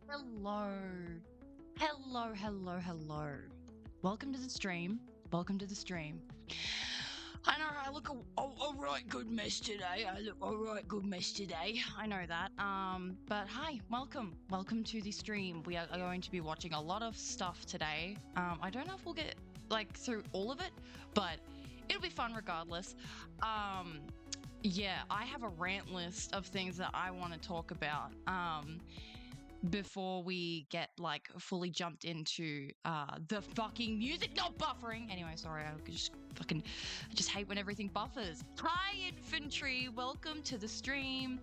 Hello. Hello, hello, hello. Welcome to the stream. Welcome to the stream. I know I look a right good mess today. I look a right good mess today. I know that. But hi, welcome. Welcome to the stream. We are going to be watching a lot of stuff today. I don't know if we'll get through all of it, but it'll be fun regardless. Yeah, I have a rant list of things that I want to talk about. Before we get fully jumped into the fucking music not buffering. Anyway, sorry, I just hate when everything buffers. Hi, infantry, welcome to the stream.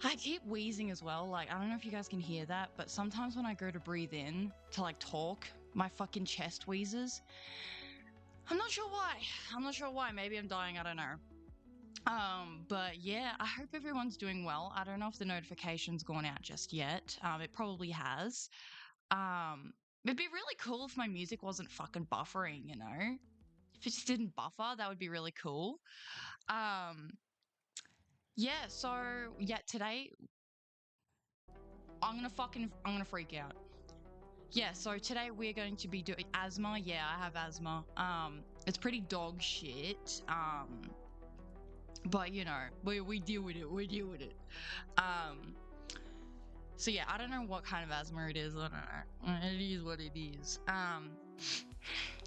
I keep wheezing as well. I don't know if you guys can hear that, but sometimes when I go to breathe in to talk, my fucking chest wheezes. I'm not sure why. Maybe I'm dying, I don't know. But yeah, I hope everyone's doing well. I don't know if the notification's gone out just yet. It probably has. It'd be really cool if my music wasn't fucking buffering, you know? If it just didn't buffer, that would be really cool. Yeah, so yeah, today I'm gonna freak out. Yeah, so today we're going to be doing asthma. Yeah, I have asthma. It's pretty dog shit. But you know, we deal with it. We deal with it. So yeah, I don't know what kind of asthma it is. I don't know. It is what it is.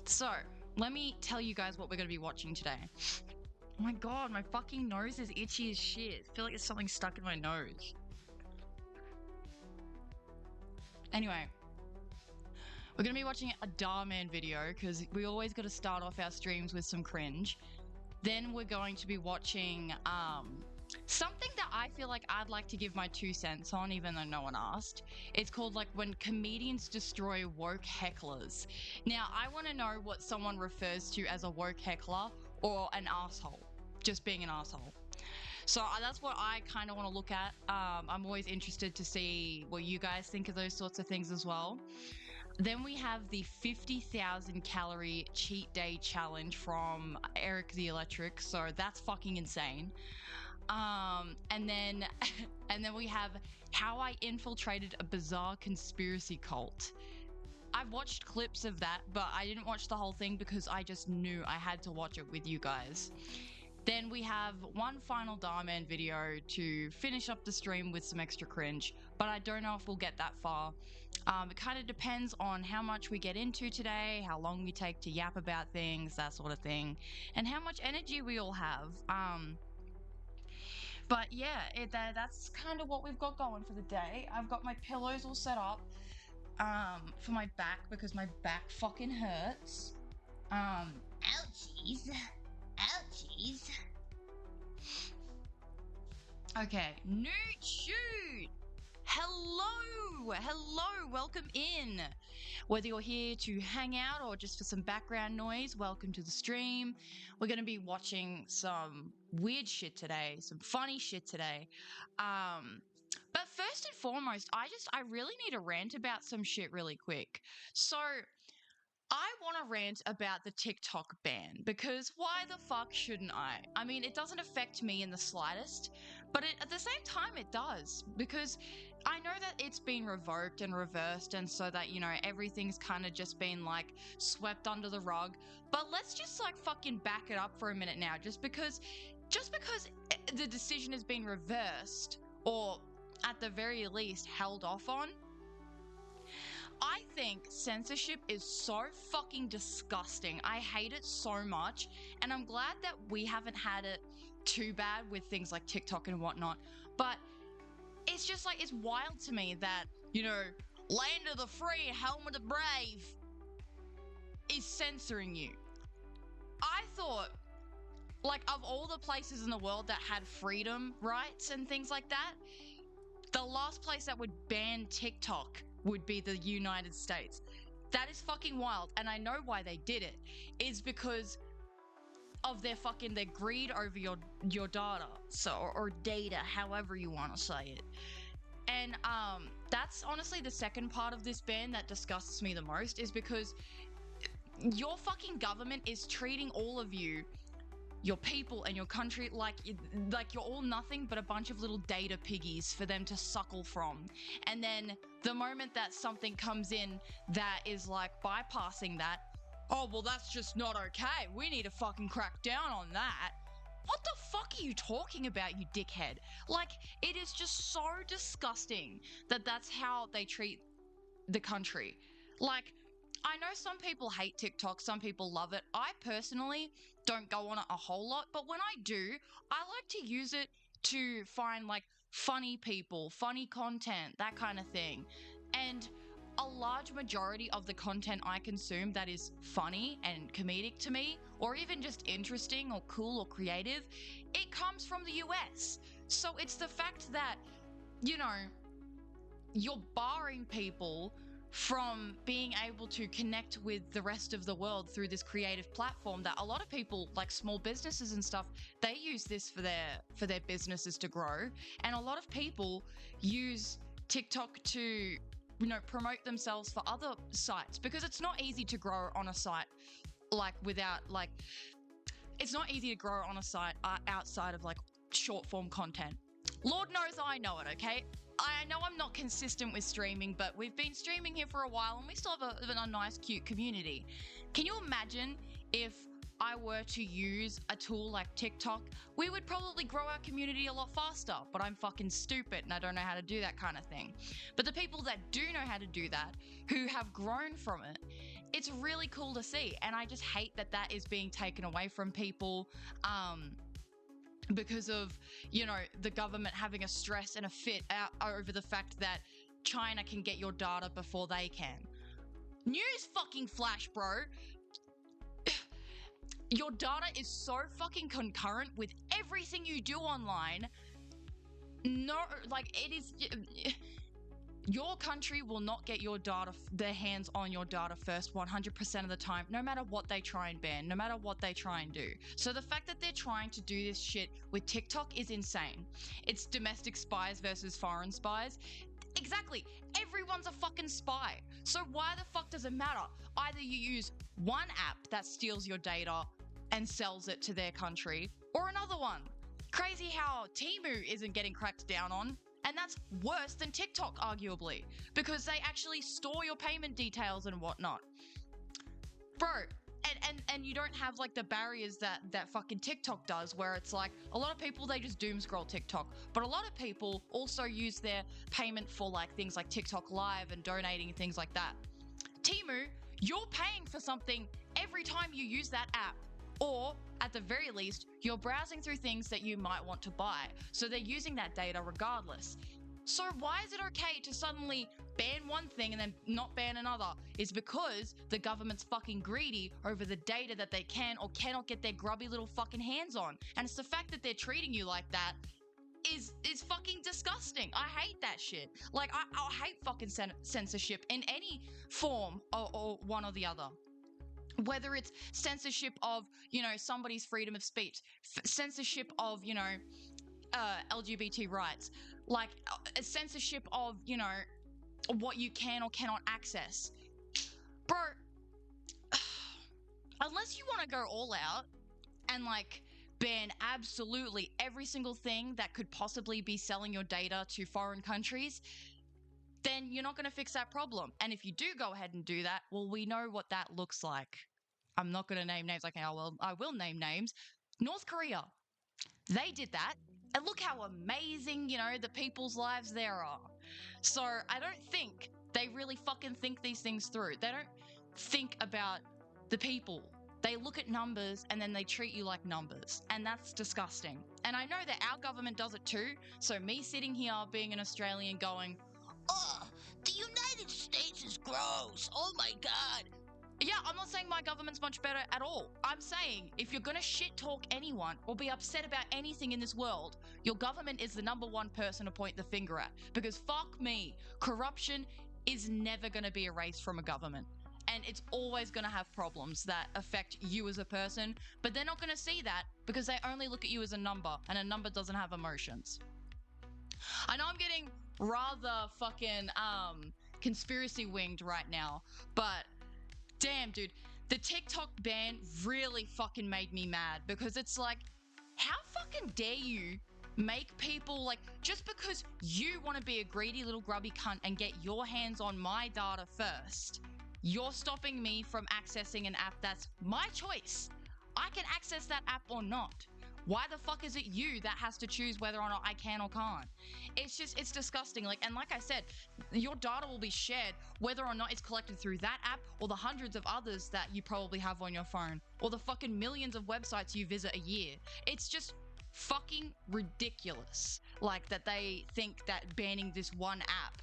So let me tell you guys what we're going to be watching today. Oh my god, my fucking nose is itchy as shit. I feel like there's something stuck in my nose. Anyway, we're going to be watching a Darman video because we always got to start off our streams with some cringe. Then we're going to be watching something that I feel like I'd like to give my 2 cents on, even though no one asked. It's called when comedians destroy woke hecklers. Now, I want to know what someone refers to as a woke heckler or an asshole, just being an asshole. So that's what I kind of want to look at. I'm always interested to see what you guys think of those sorts of things as well. Then we have the 50,000 calorie cheat day challenge from Eric the Electric. So that's fucking insane. And then we have how I infiltrated a bizarre conspiracy cult. I've watched clips of that, but I didn't watch the whole thing because I just knew I had to watch it with you guys. Then we have one final Darman video to finish up the stream with some extra cringe, but I don't know if we'll get that far. It kind of depends on how much we get into today, how long we take to yap about things, that sort of thing, and how much energy we all have. But yeah, that's kind of what we've got going for the day. I've got my pillows all set up for my back because my back fucking hurts. Ouchies. Ouchies. Okay, Newt Shoot! Hello, welcome in. Whether you're here to hang out or just for some background noise, welcome to the stream. We're going to be watching some weird shit today, some funny shit today. But first and foremost, I really need to rant about some shit really quick. So I want to rant about the TikTok ban because why the fuck shouldn't I? I mean, it doesn't affect me in the slightest, but at the same time, it does because I know that it's been revoked and reversed, and so that, everything's kind of just been like swept under the rug. But let's just like fucking back it up for a minute now, just because the decision has been reversed or at the very least held off on. I think censorship is so fucking disgusting. I hate it so much. And I'm glad that we haven't had it too bad with things like TikTok and whatnot. But it's just like, it's wild to me that, land of the free, home of the brave is censoring you. I thought, like, of all the places in the world that had freedom rights and things like that, the last place that would ban TikTok would be the United States. That is fucking wild, and I know why they did it. Is because of their greed over your data, or data, however you want to say it. And that's honestly the second part of this ban that disgusts me the most, is because your fucking government is treating all of you, your people and your country, like you're all nothing but a bunch of little data piggies for them to suckle from. And then the moment that something comes in that is like bypassing that, oh, well, that's just not okay. We need to fucking crack down on that. What the fuck are you talking about, you dickhead? Like, it is just so disgusting that that's how they treat the country. Like, I know some people hate TikTok, some people love it. I personally don't go on it a whole lot, but when I do, I like to use it to find like funny people, funny content, that kind of thing. And a large majority of the content I consume that is funny and comedic to me, or even just interesting or cool or creative, it comes from the US. So it's the fact that, you're barring people from being able to connect with the rest of the world through this creative platform that a lot of people, like small businesses and stuff, they use this for their businesses to grow. And a lot of people use TikTok to promote themselves for other sites, because it's not easy to grow on a site it's not easy to grow on a site outside of like short form content. Lord knows I know it, okay? I know I'm not consistent with streaming, but we've been streaming here for a while and we still have a nice, cute community. Can you imagine if I were to use a tool like TikTok? We would probably grow our community a lot faster, but I'm fucking stupid and I don't know how to do that kind of thing. But the people that do know how to do that, who have grown from it, it's really cool to see. And I just hate that that is being taken away from people, because of, the government having a stress and a fit out over the fact that China can get your data before they can. News fucking flash, bro. Your data is so fucking concurrent with everything you do online. No, like, it is... Your country will not get your data, their hands on your data first 100% of the time, no matter what they try and ban, no matter what they try and do. So the fact that they're trying to do this shit with TikTok is insane. It's domestic spies versus foreign spies. Exactly. Everyone's a fucking spy. So why the fuck does it matter? Either you use one app that steals your data and sells it to their country, or another one. Crazy how Temu isn't getting cracked down on. And that's worse than TikTok, arguably, because they actually store your payment details and whatnot. Bro, and you don't have like the barriers that fucking TikTok does, where it's like a lot of people, they just doom scroll TikTok, but a lot of people also use their payment for like things like TikTok Live and donating and things like that. Temu, you're paying for something every time you use that app. Or, at the very least, you're browsing through things that you might want to buy. So they're using that data regardless. So why is it okay to suddenly ban one thing and then not ban another? Is because the government's fucking greedy over the data that they can or cannot get their grubby little fucking hands on. And it's the fact that they're treating you like that is fucking disgusting. I hate that shit. Like, I hate fucking censorship in any form or one or the other. Whether it's censorship of, somebody's freedom of speech, censorship of, LGBT rights, like a censorship of, you know, what you can or cannot access. Bro, unless you want to go all out and like ban absolutely every single thing that could possibly be selling your data to foreign countries, then you're not going to fix that problem. And if you do go ahead and do that, well, we know what that looks like. I'm not going to name names. Okay, I will name names. North Korea, they did that. And look how amazing, you know, the people's lives there are. So I don't think they really fucking think these things through. They don't think about the people. They look at numbers and then they treat you like numbers. And that's disgusting. And I know that our government does it too. So me sitting here being an Australian going, oh, the United States is gross. Oh my God. Yeah, I'm not saying my government's much better at all. I'm saying if you're going to shit talk anyone or be upset about anything in this world, your government is the number one person to point the finger at. Because fuck me, corruption is never going to be erased from a government. And it's always going to have problems that affect you as a person, but they're not going to see that because they only look at you as a number, and a number doesn't have emotions. I know I'm getting rather fucking conspiracy winged right now, but damn, dude, the TikTok ban really fucking made me mad because it's like, how fucking dare you make people, like, just because you want to be a greedy little grubby cunt and get your hands on my data first, you're stopping me from accessing an app that's my choice. I can access that app or not. Why the fuck is it you that has to choose whether or not I can or can't? It's just, it's disgusting. Like, and like I said, your data will be shared whether or not it's collected through that app or the hundreds of others that you probably have on your phone or the fucking millions of websites you visit a year. It's just fucking ridiculous. Like, that they think that banning this one app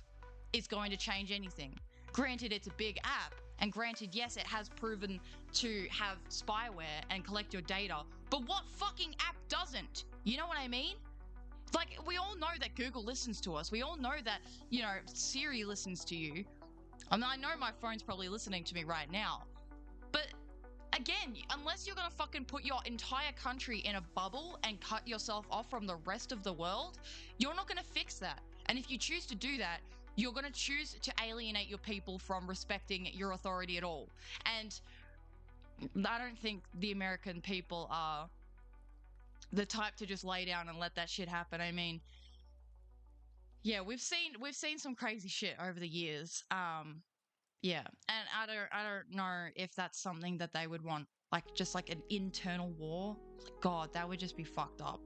is going to change anything. Granted, it's a big app, and granted, yes, it has proven to have spyware and collect your data, but what fucking app doesn't? You know what I mean? Like, we all know that Google listens to us. We all know that, you know, Siri listens to you. I mean, I know my phone's probably listening to me right now. But again, unless you're gonna fucking put your entire country in a bubble and cut yourself off from the rest of the world, you're not gonna fix that. And if you choose to do that, you're going to choose to alienate your people from respecting your authority at all. And I don't think the American people are the type to just lay down and let that shit happen. I mean, yeah, we've seen some crazy shit over the years. Yeah, and I don't know if that's something that they would want, like just like an internal war. God, that would just be fucked up.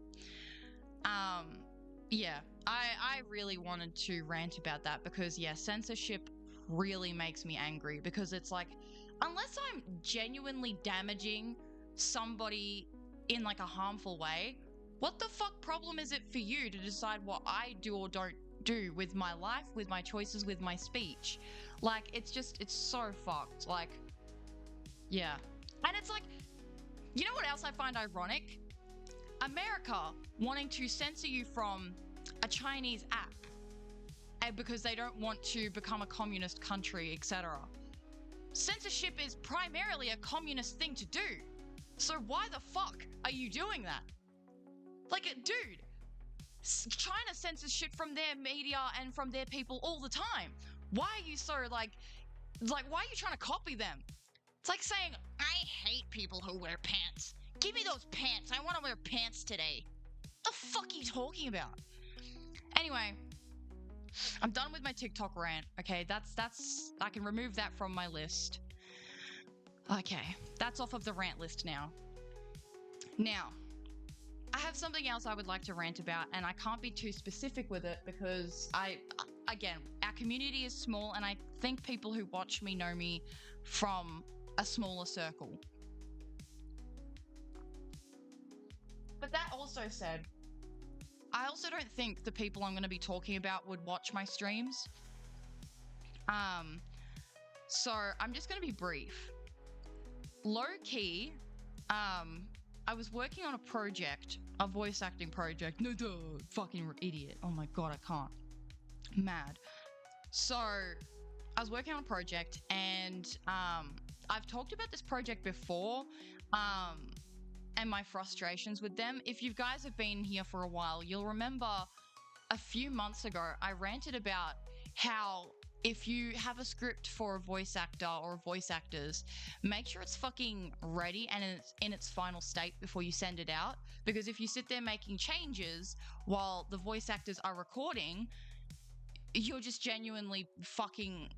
Yeah, I really wanted to rant about that because, yeah, censorship really makes me angry because it's like, unless I'm genuinely damaging somebody in like a harmful way, what the fuck problem is it for you to decide what I do or don't do with my life, with my choices, with my speech? Like, it's so fucked. Like, yeah. And it's like, you know what else I find ironic? America wanting to censor you from a Chinese app because they don't want to become a communist country, etc. Censorship is primarily a communist thing to do. So why the fuck are you doing that? Like, dude, China censors shit from their media and from their people all the time. Why are you so like why are you trying to copy them? It's like saying, I hate people who wear pants. Give me those pants. I want to wear pants today. What the fuck are you talking about? Anyway, I'm done with my TikTok rant. Okay, that's I can remove that from my list. Okay, that's off of the rant list now. Now, I have something else I would like to rant about, and I can't be too specific with it because again, our community is small, and I think people who watch me know me from a smaller circle. But that also said, I also don't think the people I'm going to be talking about would watch my streams. So I'm just going to be brief. Low key, I was working on a project, a voice acting project. No, duh, fucking idiot. Oh my God, I can't. Mad. So I was working on a project, and I've talked about this project before. and my frustrations with them. If you guys have been here for a while, you'll remember a few months ago, I ranted about how if you have a script for a voice actor or voice actors, make sure it's fucking ready and it's in its final state before you send it out. Because if you sit there making changes while the voice actors are recording, you're just genuinely fucking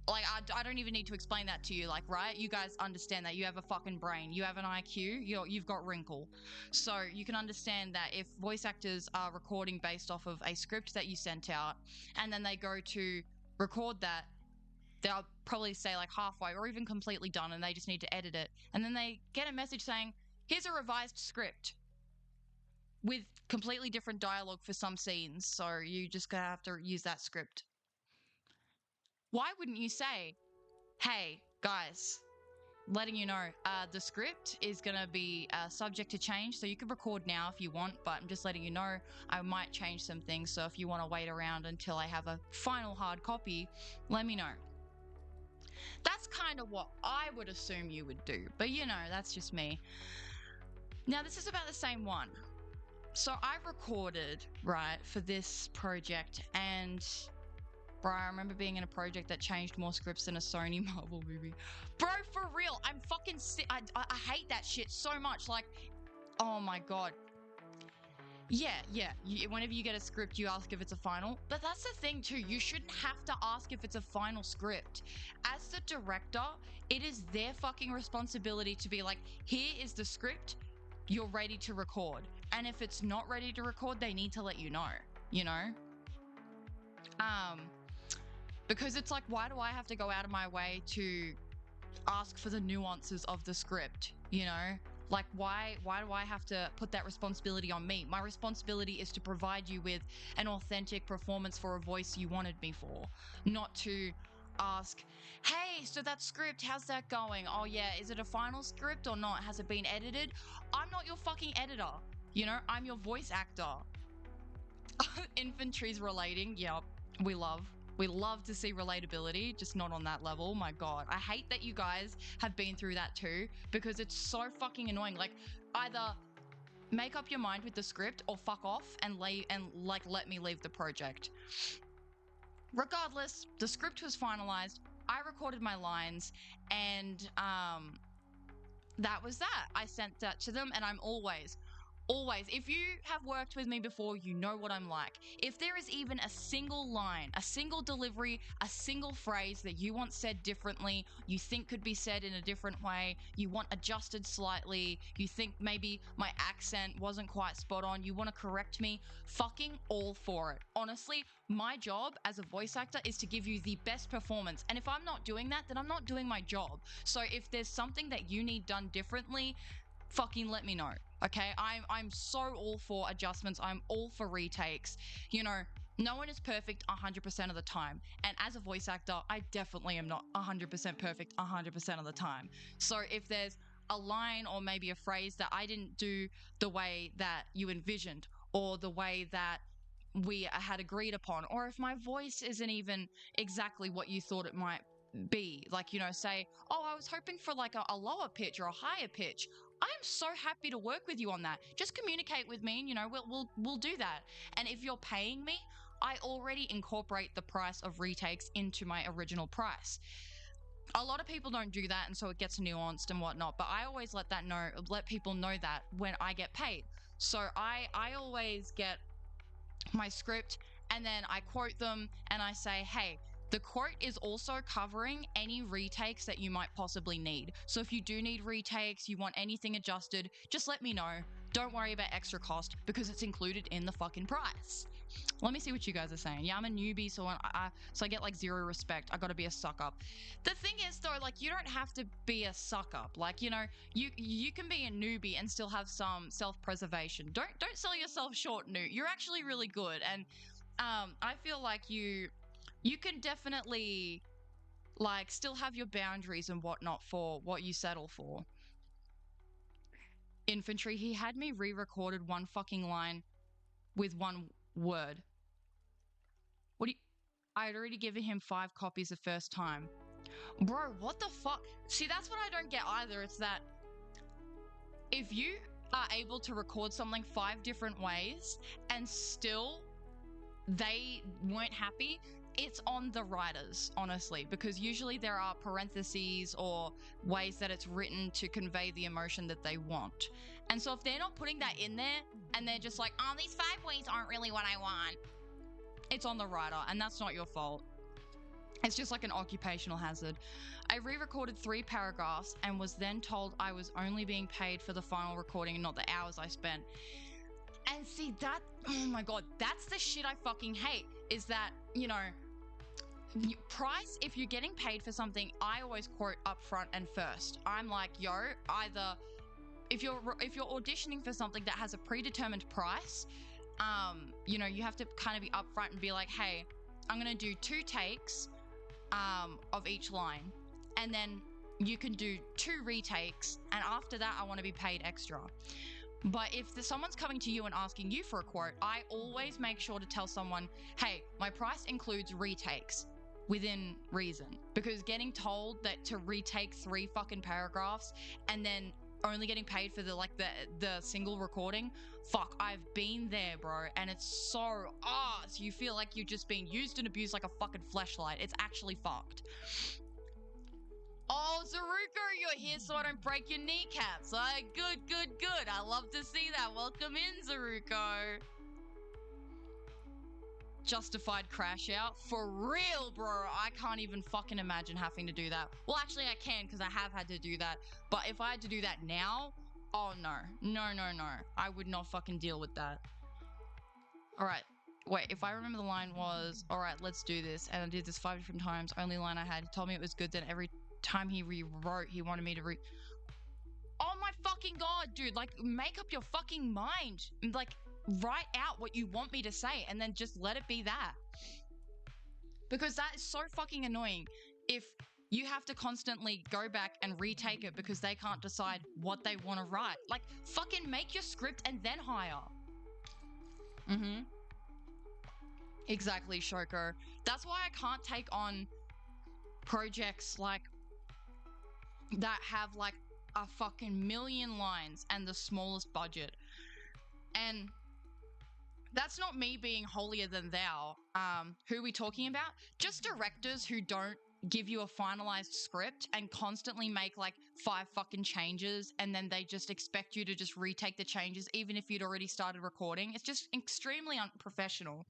like I don't even need to explain that to you, like, right? You guys understand that you have a fucking brain, you have an IQ, you've got wrinkle, so you can understand that if voice actors are recording based off of a script that you sent out, and then they go to record that, they'll probably say like halfway or even completely done, and they just need to edit it, and then they get a message saying, "Here's a revised script with completely different dialogue for some scenes, so you just gonna have to use that script." Why wouldn't you say, "Hey guys, letting you know the script is going to be subject to change, so you can record now if you want, but I'm just letting you know I might change some things, so if you want to wait around until I have a final hard copy, let me know." That's kind of what I would assume you would do, but you know, that's just me. Now this is about the same one. So I recorded, right, for this project, and bro, I remember being in a project that changed more scripts than a Sony Marvel movie. Bro, for real, I'm fucking sick. I hate that shit so much. Like, oh my god. Yeah. Whenever you get a script, you ask if it's a final. But that's the thing too. You shouldn't have to ask if it's a final script. As the director, it is their fucking responsibility to be like, here is the script. You're ready to record. And if it's not ready to record, they need to let you know. You know. Because it's like, why do I have to go out of my way to ask for the nuances of the script, you know? Like, why do I have to put that responsibility on me? My responsibility is to provide you with an authentic performance for a voice you wanted me for, not to ask, "Hey, so that script, how's that going? Oh yeah, is it a final script or not? Has it been edited?" I'm not your fucking editor, you know? I'm your voice actor. Infantry's relating, yep, we love. We love to see relatability, just not on that level. My God, I hate that you guys have been through that too, because it's so fucking annoying. Like, either make up your mind with the script or fuck off and let me leave the project. Regardless, the script was finalized. I recorded my lines, and that was that. I sent that to them, and I'm always, if you have worked with me before, you know what I'm like. If there is even a single line, a single delivery, a single phrase that you want said differently, you think could be said in a different way, you want adjusted slightly, you think maybe my accent wasn't quite spot on, you want to correct me, fucking all for it. Honestly, my job as a voice actor is to give you the best performance. And if I'm not doing that, then I'm not doing my job. So if there's something that you need done differently, fucking let me know. Okay, I'm so all for adjustments. I'm all for retakes. You know, no one is perfect 100% of the time. And as a voice actor, I definitely am not 100% perfect 100% of the time. So if there's a line or maybe a phrase that I didn't do the way that you envisioned, or the way that we had agreed upon, or if my voice isn't even exactly what you thought it might be, like, you know, say, "Oh, I was hoping for like a lower pitch or a higher pitch," I'm so happy to work with you on that. Just communicate with me, and you know, we'll do that. And if you're paying me, I already incorporate the price of retakes into my original price. A lot of people don't do that, and so it gets nuanced and whatnot, but I always let people know that when I get paid. So I always get my script, and then I quote them, and I say, "Hey, the quote is also covering any retakes that you might possibly need. So if you do need retakes, you want anything adjusted, just let me know. Don't worry about extra cost, because it's included in the fucking price." Let me see what you guys are saying. Yeah, I'm a newbie, so I get like zero respect. I gotta be a suck up. The thing is though, like, you don't have to be a suck up. Like, you know, you can be a newbie and still have some self-preservation. Don't sell yourself short, Newt. You're actually really good, and I feel like you can definitely like still have your boundaries and whatnot for what you settle for. Infantry, he had me re-recorded one fucking line with one word. What do you? I had already given him 5 copies the first time. Bro, what the fuck? See, that's what I don't get either. It's that if you are able to record something 5 different ways and still they weren't happy, it's on the writers, honestly, because usually there are parentheses or ways that it's written to convey the emotion that they want. And so if they're not putting that in there and they're just like, oh, these 5 ways aren't really what I want, it's on the writer, and that's not your fault. It's just like an occupational hazard. I re-recorded 3 paragraphs and was then told I was only being paid for the final recording and not the hours I spent. And see that, oh my God, that's the shit I fucking hate, is that, you know, price, if you're getting paid for something, I always quote up front and first. I'm like, yo, either if you're auditioning for something that has a predetermined price, you know, you have to kind of be upfront and be like, hey, I'm going to do 2 takes of each line, and then you can do 2 retakes, and after that I want to be paid extra. But if someone's coming to you and asking you for a quote, I always make sure to tell someone, hey, my price includes retakes within reason, because getting told that to retake 3 fucking paragraphs and then only getting paid for the single recording, fuck, I've been there, bro, and it's so ass. You feel like you're just being used and abused like a fucking fleshlight. It's actually fucked. Oh, Zaruko, you're here so I don't break your kneecaps. Good, good, good. I love to see that. Welcome in, Zaruko. Justified crash out. For real, bro. I can't even fucking imagine having to do that. Well, actually, I can, because I have had to do that. But if I had to do that now, oh, no. No, no, no. I would not fucking deal with that. All right. Wait, if I remember, the line was, all right, let's do this. And I did this 5 different times. Only line I had. He told me it was good. Then every time he rewrote, he wanted me to Oh my fucking God, dude. Like, make up your fucking mind. Like, write out what you want me to say and then just let it be that. Because that is so fucking annoying if you have to constantly go back and retake it because they can't decide what they want to write. Like, fucking make your script and then hire. Mm-hmm. Exactly, Shoko. That's why I can't take on projects like that have like a fucking million lines and the smallest budget. And that's not me being holier than thou. Who are we talking about? Just directors who don't give you a finalized script and constantly make like 5 fucking changes, and then they just expect you to just retake the changes even if you'd already started recording. It's just extremely unprofessional.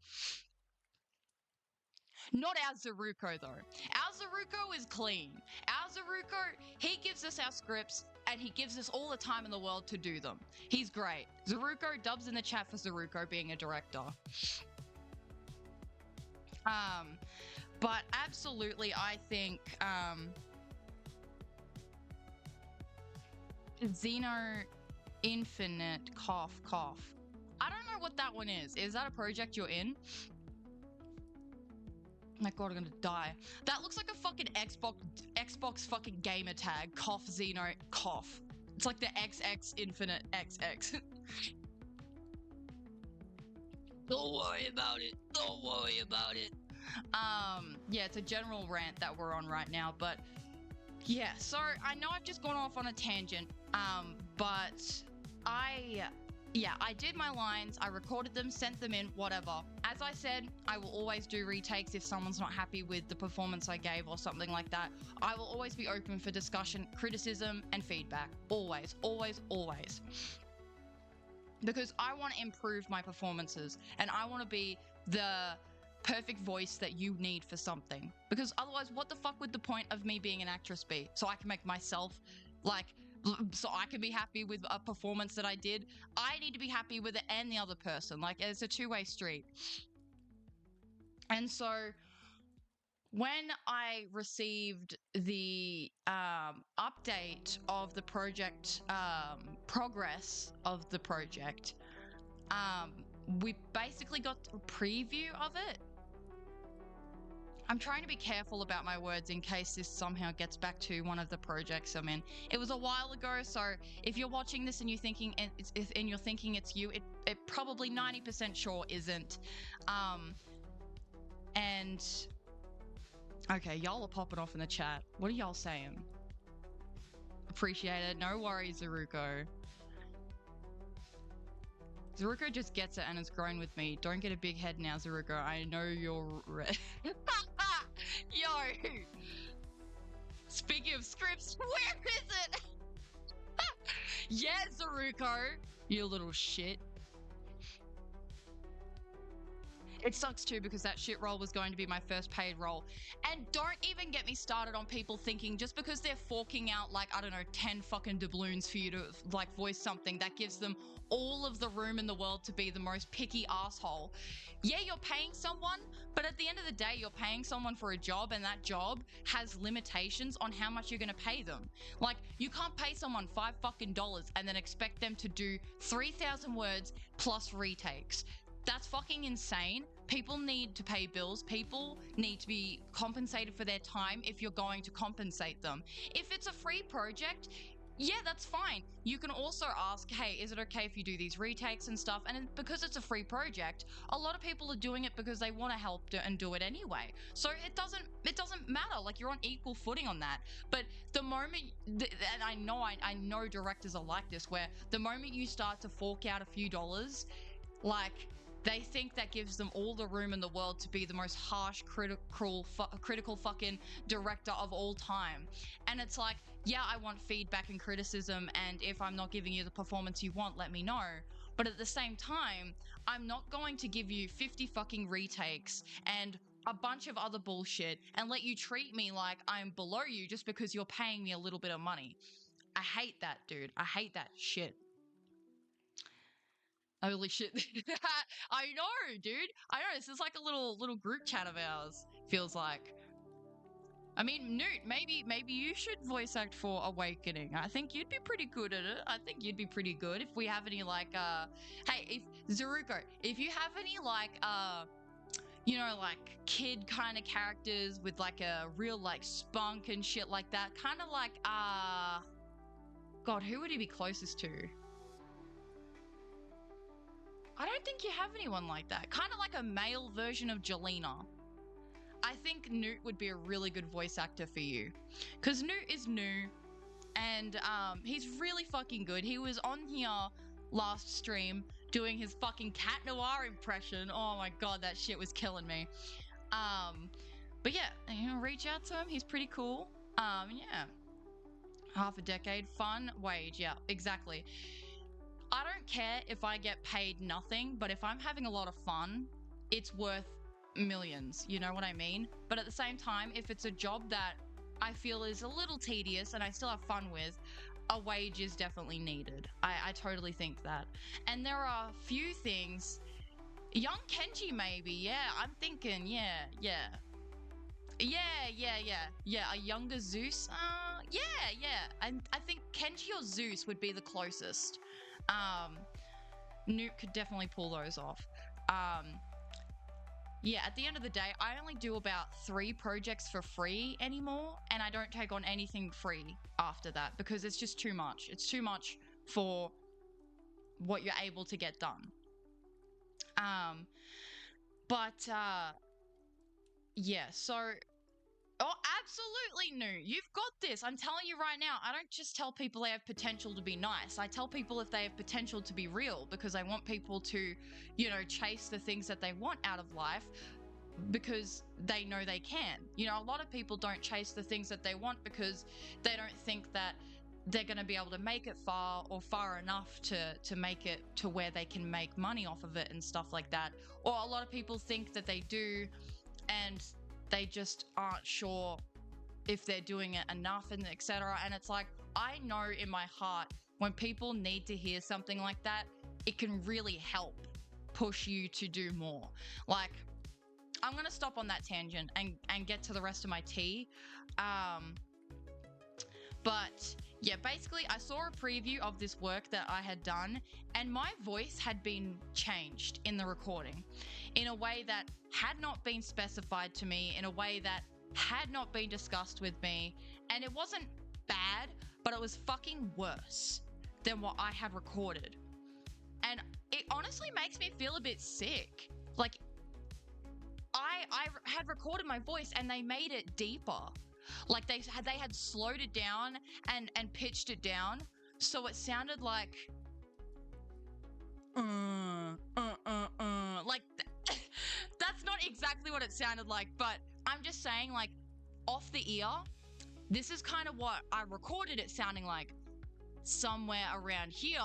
Not our Zaruko, though. Our Zaruko is clean. Our Zaruko, he gives us our scripts and he gives us all the time in the world to do them. He's great. Zaruko, dubs in the chat for Zaruko being a director. But absolutely, I think Xeno Infinite cough. I don't know what that one is. Is that a project you're in? My God, I'm gonna die. That looks like a fucking Xbox fucking gamer tag. Cough Xeno cough. It's like the XX Infinite XX. Don't worry about it. Don't worry about it. Yeah, it's a general rant that we're on right now, but yeah, so I know I've just gone off on a tangent, but I did my lines, I recorded them, sent them in, whatever. As I said, I will always do retakes if someone's not happy with the performance I gave or something like that. I will always be open for discussion, criticism, and feedback. Always, always, always. Because I want to improve my performances, and I want to be the perfect voice that you need for something. Because otherwise, what the fuck would the point of me being an actress be? So I can make myself, like, so I can be happy with a performance that I did. I need to be happy with it and the other person. Like, it's a two-way street. And so when I received the update of the project, progress of the project, we basically got a preview of it. I'm trying to be careful about my words in case this somehow gets back to one of the projects I'm in. It was a while ago, so if you're watching this and you're thinking it's you, it probably 90% sure isn't. And okay, y'all are popping off in the chat. What are y'all saying? Appreciate it. No worries, Zaruko. Zuruko just gets it and it's grown with me. Don't get a big head now, Zuruko. I know you're Yo! Speaking of scripts, where is it? Yeah, Zuruko! You little shit. It sucks too because that shit role was going to be my first paid role. And don't even get me started on people thinking just because they're forking out like, I don't know, 10 fucking doubloons for you to like voice something that gives them all of the room in the world to be the most picky asshole. Yeah, you're paying someone, but at the end of the day, you're paying someone for a job and that job has limitations on how much you're going to pay them. Like, you can't pay someone $5 fucking and then expect them to do 3,000 words plus retakes. That's fucking insane. People need to pay bills. People need to be compensated for their time if you're going to compensate them. If it's a free project, yeah, that's fine. You can also ask, hey, is it okay if you do these retakes and stuff? And because it's a free project, a lot of people are doing it because they want to help and do it anyway. So it doesn't matter. Like, you're on equal footing on that. But the moment, and I know directors are like this, where the moment you start to fork out a few dollars, like, they think that gives them all the room in the world to be the most harsh, critical fucking director of all time. And it's like, yeah, I want feedback and criticism, and if I'm not giving you the performance you want, let me know. But at the same time, I'm not going to give you 50 fucking retakes and a bunch of other bullshit and let you treat me like I'm below you just because you're paying me a little bit of money. I hate that, dude. I hate that shit. Holy shit. I know, dude. I know. This is like a little group chat of ours, feels like. I mean, Newt, maybe you should voice act for Awakening. I think you'd be pretty good at it. I think you'd be pretty good if we have any like hey, if Zuruko, if you have any like you know, like kid kind of characters with like a real like spunk and shit like that, kind of like God, who would he be closest to? I don't think you have anyone like that. Kind of like a male version of Jelena. I think Newt would be a really good voice actor for you. Because Newt is new and he's really fucking good. He was on here last stream doing his fucking Cat Noir impression. Oh my god, that shit was killing me. But yeah, you know, reach out to him. He's pretty cool. Yeah. Half a decade, fun wage. Yeah, exactly. I don't care if I get paid nothing, but if I'm having a lot of fun, it's worth millions. You know what I mean? But at the same time, if it's a job that I feel is a little tedious and I still have fun with, a wage is definitely needed. I totally think that. And there are a few things. Young Kenji, maybe. Yeah, I'm thinking. Yeah. A younger Zeus. Yeah. I think Kenji or Zeus would be the closest. Newt could definitely pull those off. Yeah, at the end of the day, I only do about 3 projects for free anymore, and I don't take on anything free after that because it's just too much. It's too much for what you're able to get done. Yeah, so oh, absolutely, New. You've got this. I'm telling you right now. I don't just tell people they have potential to be nice. I tell people if they have potential to be real because I want people to, you know, chase the things that they want out of life because they know they can. You know, a lot of people don't chase the things that they want because they don't think that they're going to be able to make it far or far enough to make it to where they can make money off of it and stuff like that. Or a lot of people think that they do and they just aren't sure if they're doing it enough and etc. And it's like, I know in my heart when people need to hear something like that, it can really help push you to do more. Like, I'm going to stop on that tangent and get to the rest of my tea. But yeah, basically I saw a preview of this work that I had done and my voice had been changed in the recording in a way that had not been specified to me, in a way that had not been discussed with me. And it wasn't bad, but it was fucking worse than what I had recorded. And it honestly makes me feel a bit sick. Like, I had recorded my voice and they made it deeper. Like they had slowed it down and pitched it down so it sounded like exactly what it sounded like, but I'm just saying, like, off the ear, this is kind of what I recorded it sounding like, somewhere around here,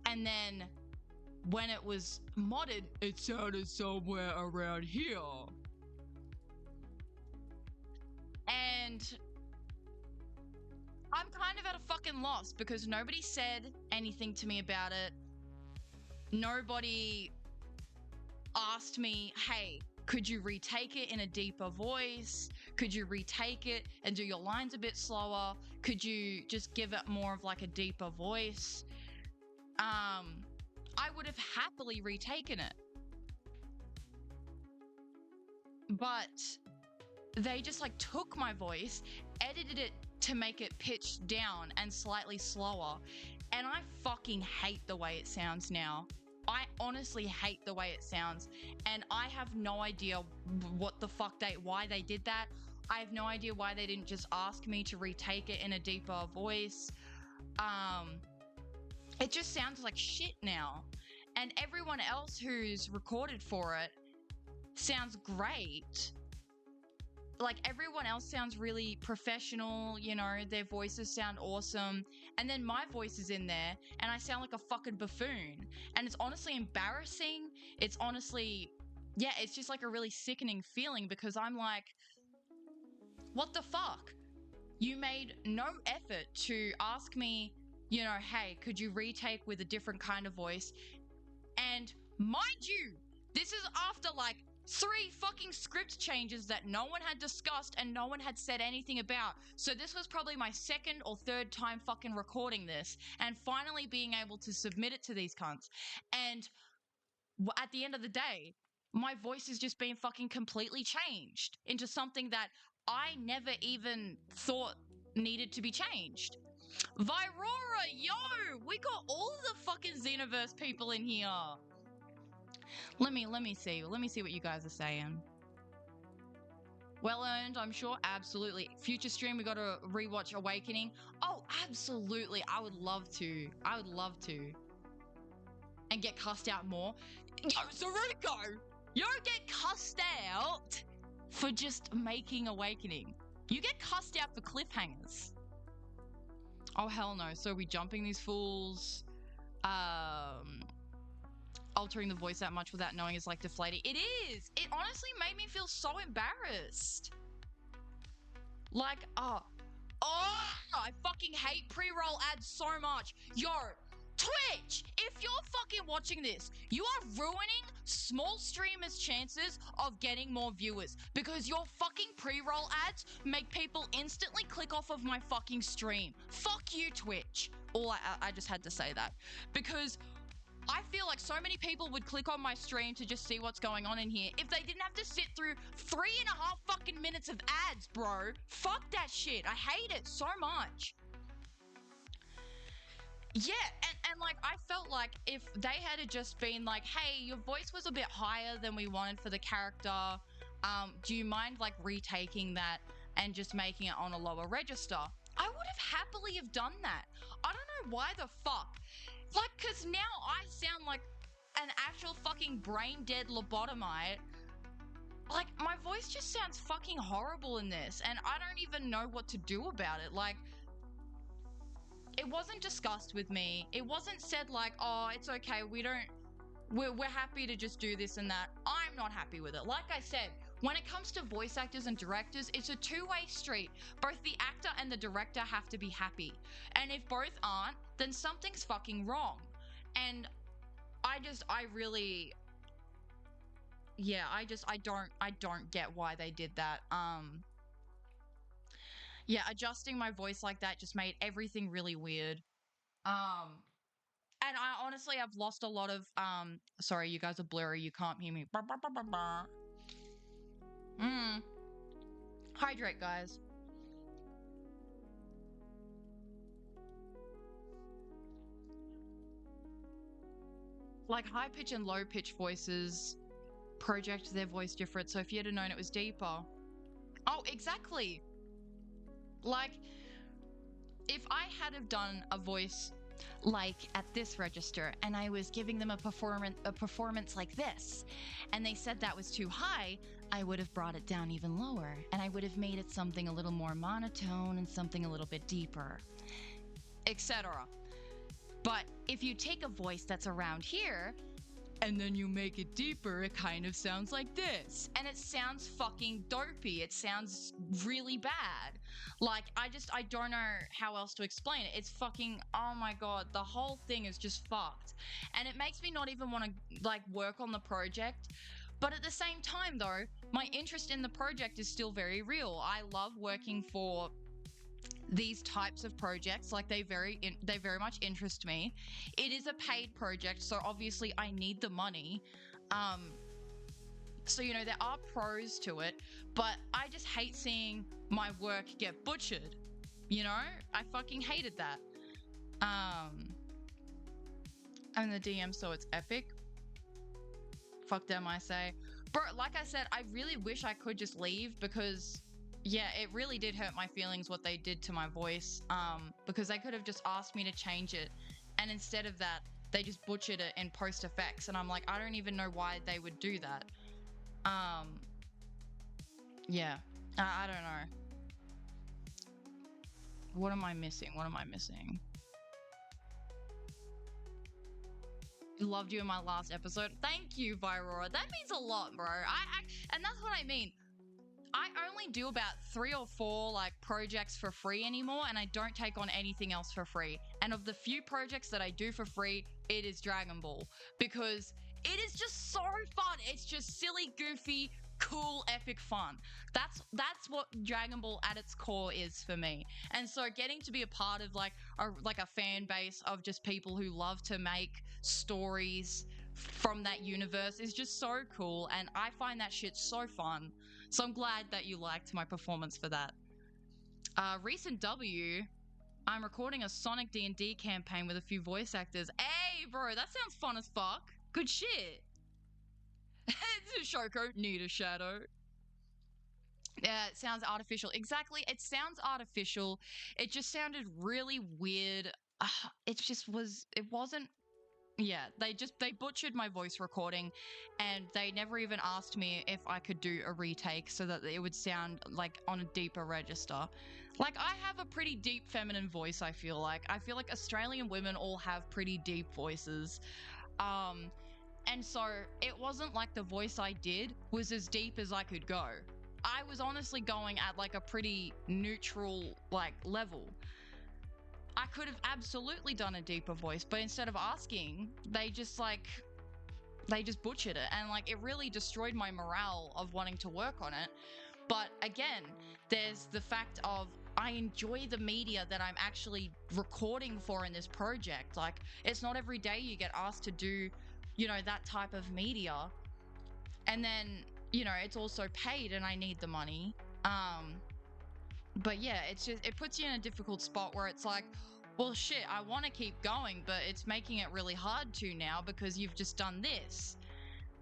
and then when it was modded, it sounded somewhere around here. And I'm kind of at a fucking loss because nobody said anything to me about it. Nobody asked me, hey, could you retake it in a deeper voice? Could you retake it and do your lines a bit slower? Could you just give it more of like a deeper voice? I would have happily retaken it. But they just like took my voice, edited it to make it pitched down and slightly slower. And I fucking hate the way it sounds now. I honestly hate the way it sounds, and I have no idea what the fuck why they did that. I have no idea why they didn't just ask me to retake it in a deeper voice. It just sounds like shit now. And everyone else who's recorded for it sounds great. Like, everyone else sounds really professional, you know, their voices sound awesome. And then my voice is in there and I sound like a fucking buffoon. And it's honestly embarrassing. It's honestly, yeah, it's just like a really sickening feeling because I'm like, what the fuck? You made no effort to ask me, you know, hey, could you retake with a different kind of voice? And mind you, this is after like 3 fucking script changes that no one had discussed and no one had said anything about. So this was probably my 2nd or 3rd time fucking recording this and finally being able to submit it to these cunts. And at the end of the day, my voice has just been fucking completely changed into something that I never even thought needed to be changed. Virora, yo, we got all the fucking Xenoverse people in here. Let me see what you guys are saying. Well earned, I'm sure. Absolutely. Future stream, we got to rewatch Awakening. Oh, absolutely. I would love to. And get cussed out more. Yo, Saruko, you don't get cussed out for just making Awakening. You get cussed out for cliffhangers. Oh, hell no. So are we jumping these fools? Altering the voice that much without knowing is like deflating. It is. It honestly made me feel so embarrassed. Like, I fucking hate pre-roll ads so much. Yo, Twitch, if you're fucking watching this, you are ruining small streamers' chances of getting more viewers because your fucking pre-roll ads make people instantly click off of my fucking stream. Fuck you, Twitch. I just had to say that because I feel like so many people would click on my stream to just see what's going on in here if they didn't have to sit through 3.5 fucking minutes of ads, bro. Fuck that shit. I hate it so much. Yeah, and like, I felt like if they had just been like, hey, your voice was a bit higher than we wanted for the character, do you mind like retaking that and just making it on a lower register? I would have happily have done that. I don't know why the fuck. Like, cause now I sound like an actual fucking brain dead lobotomite. Like, my voice just sounds fucking horrible in this, and I don't even know what to do about it. Like, it wasn't discussed with me. It wasn't said like, oh, it's okay, we're happy to just do this and that. I'm not happy with it. Like I said, when it comes to voice actors and directors, it's a two-way street. Both the actor and the director have to be happy. And if both aren't, then something's fucking wrong. And I don't get why they did that. Yeah, adjusting my voice like that just made everything really weird. And I honestly have lost a lot of sorry, you guys are blurry, you can't hear me. Hydrate, guys. Like, high pitch and low pitch voices project their voice different, so if you'd have known it was deeper. Oh, exactly. Like, if I had have done a voice like at this register, and I was giving them a performance like this, and they said that was too high, I would have brought it down even lower, and I would have made it something a little more monotone and something a little bit deeper, etc. But if you take a voice that's around here and then you make it deeper, it kind of sounds like this. And it sounds fucking dopey. It sounds really bad. Like, I don't know how else to explain it. It's fucking, oh my God, the whole thing is just fucked. And it makes me not even want to, like, work on the project. But at the same time, though, my interest in the project is still very real. I love working for these types of projects. Like, they very much interest me. It is a paid project, so obviously I need the money. So there are pros to it, but I just hate seeing my work get butchered. I fucking hated that. I'm the DM, so it's epic. Fuck them, I say. Bro, like I said, I really wish I could just leave, because yeah, it really did hurt my feelings what they did to my voice, because they could have just asked me to change it, and instead of that, they just butchered it in post effects, and I'm like, I don't even know why they would do that. Yeah, I don't know. What am I missing? Loved you in my last episode. Thank you, Virora. That means a lot, bro. And that's what I mean. I only do about 3 or 4 like projects for free anymore, and I don't take on anything else for free. And of the few projects that I do for free, it is Dragon Ball, because it is just so fun. It's just silly, goofy, cool, epic fun. That's what Dragon Ball at its core is for me. And so getting to be a part of like a fan base of just people who love to make stories from that universe is just so cool, and I find that shit so fun. So I'm glad that you liked my performance for that. Recent W, I'm recording a Sonic D&D campaign with a few voice actors. Hey, bro, that sounds fun as fuck. Good shit. Shoko, need a shadow. Yeah, it sounds artificial. Exactly, it sounds artificial. It just sounded really weird. It wasn't. Yeah, they butchered my voice recording, and they never even asked me if I could do a retake so that it would sound like on a deeper register. Like, I have a pretty deep feminine voice, I feel like. Australian women all have pretty deep voices. And so it wasn't like the voice I did was as deep as I could go. I was honestly going at like a pretty neutral like level. I could have absolutely done a deeper voice, but instead of asking, they just butchered it, and like it really destroyed my morale of wanting to work on it. But again, there's the fact of I enjoy the media that I'm actually recording for in this project. Like, it's not every day you get asked to do, that type of media. And then, it's also paid and I need the money. But yeah, it puts you in a difficult spot where it's like, well, shit, I want to keep going, but it's making it really hard to now because you've just done this.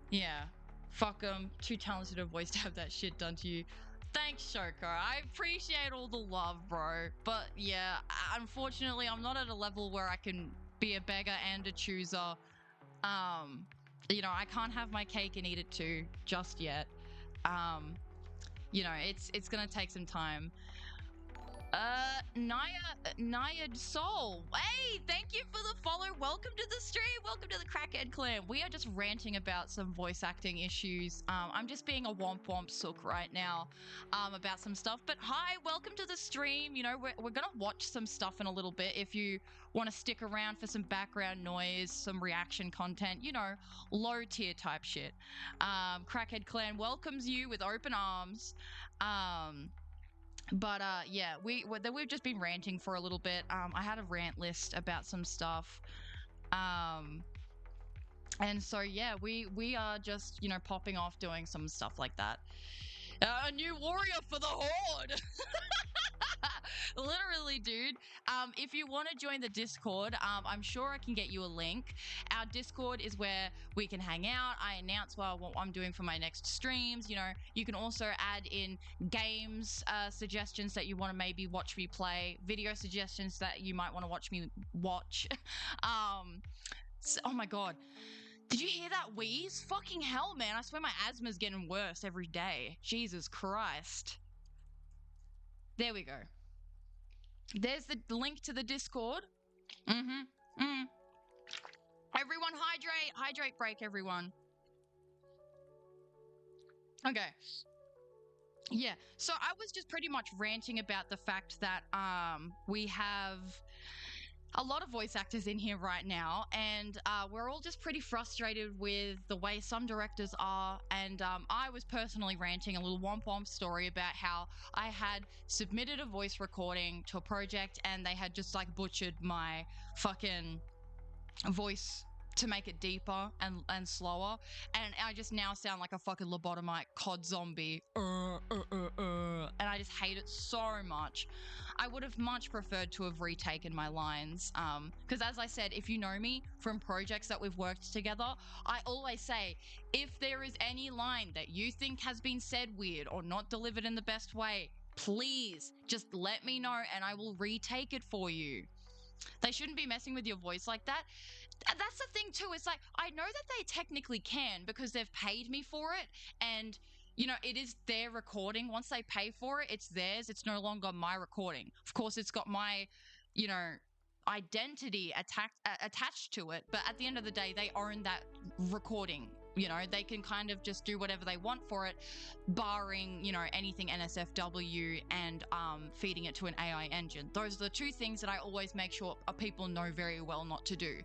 Yeah. Fuck them. Too talented a voice to have that shit done to you. Thanks, Shoko. I appreciate all the love, bro. But yeah, unfortunately, I'm not at a level where I can be a beggar and a chooser. I can't have my cake and eat it too just yet. It's gonna take some time. Naya Soul. Hey, thank you for the follow. Welcome to the stream. Welcome to the Crackhead Clan. We are just ranting about some voice acting issues. I'm just being a womp sook right now, about some stuff. But hi, welcome to the stream. We're gonna watch some stuff in a little bit. If you want to stick around for some background noise, some reaction content, low tier type shit. Crackhead Clan welcomes you with open arms. But yeah, we've just been ranting for a little bit. I had a rant list about some stuff. And so yeah, we are just, popping off doing some stuff like that. A new warrior for the Horde. Literally, dude. If you want to join the Discord, I'm sure I can get you a link. Our Discord is where we can hang out. I announce what I'm doing for my next streams. You know, you can also add in games suggestions that you want to maybe watch me play, video suggestions that you might want to watch me watch. Oh my god. Did you hear that wheeze? Fucking hell, man. I swear my asthma's getting worse every day. Jesus Christ. There we go. There's the link to the Discord. Mm-hmm. Mm. Everyone hydrate. Hydrate break, everyone. Okay. Yeah. So I was just pretty much ranting about the fact that we have a lot of voice actors in here right now, and we're all just pretty frustrated with the way some directors are. And I was personally ranting a little womp womp story about how I had submitted a voice recording to a project and they had just like butchered my fucking voice to make it deeper and slower, and I just now sound like a fucking lobotomite cod zombie, and I just hate it so much. I would have much preferred to have retaken my lines, because as I said, if you know me from projects that we've worked together, I always say, if there is any line that you think has been said weird or not delivered in the best way, please just let me know and I will retake it for you. They shouldn't be messing with your voice like that. That's the thing too. It's like, I know that they technically can because they've paid me for it, and you know, it is their recording. Once they pay for it, it's theirs. It's no longer my recording. Of course, it's got my, you know, identity attached to it, but at the end of the day, they own that recording. You know, they can kind of just do whatever they want for it, barring, you know, anything NSFW and feeding it to an AI engine. Those are the two things that I always make sure people know very well not to do.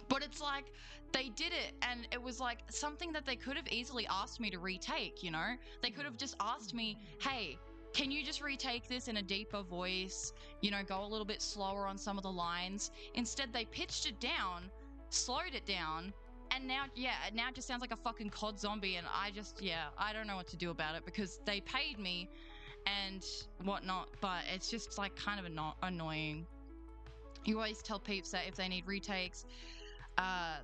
But it's like, they did it, and it was like something that they could have easily asked me to retake, you know? They could have just asked me, hey, can you just retake this in a deeper voice? You know, go a little bit slower on some of the lines. Instead, they pitched it down, slowed it down, and now it just sounds like a fucking cod zombie, and I don't know what to do about it because they paid me and whatnot, but it's just like kind of annoying. You always tell peeps that if they need retakes,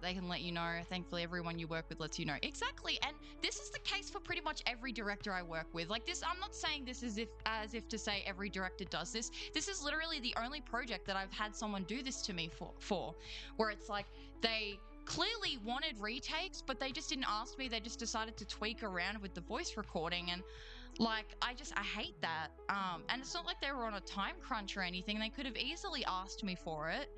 they can let you know. Thankfully, everyone you work with lets you know. Exactly. And this is the case for pretty much every director I work with. Like this, I'm not saying this as if to say every director does this. This is literally the only project that I've had someone do this to me for where it's like they clearly wanted retakes, but they just didn't ask me. They just decided to tweak around with the voice recording, and like I hate that. And it's not like they were on a time crunch or anything. They could have easily asked me for it.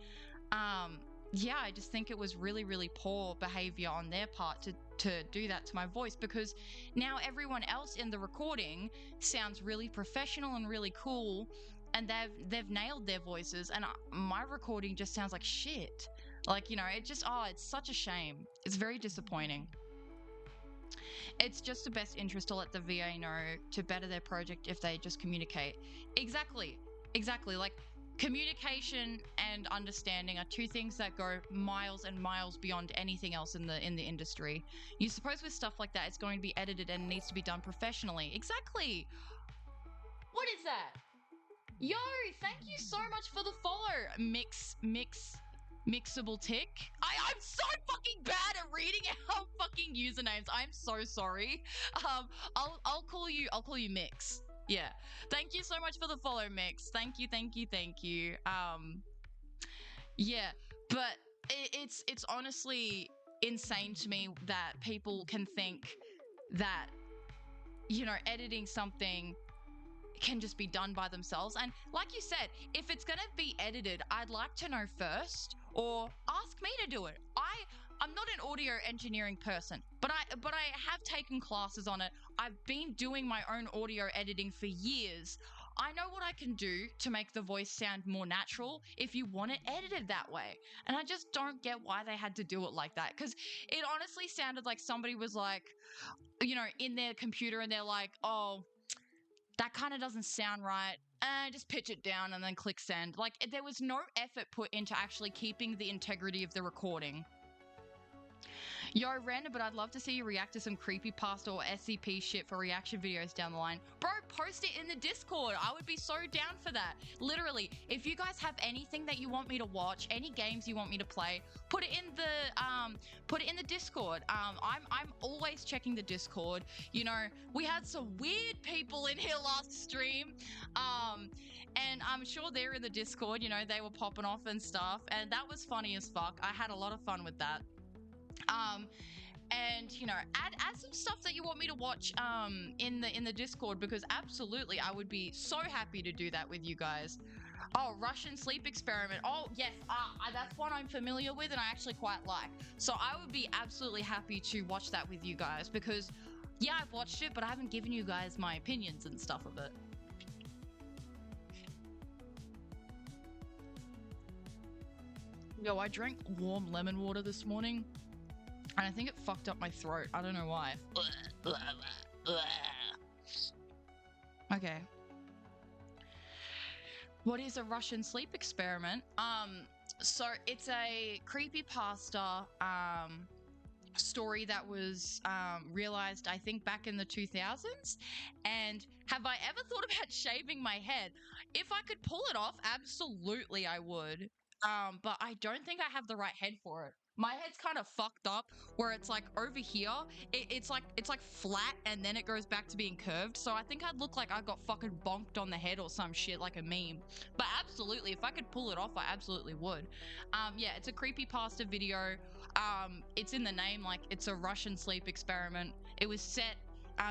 Yeah, I just think it was really, really poor behavior on their part to do that to my voice, because now everyone else in the recording sounds really professional and really cool, and they've nailed their voices, and my recording just sounds like shit. Like, you know, it's such a shame. It's very disappointing. It's just the best interest to let the VA know to better their project if they just communicate. Exactly. Like, communication and understanding are two things that go miles and miles beyond anything else in the industry. You suppose with stuff like that, it's going to be edited and needs to be done professionally. Exactly. What is that? Yo, thank you so much for the follow. Mixable tick. I'm so fucking bad at reading out fucking usernames. I'm so sorry. I'll call you Mix. Yeah. Thank you so much for the follow, Mix. Thank you. Yeah, but it's honestly insane to me that people can think that, you know, editing something can just be done by themselves. And like you said, if it's going to be edited, I'd like to know first, or ask me to do it. I'm not an audio engineering person, but I have taken classes on it. I've been doing my own audio editing for years. I know what I can do to make the voice sound more natural if you want it edited that way. And I just don't get why they had to do it like that, because it honestly sounded like somebody was like, you know, in their computer and they're like, oh, that kind of doesn't sound right. Just pitch it down and then click send. Like, there was no effort put into actually keeping the integrity of the recording. Yo, random, but I'd love to see you react to some creepypasta or SCP shit for reaction videos down the line. Bro, post it in the Discord. I would be so down for that. Literally, if you guys have anything that you want me to watch, any games you want me to play, put it in the Discord. I'm always checking the Discord. You know, we had some weird people in here last stream. And I'm sure they're in the Discord, you know, they were popping off and stuff, and that was funny as fuck. I had a lot of fun with that. And you know, add some stuff that you want me to watch in the Discord, because absolutely I would be so happy to do that with you guys. Oh, Russian sleep experiment. Oh yes, that's one I'm familiar with and I actually quite like. So I would be absolutely happy to watch that with you guys, because yeah, I've watched it, but I haven't given you guys my opinions and stuff of it. Yo, I drank warm lemon water this morning, and I think it fucked up my throat. I don't know why. Okay. What is a Russian sleep experiment? So it's a creepypasta story that was realized, I think, back in the 2000s. And have I ever thought about shaving my head? If I could pull it off, absolutely I would. But I don't think I have the right head for it. My head's kind of fucked up, where it's like over here, it's like flat, and then it goes back to being curved. So I think I'd look like I got fucking bonked on the head or some shit, like a meme. But absolutely, if I could pull it off, I absolutely would. Yeah, it's a creepypasta video. It's in the name, like it's a Russian sleep experiment. It was set.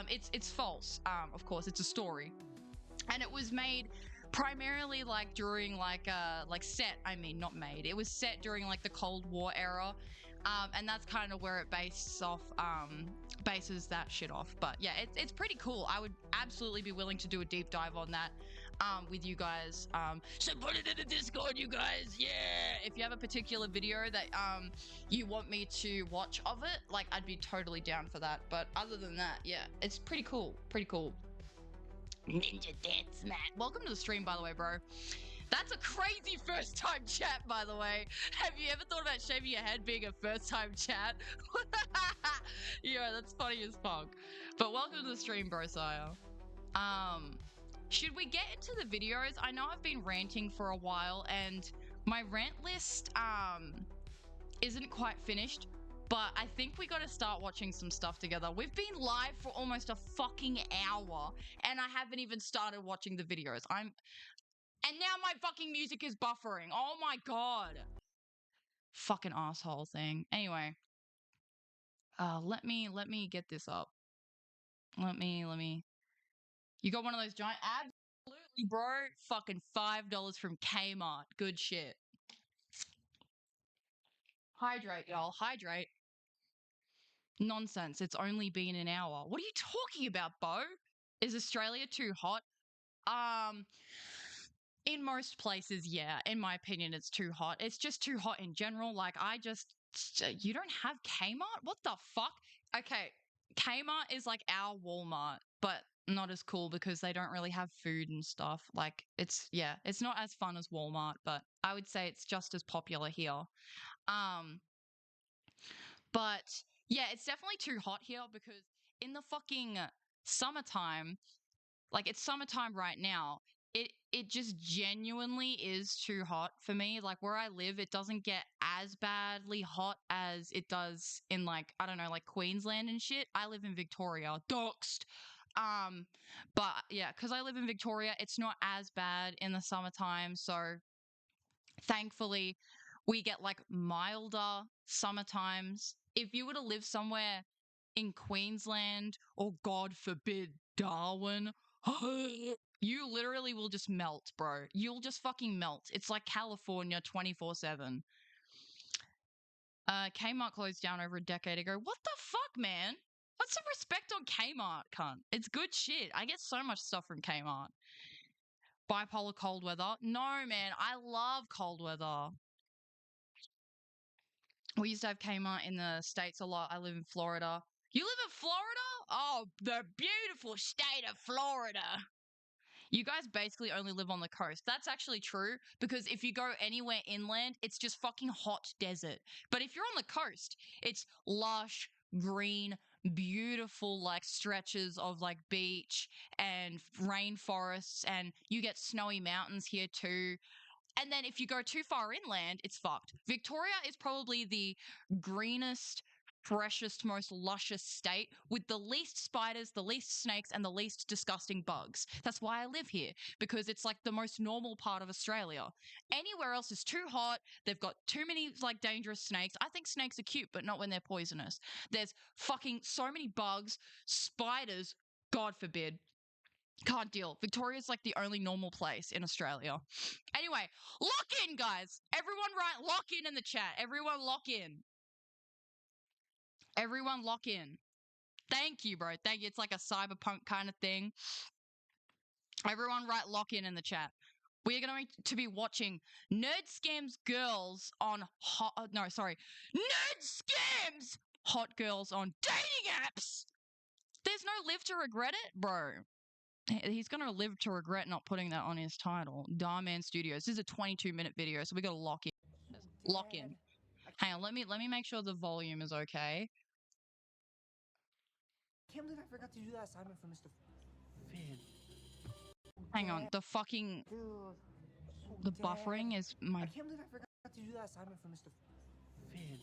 It's false. Of course, it's a story, and it was made primarily like during like set, I mean, not made, it was set during like the Cold War era, and that's kind of where it bases that shit off. But yeah, it's pretty cool. I would absolutely be willing to do a deep dive on that with you guys. So put it in the Discord, you guys. Yeah, if you have a particular video that you want me to watch of it, like, I'd be totally down for that. But other than that, yeah, it's pretty cool. Ninja Dance Mat. Welcome to the stream, by the way, bro. That's a crazy first time chat, by the way. Have you ever thought about shaving your head being a first time chat? Yeah, that's funny as fuck. But welcome to the stream, bro, sire. Should we get into the videos? I know I've been ranting for a while, and my rant list isn't quite finished, but I think we got to start watching some stuff together. We've been live for almost a fucking hour, and I haven't even started watching the videos. And now my fucking music is buffering. Oh my god. Fucking asshole thing. Anyway, let me get this up. Let me. You got one of those giant abs? Absolutely, bro. Fucking $5 from Kmart. Good shit. Hydrate, y'all. Hydrate. Nonsense. It's only been an hour. What are you talking about, Bo? Is Australia too hot? Um, in most places, yeah. In my opinion, it's too hot. It's just too hot in general. Like, you don't have Kmart? What the fuck? Okay, Kmart is like our Walmart, but not as cool because they don't really have food and stuff. Like, it's not as fun as Walmart, but I would say it's just as popular here. Um, but yeah, it's definitely too hot here because in the fucking summertime, like it's summertime right now, it just genuinely is too hot for me. Like where I live, it doesn't get as badly hot as it does in like, I don't know, like Queensland and shit. I live in Victoria. Doxed. Um, but yeah, because I live in Victoria, it's not as bad in the summertime. So thankfully, we get like milder summer times. If you were to live somewhere in Queensland or God forbid Darwin, you literally will just melt, bro. You'll just fucking melt. It's like California 24/7. Kmart closed down over a decade ago. What the fuck, man? Put some respect on Kmart, cunt. It's good shit. I get so much stuff from Kmart. Bipolar cold weather. No, man. I love cold weather. We used to have Kmart in the States a lot. I live in Florida. You live in Florida? Oh, the beautiful state of Florida. You guys basically only live on the coast. That's actually true because if you go anywhere inland, it's just fucking hot desert. But if you're on the coast, it's lush, green, beautiful like stretches of like beach and rainforests, and you get snowy mountains here too. And then if you go too far inland, it's fucked. Victoria is probably the greenest, freshest, most luscious state with the least spiders, the least snakes, and the least disgusting bugs. That's why I live here, because it's like the most normal part of Australia. Anywhere else is too hot. They've got too many like dangerous snakes. I think snakes are cute, but not when they're poisonous. There's fucking so many bugs, spiders, God forbid. Can't deal. Victoria's like the only normal place in Australia. Anyway, lock in, guys. Everyone write lock in the chat. Everyone lock in. Everyone lock in. Thank you, bro. Thank you. It's like a cyberpunk kind of thing. Everyone write lock in the chat. We are going to be watching Nerd Scams Girls on Nerd Scams Hot Girls on Dating Apps. There's no live to regret it, bro. He's going to live to regret not putting that on his title. Darman Studios. This is a 22-minute video, so we got to lock in. Lock in. Hang on, let me make sure the volume is okay. I can't believe I forgot to do that assignment for Mr. Finn. Hang on, the fucking... The buffering is my... I can't believe I forgot to do that assignment for Mr. Finn.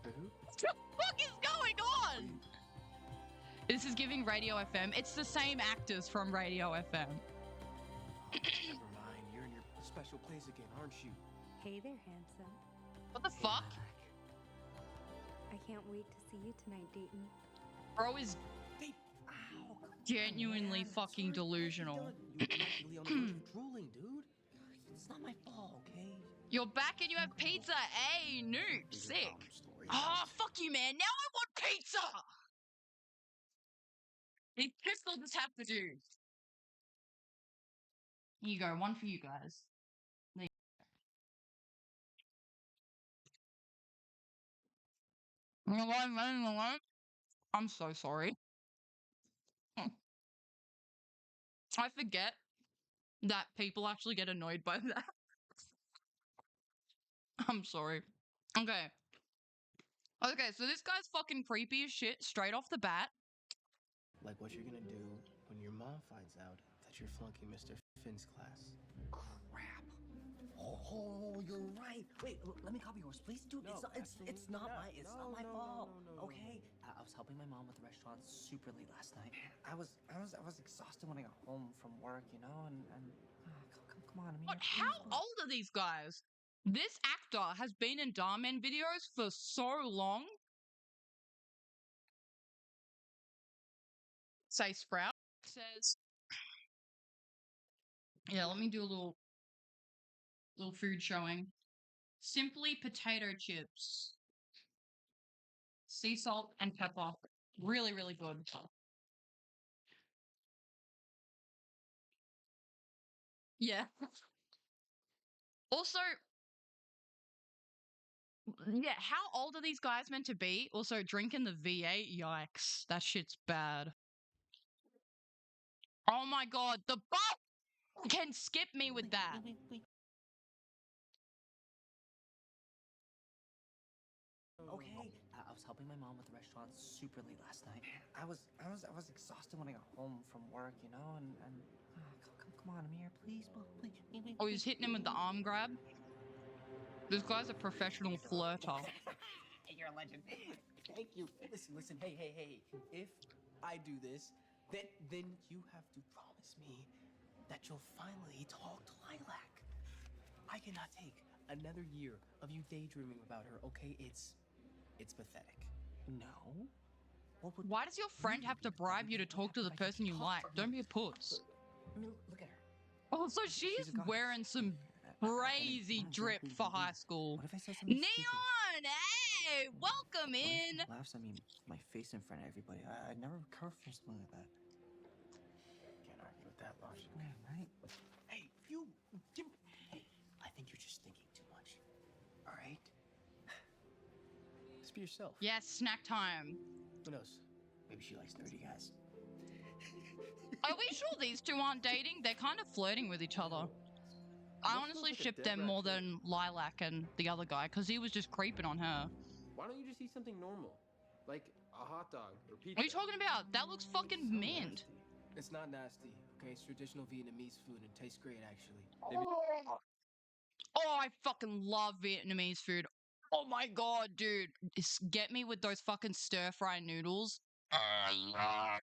What the fuck is going on? This is giving Radio FM. It's the same actors from Radio FM. Never mind, you're in your special place again, aren't you? Hey there, handsome. What the fuck? I can't wait to see you tonight, Dayton. Bro is genuinely fucking delusional. You're practically on the verge of drooling, dude. It's not my fault, okay? You're back and you have pizza. Hey, noob. Sick. Oh, fuck you, man. Now I want pizza! These pistol just have to do. Here you go. One for you guys. There you know what? I'm so sorry. I forget that people actually get annoyed by that. I'm sorry. Okay. Okay, so this guy's fucking creepy as shit straight off the bat. Like what you're gonna do when your mom finds out that you're flunking Mr. Finn's class. Crap. Oh, you're right. Wait, let me copy yours, please, dude. No, it's not my fault. No. Okay. I was helping my mom with the restaurant super late last night. I was exhausted when I got home from work, you know, and come on, Amir. But how old are these guys? This actor has been in Darman videos for so long. Say Sprout says, yeah, let me do a little food showing. Simply potato chips, sea salt and pepper. Really, really good. Yeah. Also, yeah, how old are these guys meant to be? Also, drinking the V8, yikes. That shit's bad. Oh my god, the butt can skip me with that. Okay. I was helping my mom with the restaurant super late last night. I was exhausted when I got home from work, you know, and come on, Amir, please. Oh, he's hitting him with the arm grab. This guy's a professional flirter. You're a legend. Thank you. Listen. Hey. If I do this, then you have to promise me that you'll finally talk to Lilac. I cannot take another year of you daydreaming about her, okay? It's pathetic. No? Why does your friend have to bribe you to talk to the person you like? Don't be a puss. I mean, look at her. Also, she's wearing some crazy drip for high school. What if I say something Neon, hey, welcome in. Laughs at me, my face in front of everybody. I'd never recover from something like that. Can't argue with that logic. Yeah, right? Hey, you, Jim. Hey, I think you're just thinking too much. All right? Just be yourself. Yes, snack time. Who knows? Maybe she likes nerdy guys. Are we sure these two aren't dating? They're kind of flirting with each other. I What honestly feels like a ship dead them rat more trip? than Lilac and the other guy because he was just creeping on her. Why don't you just eat something normal, like a hot dog or pizza? What are you talking about? That looks fucking So mint. nasty. It's not nasty, okay? It's traditional Vietnamese food and it tastes great, actually. Oh, I fucking love Vietnamese food. Oh my god, dude. Get me with those fucking stir-fry noodles. Oh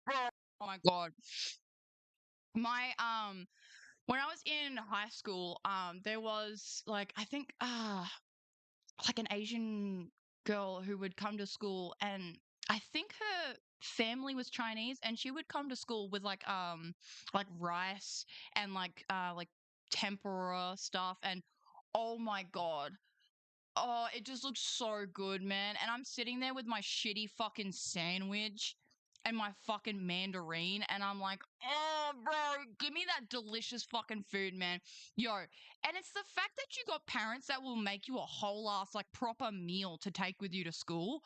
my god. My when I was in high school, there was like I think like an Asian girl who would come to school, and I think her family was Chinese, and she would come to school with like rice and like tempura stuff, and oh my god. Oh, it just looks so good, man. And I'm sitting there with my shitty fucking sandwich and my fucking mandarin, and I'm like, oh, bro, give me that delicious fucking food, man. Yo, and it's the fact that you got parents that will make you a whole ass, like, proper meal to take with you to school.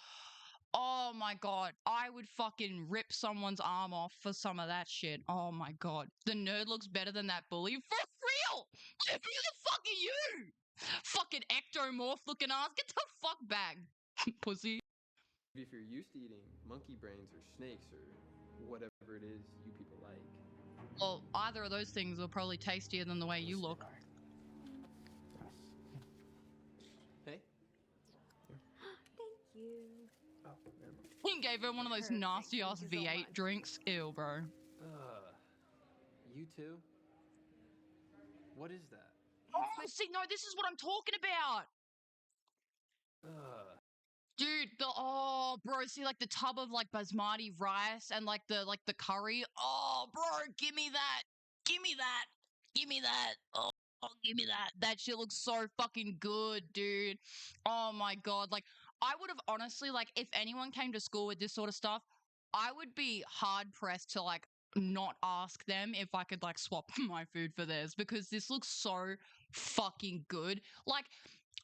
Oh my god, I would fucking rip someone's arm off for some of that shit. Oh my god. The nerd looks better than that bully. For real! Who the fuck are you? Fucking ectomorph looking ass. Get the fuck back, pussy. If you're used to eating monkey brains or snakes or whatever it is you people like. Well, either of those things are probably tastier than the way you look. Hey? Thank you. Oh, very much. He gave her one of those Perfect. nasty ass Thank you so V8 much. drinks. Ew, bro. You too? What is that? Oh, see, no, this is what I'm talking about. Dude, bro, see, like the tub of like basmati rice and like the curry. Oh, bro, give me that. Give me that. Give me that. Oh, give me that. That shit looks so fucking good, dude. Oh my god. Like, I would have honestly, like, if anyone came to school with this sort of stuff, I would be hard pressed to like not ask them if I could like swap my food for theirs because this looks so fucking good. Like,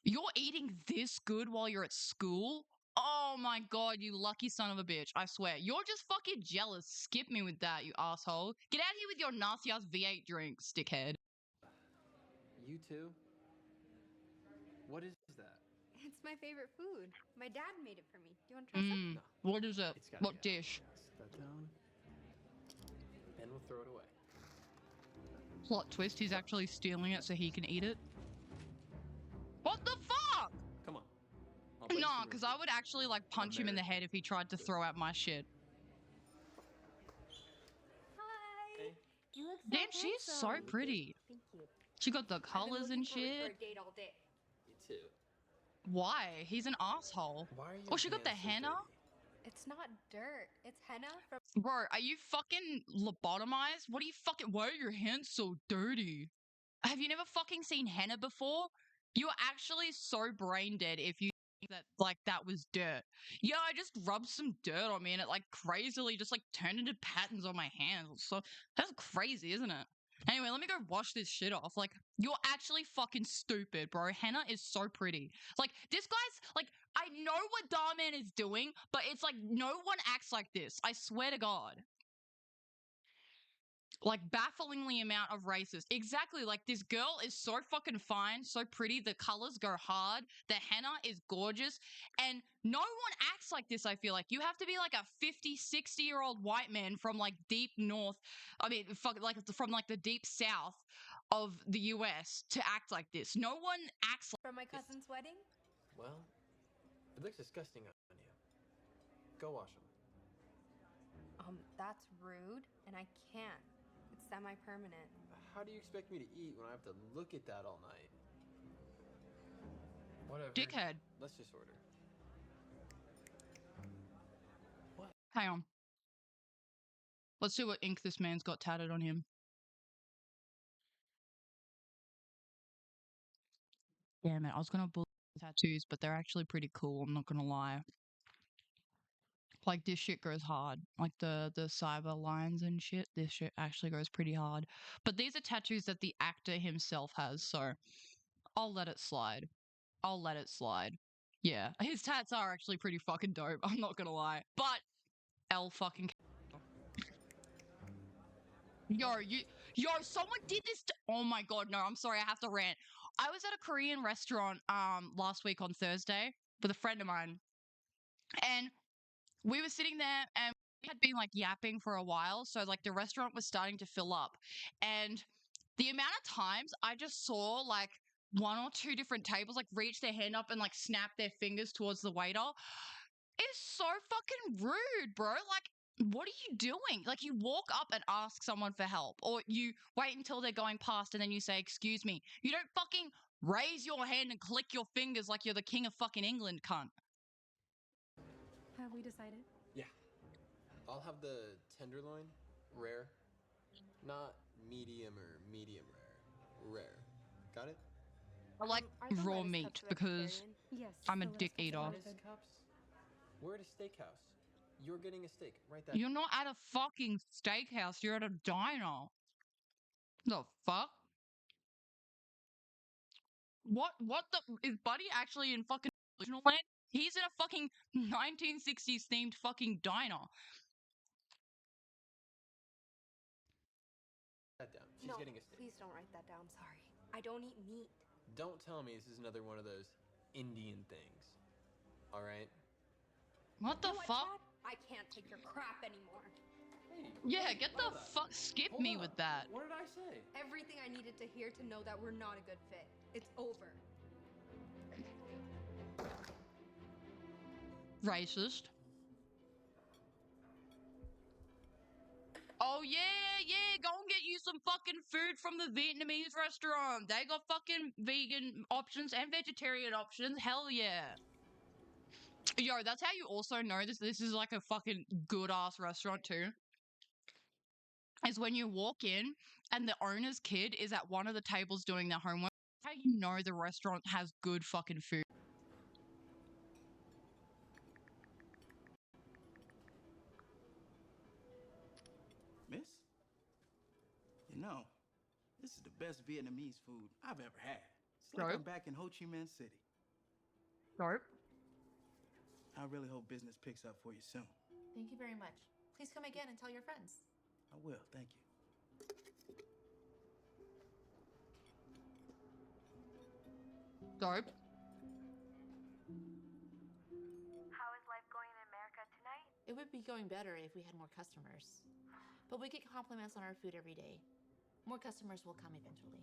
you're eating this good while you're at school? Oh my god, you lucky son of a bitch. I swear. You're just fucking jealous. Skip me with that, you asshole. Get out of here with your nasty ass V8 drinks, dickhead. You too? What is that? It's my favorite food. My dad made it for me. Do you want to try some? No. What is it? It's gotta What go. dish? Set that down. And we'll throw it away. Plot twist, he's actually stealing it so he can eat it. What the fuck? Come on. I'll play Nah, some because roast I would actually like punch him in the American. head if he tried to throw out my shit. Hi. Hey. You look so Damn, she's so handsome. pretty. Thank you. She got the I've been colors looking and forward to shit. our date all day. You too. Why? He's an asshole. Why are you Oh, she got the henna? It's not dirt. It's henna from Bro, are you fucking lobotomized? What are you fucking— why are your hands so dirty? Have you never fucking seen henna before? You're actually so brain dead if you think that, like, that was dirt. Yeah, I just rubbed some dirt on me and it, like, crazily just, like, turned into patterns on my hands. So, that's crazy, isn't it? Anyway, let me go wash this shit off. Like, you're actually fucking stupid, bro. Henna is so pretty. Like, this guy's, like, I know what Darman is doing, but it's like no one acts like this. I swear to God. Like, bafflingly amount of racist. Exactly. Like, this girl is so fucking fine, so pretty. The colors go hard. The henna is gorgeous. And no one acts like this, I feel like. You have to be like a 50, 60-year-old white man from like deep north. I mean, like from like the deep south of the US to act like this. No one acts like from my cousin's wedding. Well, it looks disgusting on you. Go wash them. That's rude, and I can't. It's semi-permanent. How do you expect me to eat when I have to look at that all night? Whatever. dickhead. Let's just order. Hang on. Let's see what ink this man's got tatted on him. Damn it, I was gonna bully tattoos, but they're actually pretty cool, I'm not gonna lie. Like, this shit goes hard. Like, the cyber lines and shit, this shit actually goes pretty hard. But these are tattoos that the actor himself has, so I'll let it slide. I'll let it slide. Yeah, his tats are actually pretty fucking dope, I'm not gonna lie. But L fucking Someone did this. Oh my god, no! I'm sorry, I have to rant. I was at a Korean restaurant last week on Thursday with a friend of mine, and we were sitting there, and we had been like yapping for a while, so like the restaurant was starting to fill up, and the amount of times I just saw like one or two different tables like reach their hand up and like snap their fingers towards the waiter is so fucking rude, bro. Like, what are you doing? Like, you walk up and ask someone for help, or you wait until they're going past and then you say, "Excuse me." You don't fucking raise your hand and click your fingers like you're the king of fucking England, cunt. Have we decided? Yeah. I'll have the tenderloin, rare. Not medium or medium rare. Rare. Got it? I like Are the raw lettuce meat cups because vegetarian? Yes. I'm a the lettuce dick cups are eater. really Lettuce good. cups? We're at a steakhouse. You're getting a steak. Right there. You're not at a fucking steakhouse. You're at a diner. The fuck? What the is Buddy actually in fucking original land? He's in a fucking 1960s themed fucking diner. That down. She's No, getting a steak. please don't write that down. Sorry. I don't eat meat. Don't tell me this is another one of those Indian things. All right? What the You know what, fuck? Chad? I can't take your crap anymore. Hey, Yeah, get the fuck. Skip me with that. What did I say? Everything I needed to hear to know that we're not a good fit. It's over. Racist. Oh yeah, go and get you some fucking food from the Vietnamese restaurant. They got fucking vegan options and vegetarian options. Hell yeah. Yo, that's how you also know this is like a fucking good ass restaurant too. Is when you walk in and the owner's kid is at one of the tables doing their homework. How you know the restaurant has good fucking food. Miss? You know, this is the best Vietnamese food I've ever had. It's like Dope. I'm back in Ho Chi Minh City. Dope. I really hope business picks up for you soon. Thank you very much. Please come again and tell your friends. I will, thank you. Dope. How is life going in America tonight? It would be going better if we had more customers. But we get compliments on our food every day. More customers will come eventually.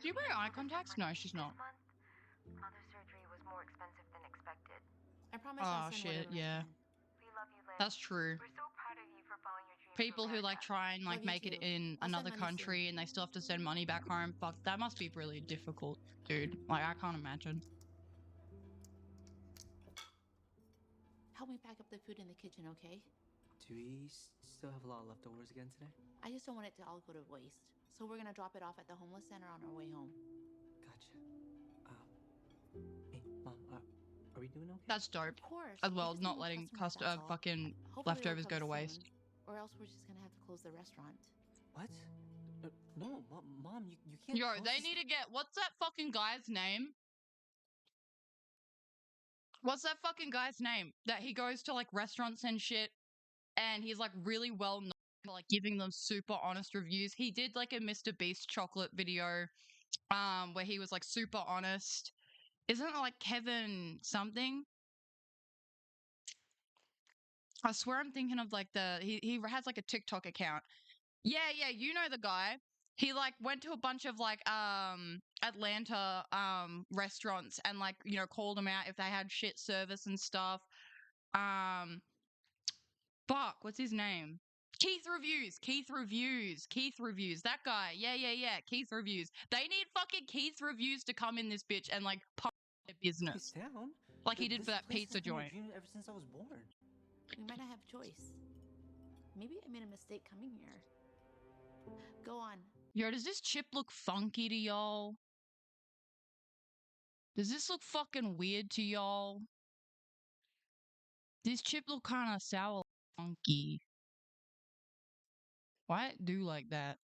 Do you wear eye contacts? No, she's not. This month, mother's surgery was more expensive than expected. I promise Oh I'll send shit, whatever I yeah. can. We love you, Liz. That's true. We're so proud of you for following your dreams. People for who like America. try and like Love you make it too. in I'll send another money soon. country and they still have to send money back home. Fuck, that must be really difficult, dude. Like, I can't imagine. Help me pack up the food in the kitchen, okay? Do we still have a lot of leftovers again today? I just don't want it to all go to waste. So we're gonna drop it off at the homeless center on our way home. Gotcha. Hey, Mom, are we doing okay? That's dope. Of course. As we well, just not need more letting customers, that's all. fucking Hopefully leftovers they'll go to come waste. soon, or else we're just gonna have to close the restaurant. What? No, Mom, you can't. Yo, close they this- need to get, what's that fucking guy's name? What's that fucking guy's name? That he goes to like restaurants and shit and he's like really well known for like giving them super honest reviews. He did like a Mr. Beast chocolate video where he was like super honest. Isn't it like Kevin something? I swear I'm thinking of like he has like a TikTok account. Yeah, you know the guy. He like went to a bunch of like Atlanta restaurants and like, you know, called them out if they had shit service and stuff. Fuck, what's his name? Keith Reviews. That guy. Yeah. Keith Reviews. They need fucking Keith Reviews to come in this bitch and like pump their Hey, business. down. Like he did This for that place pizza has been a joint. dream ever since I was born. We might not have a choice. Maybe I made a mistake coming here. Go on. Yo, does this chip look funky to y'all? Does this look fucking weird to y'all? This chip look kind of sour, funky. Why it do like that?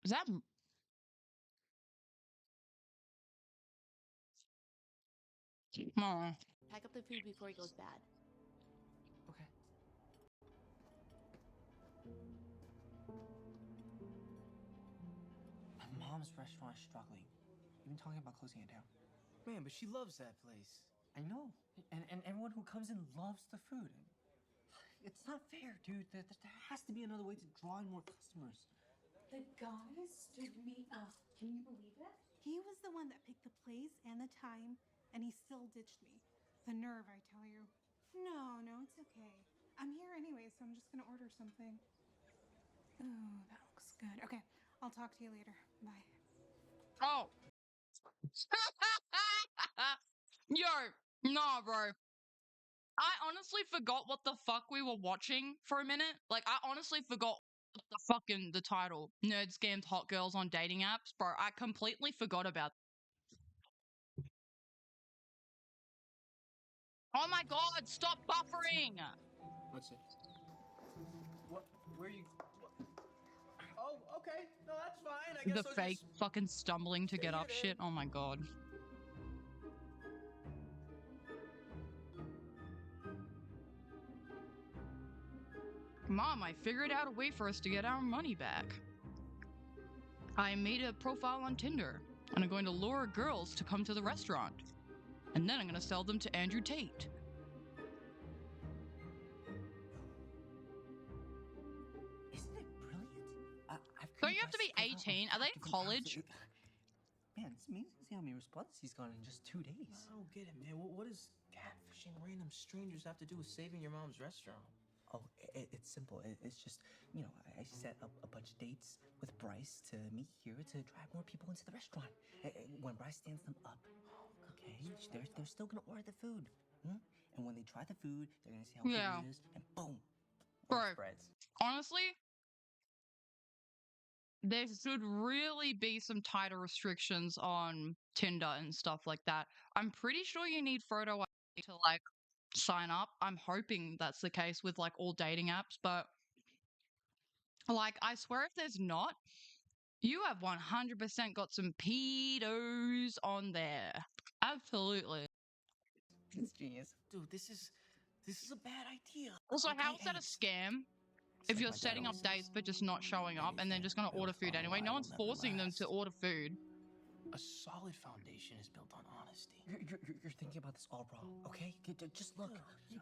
Is that? Aw. Pack up the food before it goes bad. Okay. mom's restaurant is struggling. Even talking about closing it down. Man, but she loves that place. I know. And everyone who comes in loves the food. It's not fair, dude. There has to be another way to draw in more customers. The guy stood me up. Can you believe it? He was the one that picked the place and the time, and he still ditched me. The nerve, I tell you. No, it's okay. I'm here anyway, so I'm just gonna order something. Oh, that looks good. Okay, I'll talk to you later. Bye. Oh. Yo, nah, bro. I honestly forgot what the fuck we were watching for a minute. Like, I honestly forgot the title. Nerd scammed hot girls on dating apps. Bro, I completely forgot about that. Oh my god, stop buffering! What's it? What? Where you? What? Oh, okay. No, that's fine. I guess The I'll fake just fucking stumbling to stay get here up then. shit. Oh my god. Mom, I figured out a way for us to get our money back. I made a profile on Tinder, and I'm going to lure girls to come to the restaurant. And then I'm going to sell them to Andrew Tate. Isn't it brilliant? I've Don't created you have to be Bryce's profile 18? on Are they 5 in different college? accounts. Man, it's amazing to see how many responses he's gotten in just 2 days. I don't get it, man. What does catfishing random strangers have to do with saving your mom's restaurant? Oh, it's simple. It's just, I set up a bunch of dates with Bryce to meet here to drive more people into the restaurant. When Bryce stands them up, okay, they're still gonna order the food. And when they try the food, they're gonna see how Yeah. good it is, and boom, Bro, word spreads. honestly, there should really be some tighter restrictions on Tinder and stuff like that. I'm pretty sure you need photo ID to like sign up. I'm hoping that's the case with like all dating apps, but like I swear if there's not, you have 100% got some pedos on there. Absolutely. It's genius. Dude, this is a bad idea. Also, Okay, how is that hey, a scam? It's If like you're my dad setting up always dates says, but just not showing up and then just gonna order Anything food built on a anyway, no lie one's will never forcing them to last. order food. a solid foundation is built on honesty. You're thinking about this all wrong, okay? Just look.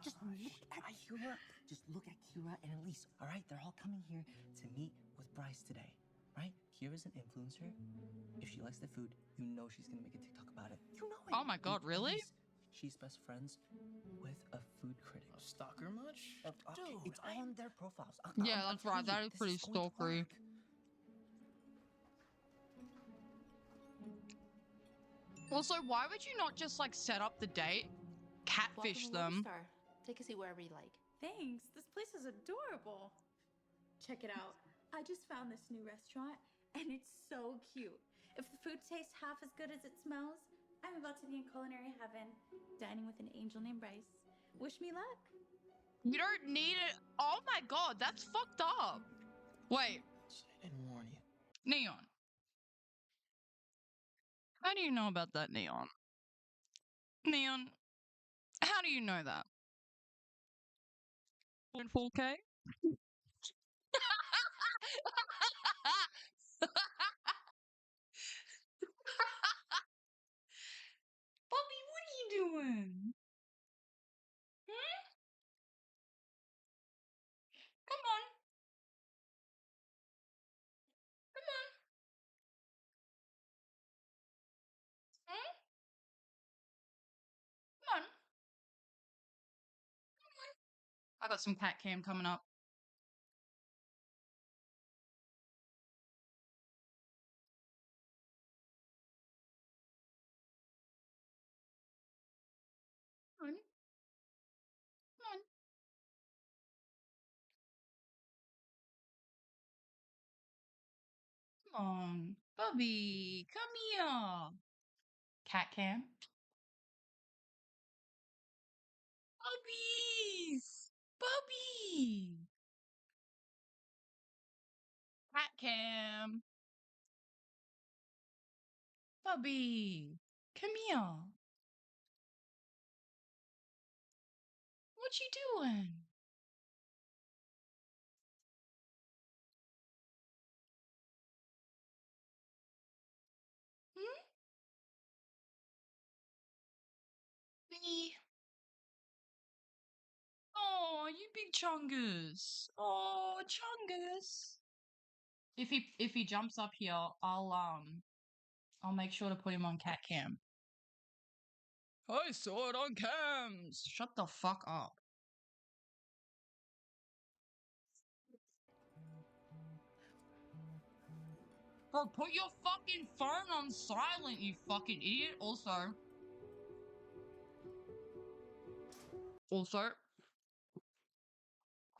Just look at Kira. Just look at Kira and Elise, all right? They're all coming here to meet with Bryce today, right? Kira's an influencer. If she likes the food, you know she's gonna make a TikTok about it. You know it. Oh my god, And really? Elise, she's best friends with a food critic. A stalker much? Okay, Dude, it's on their profiles. Yeah, I'm that's right. telling That you, is this pretty going to stalkery. work. Also, why would you not just like set up the date, catfish Welcome to them? Star. Take a seat wherever you like. Thanks. This place is adorable. Check it out. I just found this new restaurant, and it's so cute. If the food tastes half as good as it smells, I'm about to be in culinary heaven, dining with an angel named Bryce. Wish me luck. You don't need it. Oh my god, that's fucked up. Wait, I didn't warn you. Neon. How do you know about that, Neon? Neon, how do you know that? In 4K? Bobby, what are you doing? Hmm? Come on. Come on. Hmm? Come on. I got some cat cam coming up. Come on. Come on. Come on. Bobby, come here. Cat cam. Bubbies! Bubby! Cat cam. Bubby, come here. What you doing? sleeping Chungus. Oh, Chungus. If he jumps up here, I'll make sure to put him on cat cam. I saw it on cams. Shut the fuck up. Bro, put your fucking phone on silent, you fucking idiot. Also,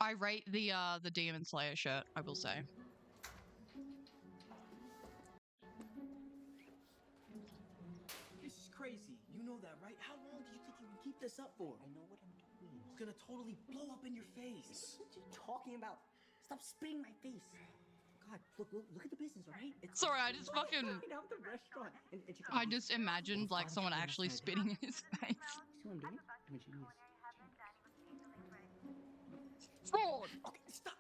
I rate the Demon Slayer shirt, I will say. This is crazy. You know that, right? How long do you think you can keep this up for? I know what I'm doing. It's gonna totally blow up in your face. What are you talking about? Stop spitting in my face. God, look at the business, all right? It's Sorry, I just fucking... out the restaurant. And you I just imagined, like, someone actually spitting in his face. See what I'm doing? I'm a genius. Fraud! Okay, stop.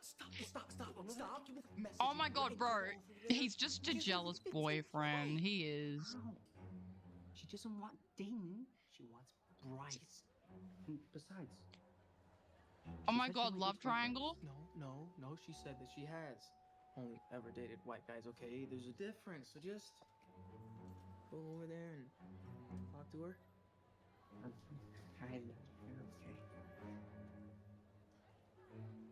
Oh my god, bro. He's just a jealous boyfriend. He is. No. She doesn't want Dayton. She wants Bryce. And besides... Oh my god, love triangle? No. She said that she has only ever dated white guys, okay? There's a difference, so just go over there and talk to her. Okay.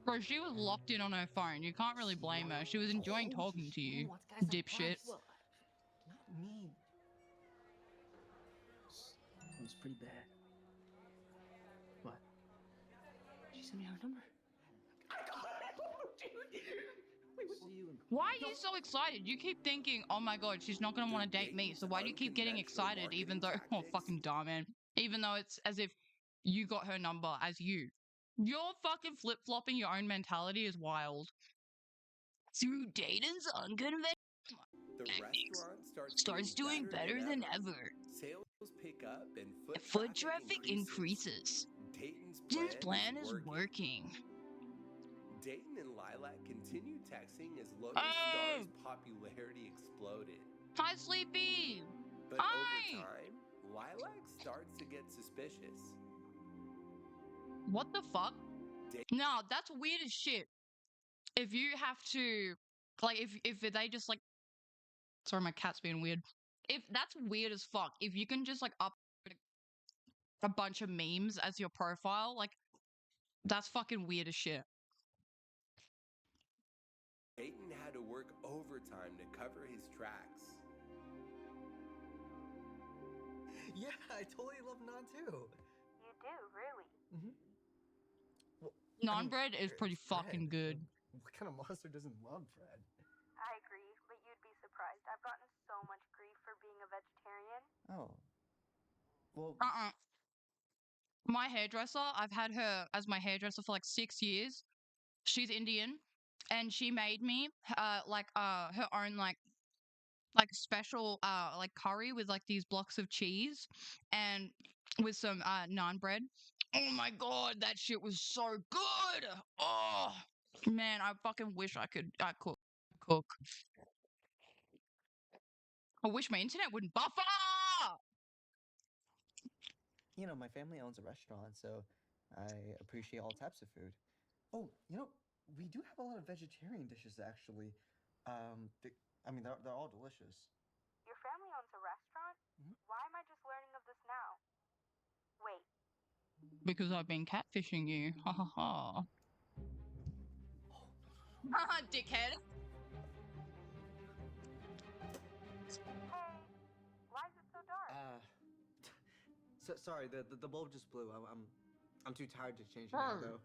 Bro, she was locked in on her phone. You can't really blame her. She was enjoying talking to you, dipshit. Well, not me. It was pretty bad. What? She sent me her number. I got it, dude. Why are you so excited? You keep thinking, oh my god, she's not gonna want to date me. So why do you keep getting excited even though... Oh, fucking dumb, man. Even though it's as if you got her number as you. Your fucking flip-flopping your own mentality is wild. Through Dayton's unconventional... The restaurant starts doing better than ever. Sales pick up and Foot traffic increases. Dayton's plan is working. Dayton and Lilac continue texting as Lotus Oh! Star's popularity exploded. Hi, Sleepy! But Hi! over time, Lilac starts to get suspicious. What the fuck? No, that's weird as shit. If you have to... Like, if they just, like... Sorry, my cat's being weird. If that's weird as fuck. If you can just, like, upload a bunch of memes as your profile, like, that's fucking weird as shit. Dayton had to work overtime to cover his tracks. Yeah, I totally love Nan too. You do, really? Mm-hmm. Well, Naan bread is pretty fucking good. What kind of monster doesn't love bread? I agree, but you'd be surprised. I've gotten so much grief for being a vegetarian. Oh. Well, My hairdresser, I've had her as my hairdresser for like 6 years. She's Indian, and she made me her own like special like curry with like these blocks of cheese and with some naan bread. Oh my god, that shit was so good. Oh man, I fucking wish I could cook. I wish my internet wouldn't buffer. You know, my family owns a restaurant, so I appreciate all types of food. Oh, you know, we do have a lot of vegetarian dishes, actually. They're all delicious. Your family owns a restaurant? Mhm. Why am I just learning of this now? Wait, Because I've been catfishing you. Ha ha ha. Haha, dickhead. hey, why is it so dark? Sorry, the bulb just blew. I'm too tired to change it Bro, now, though.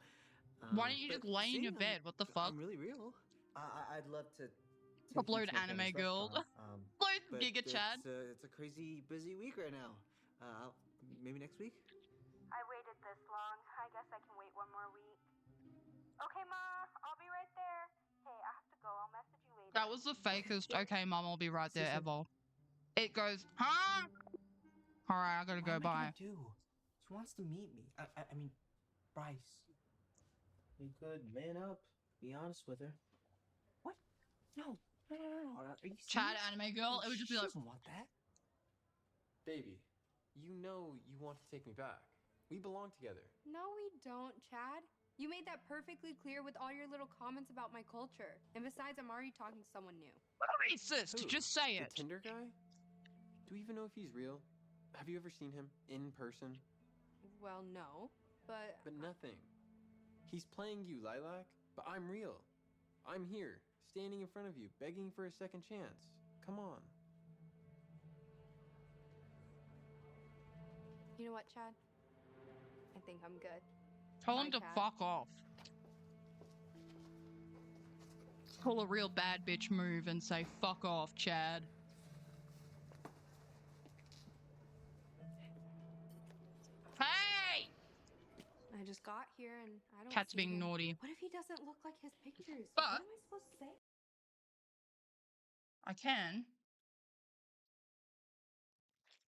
Why don't you But just lay in see, your bed? What the fuck? I'm really real. I'd love to take Upload you to my Anime family's Girl. restaurant, Upload but Giga Chad. it's a crazy busy week right now. Maybe next week. I waited this long. I guess I can wait one more week. Okay, Ma, I'll be right there. Hey, I have to go. I'll message you later. That was the fakest. Yeah. Okay, Mom, I'll be right See you there soon. ever. It goes, huh? All right, I gotta go. What am I Bye. gonna do? She wants to meet me. I mean, Bryce. You could man up. Be honest with her. What? No. Are you Chad, serious? Anime Girl. It would just be She like, doesn't want that. Baby, you know you want to take me back. We belong together. No, we don't, Chad. You made that perfectly clear with all your little comments about my culture. And besides, I'm already talking to someone new. Racist. Who? Just say The it. Tinder guy? Do we even know if he's real? Have you ever seen him in person? Well, no, but But nothing. He's playing you, Lilac, but I'm real. I'm here, standing in front of you, begging for a second chance. Come on. you know what, Chad? I think I'm good. Tell him Bye, to Chad. fuck off. Pull a real bad bitch move and say fuck off, Chad. Hey! I just got here and I don't Cat's see being him. naughty. What if he doesn't look like his pictures? But- what am I supposed to say?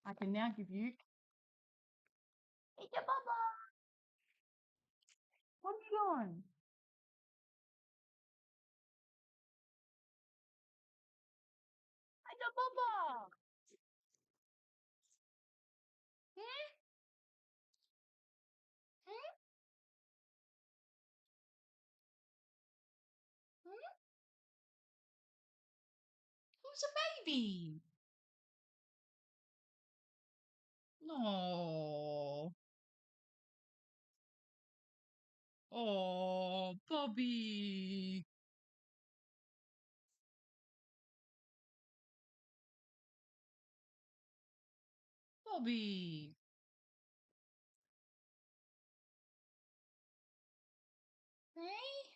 I can now give you. Hey, your bubba! What are you doing? Hey, your bubba! Hmm? Hmm? Hmm? Who's a baby? No. Oh, Bobby. Bobby. Hey?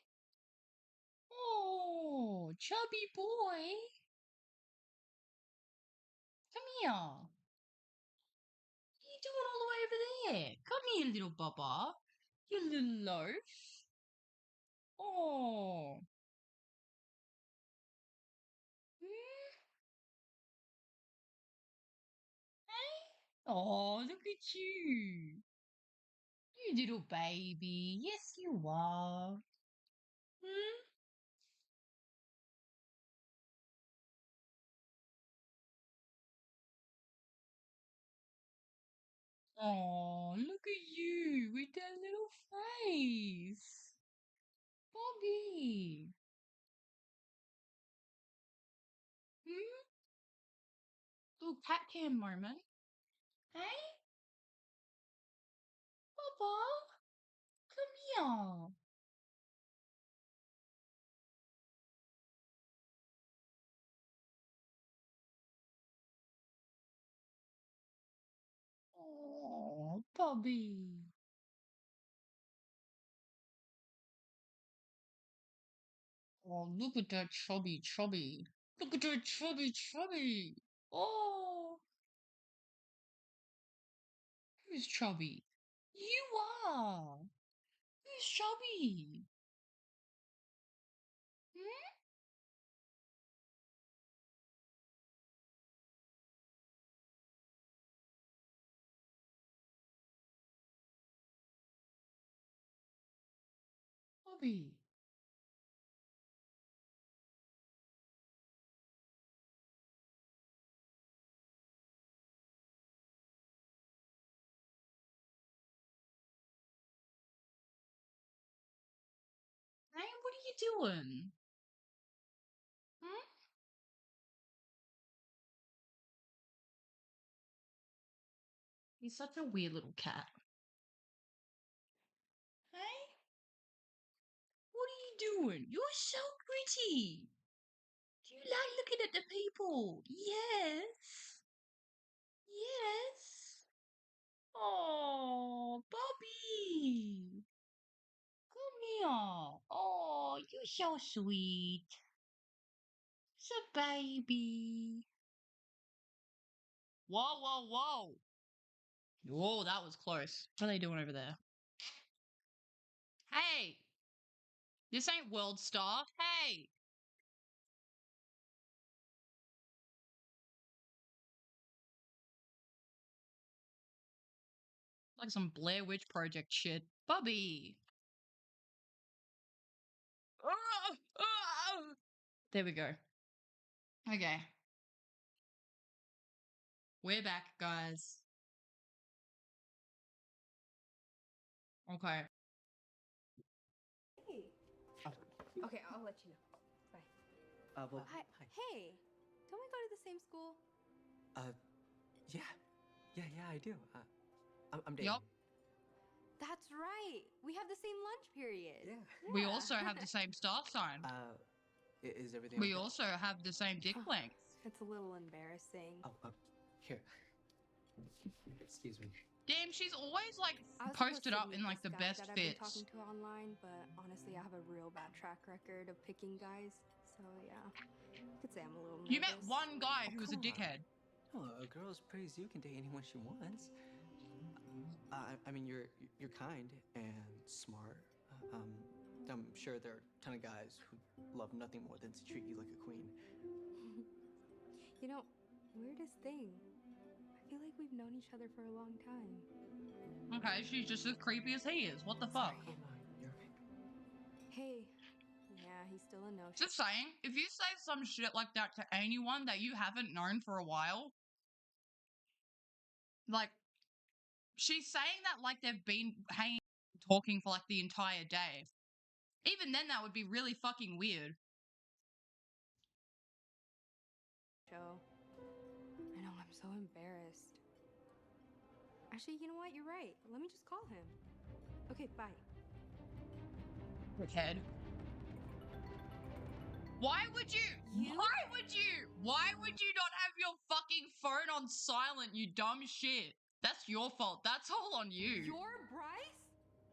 Oh, chubby boy. Come here. What are you doing all the way over there? Come here, little bubba. You little loaf. Oh. Hmm? Hey? Oh, look at you. You little baby. Yes, you are. Hmm? Oh, look at you with that little face. Bobby. Hmm? Little cat cam moment. Hey? Bubba, come here. Oh, Bobby. Oh, look at that chubby. Look at that chubby. Oh, who's chubby? You are. Who's chubby? Hmm? Bobby. Hey, what are you doing? Hmm? He's such a weird little cat. Hey, what are you doing? You're so pretty. Do you like looking at the people? Yes. Yes. Oh, Bobby. Come here. Oh, you're so sweet. It's a baby. Whoa. Whoa, that was close. What are they doing over there? Hey, this ain't World Star. Hey. Like some Blair Witch Project shit. Bobby. There we go. Okay. We're back, guys. Okay. Okay, I'll let you know. Bye. Well, Hi. Hey, don't we go to the same school? Yeah, I do. I'm dating. Yup. That's right. We have the same lunch period. Yeah. We also have the same star sign. Is everything We okay? also have the same dick length. It's a little embarrassing. Here. Excuse me. Damn, she's always like I was posted supposed to up in meet like this the guy best that I've been fits. talking to online, but honestly, I have a real bad track record of picking guys. So yeah, I could say I'm a little nervous. You met one guy who was a come on. dickhead. No, a girl as pretty as you can date anyone she wants. I mean, you're kind and smart. I'm sure there are a ton of guys who love nothing more than to treat you like a queen. You know, weirdest thing. I feel like we've known each other for a long time. Okay, she's just as creepy as he is. What the fuck? Come on, you're okay. Hey. Yeah, he's still a no-show. Just saying, if you say some shit like that to anyone that you haven't known for a while, like, she's saying that like they've been hanging, talking for like the entire day. Even then, that would be really fucking weird. I know, I'm so embarrassed. Actually, you know what? You're right. Let me just call him. Okay, bye. Dickhead. Why would you? Why would you not have your fucking phone on silent, you dumb shit? That's your fault. That's all on you. You're Bryce?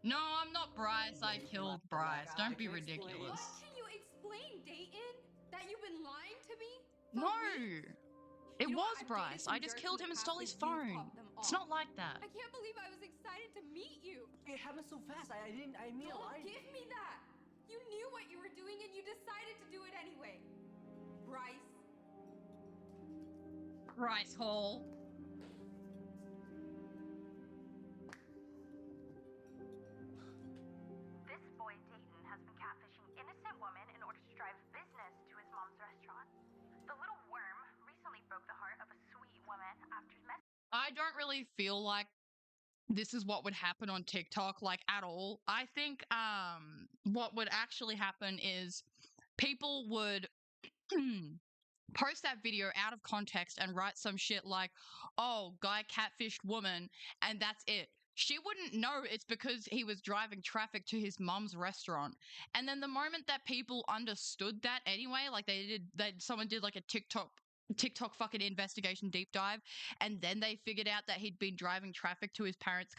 No, I'm not Bryce. I killed Bryce. Don't be ridiculous. What can you explain, Dayton? That you've been lying to me? No. It You know what? was I've dated Bryce. some I just jerks killed in him the and past, stole his but you phone. popped them It's off. not like that. I can't believe I was excited to meet you. It happened so fast. I mean, Don't give me that. You knew what you were doing and you decided to do it anyway. Bryce. Bryce Hall. This boy, Dayton, has been catfishing innocent women in order to drive business to his mom's restaurant. The little worm recently broke the heart of a sweet woman after I don't really feel like this is what would happen on TikTok, like, at all. I think what would actually happen is people would post that video out of context and write some shit like, oh, guy catfished woman, and that's it. She wouldn't know it's because he was driving traffic to his mum's restaurant. And then the moment that people understood that anyway, like someone did like a TikTok fucking investigation deep dive, and then they figured out that he'd been driving traffic to his parents'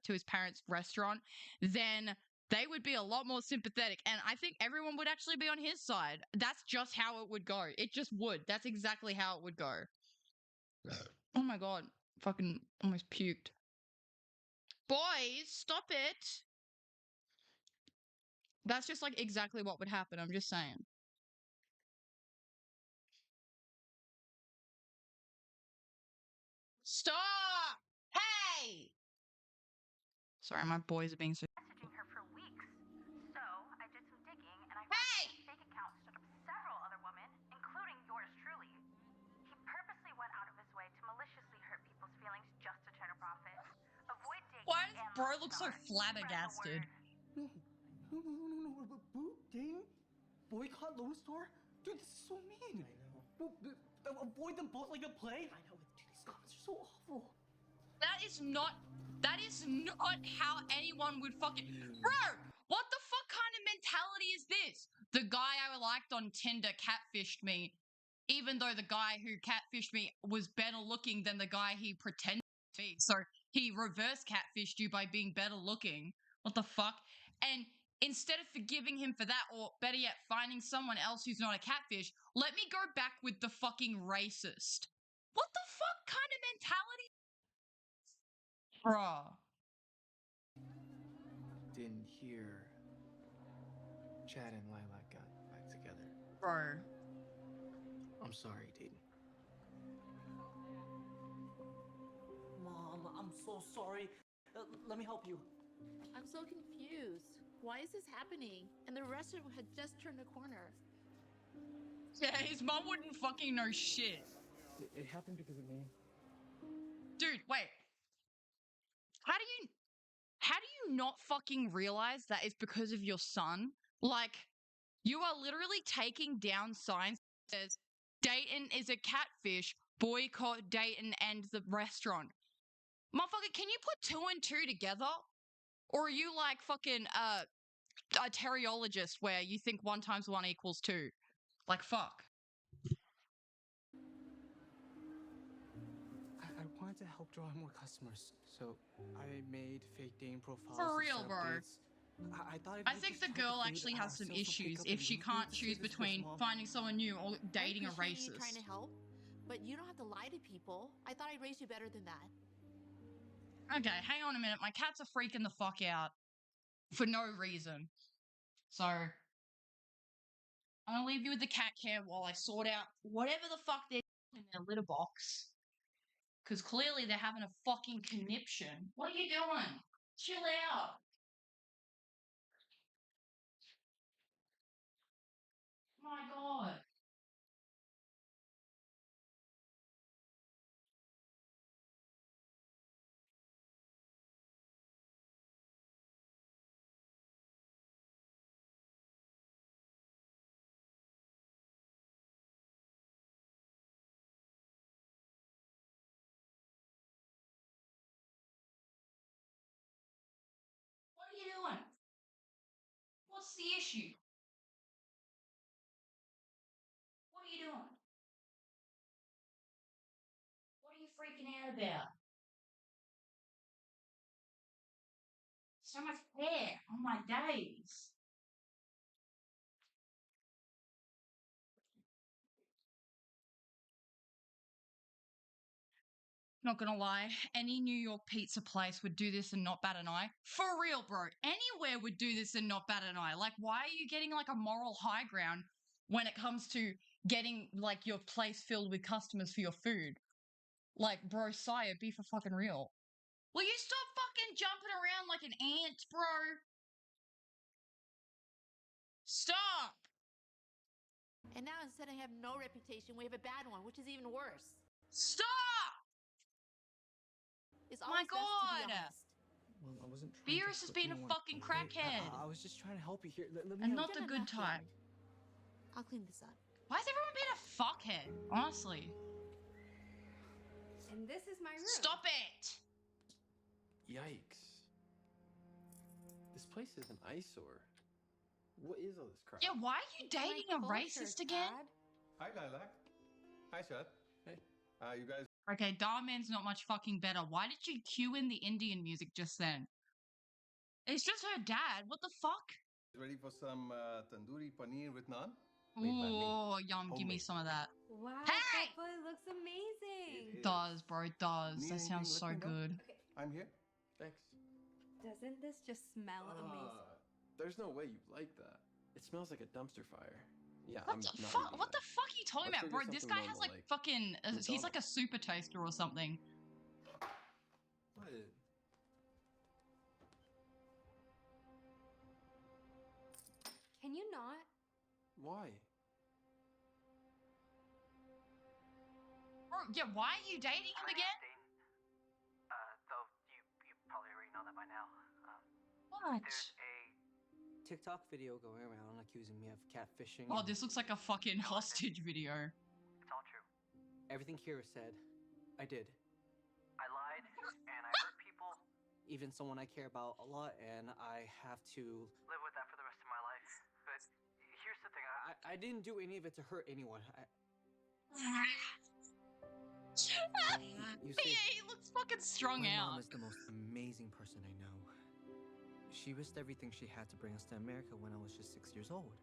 to his parents' restaurant, then they would be a lot more sympathetic, and I think everyone would actually be on his side. That's just how it would go. It just would. That's exactly how it would go. Oh my god. Fucking almost puked. Boys, stop it. That's just like exactly what would happen. I'm just saying. Stop! Hey! Sorry, my boys are being so. messaging her for weeks. So I did some digging and I found a fake account stood up several other women, including yours truly. He purposely went out of his way to maliciously hurt people's feelings just to turn a profit. Avoid dating Why does and bro look so Spread the flabbergasted? word. No. Boot dating? Boycott Lone Star? Dude, this is so mean. I know. Avoid them both like the plague? I know. Dude, these comments are so awful. That is not how anyone would fucking. Bro, what the fuck kind of mentality is this? The guy I liked on Tinder catfished me, even though the guy who catfished me was better looking than the guy he pretended to be. So he reverse catfished you by being better looking. What the fuck? And instead of forgiving him for that, or better yet, finding someone else who's not a catfish, let me go back with the fucking racist. What the fuck kind of mentality? Bruh. Didn't hear Chad and Lilac got back together. Bro. I'm sorry, Dayton. Mom, I'm so sorry. Let me help you. I'm so confused. Why is this happening? And the restaurant had just turned a corner. Yeah, his mom wouldn't fucking know shit. It happened because of me. Dude, wait. How do you not fucking realize that it's because of your son? Like, You are literally taking down signs that says Dayton is a catfish, boycott Dayton and the restaurant. Motherfucker, can you put 2 and 2 together? Or are you like fucking a teriologist where you think 1 times 1 equals 2? Like, fuck. I wanted to help draw in more customers, so I made fake dating profiles. For and real, set up bro. dates. I thought if I we think just the tried girl food, actually our has some sales would pick issues up if and she we can't would choose save this between Mom. finding someone new or dating a I appreciate you trying racist. to help, but you don't have to lie to people. I thought I'd raise you better than that. Okay, hang on a minute. My cats are freaking the fuck out for no reason. So, I'm gonna leave you with the cat cam while I sort out whatever the fuck they're in their litter box. Because clearly they're having a fucking conniption. What are you doing? Chill out. My God. What are you doing? What's the issue? What are you doing? What are you freaking out about? So much hair on my days. Not gonna lie, any New York pizza place would do this and not bat an eye. For real, bro. Anywhere would do this and not bat an eye. Like, why are you getting like a moral high ground when it comes to getting like your place filled with customers for your food? Like, bro, sire, be for fucking real. Will you stop fucking jumping around like an ant, bro? Stop! And now instead of having no reputation, we have a bad one, which is even worse. Stop! It's My always best to be God. honest. Well, I wasn't trying Beerus to is hurt being a anyone. fucking crackhead. I was just trying to help you here. Let me And have- not the Done good enough, type. Jared. I'll clean this up. Why is everyone being a fuckhead? Honestly. And this is my room. Stop it! Yikes. This place is an eyesore. What is all this crap? Yeah, why are you It's my dating a culture, racist again? Dad. Hi, Lilac. Hi, Chad. Hey. You guys Okay, Darman's not much fucking better. Why did you cue in the Indian music just then? It's just her dad. What the fuck? ready for some tandoori paneer with naan? Made by me. Oh, yum. Give me Homemade. some of that. Wow, Hey! that boy looks amazing. It Does, bro. Does. Need That sounds anything, so let me know. good. Okay, I'm here. Thanks. doesn't this just smell amazing? There's no way you like that. It smells like a dumpster fire. Yeah, What I'm the not fuck? eating What the that. fuck are you talking Let's about, go bro? get This something guy has normal, like like fucking. He's like a McDonald's. super toaster or something. What? Can you not? Why? Bro, yeah, why are you dating him again? Though you probably already know that by now. What? There's a TikTok video going around accusing me of catfishing. Oh, and this looks like a fucking hostage video. it's all true. Everything Kira said, I did. I lied and I hurt people. Even someone I care about a lot, and I have to. Live with that for the rest of my life. But here's the thing. I didn't do any of it to hurt anyone. You see, Yeah, he looks fucking strung my out. mom is the most amazing person I know. She risked everything she had to bring us to America when I was just 6 years old.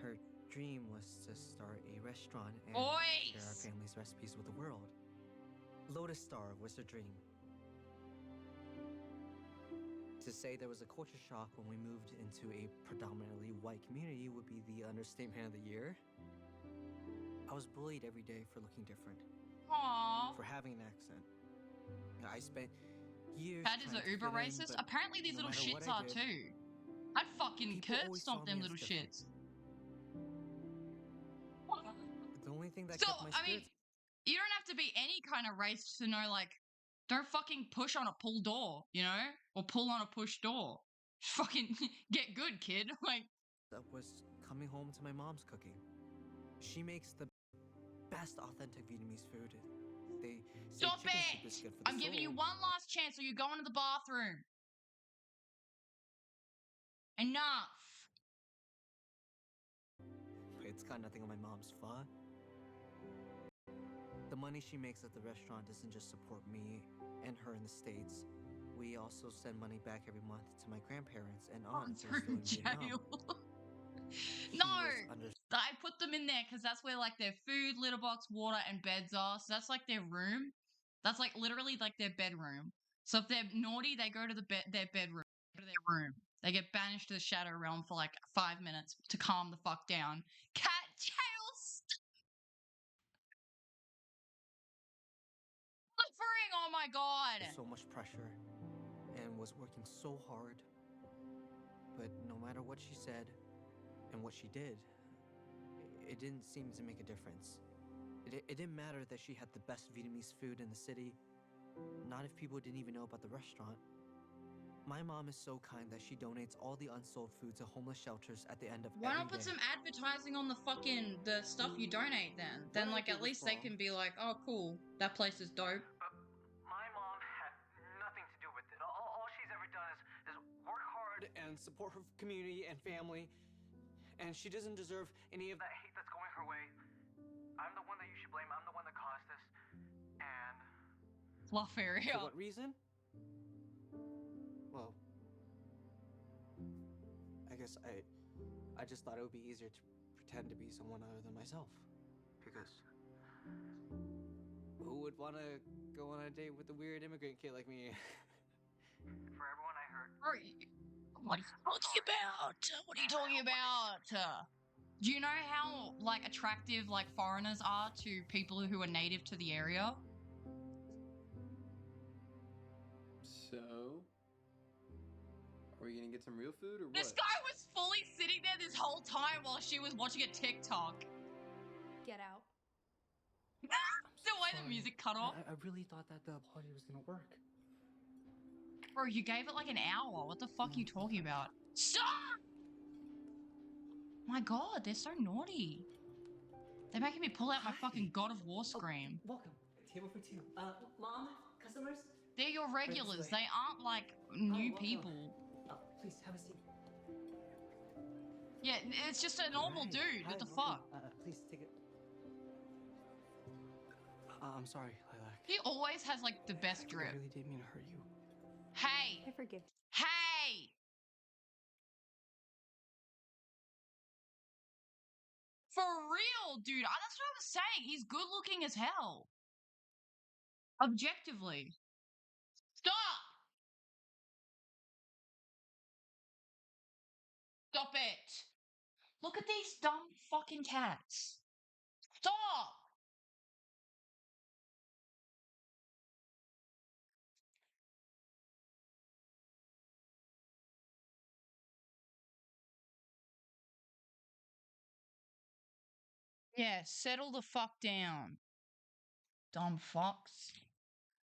Her dream was to start a restaurant and share our Boys! family's recipes with the world. Lotus Star was her dream. To say there was a culture shock when we moved into a predominantly white community would be the understatement of the year. I was bullied every day for looking different, Aww. for having an accent. I spent years. Pat is trying an to uber fit in, racist. but Apparently these no little matter what shits I are did, too. I'd fucking people curb always stomp saw me them as little different. shits. The only thing that So, kept my I mean, spirits. you don't have to be any kind of race to know, like, don't fucking push on a pull door, you know? Or pull on a push door. Fucking get good, kid. Like, That was coming home to my mom's cooking. She makes the best authentic Vietnamese food. They say Stop chicken soup it! is good for the I'm giving you soul. one last chance or you go into the bathroom. Enough. It's got nothing on my mom's pho. The money she makes at the restaurant doesn't just support me and her in the States. We also send money back every month to my grandparents and aunts who are still in Vietnam. No, I put them in there because that's where like their food, litter box, water, and beds are. So that's like their room. That's like literally like their bedroom. So if they're naughty, they go to their bedroom, go to their room. They get banished to the shadow realm for like 5 minutes to calm the fuck down. Cat tails. Suffering. Oh my god. So much pressure and was working so hard. But no matter what she said and what she did, it didn't seem to make a difference. It didn't matter that she had the best Vietnamese food in the city, not if people didn't even know about the restaurant. My mom is so kind that she donates all the unsold food to homeless shelters at the end of Why every not put day. some advertising on the stuff you donate then? Then like at least they can be like, oh cool, that place is dope. My mom had nothing to do with it. All she's ever done is work hard and support her community and family. And she doesn't deserve any of that hate that's going her way. I'm the one that you should blame. I'm the one that caused this. And... Fluff area. For what reason? Well, I guess I just thought it would be easier to pretend to be someone other than myself. Because who would want to go on a date with a weird immigrant kid like me? For everyone I hurt. What are you talking about? What are you talking about? Do you know how like attractive like foreigners are to people who are native to the area? So, are we gonna get some real food or what? This guy was fully sitting there this whole time while she was watching a TikTok. Get out. The way the music cut off. I really thought that the party was gonna work. Bro, you gave it like an hour. What the fuck are you talking about? Stop! My god, they're so naughty. They're making me pull out my fucking God of War scream. Welcome. Table for two. Mom, customers? They're your regulars. They aren't like new people. Please have a seat. Yeah, it's just a normal dude. What the fuck? Please take it. I'm sorry, Lilac. He always has like the best drip. I really didn't mean to hurt you. Hey! I forgive. Hey! For real, dude. That's what I was saying. He's good looking as hell. Objectively. Stop! Stop it! Look at these dumb fucking cats. Stop! Yeah, settle the fuck down. Dumb fucks.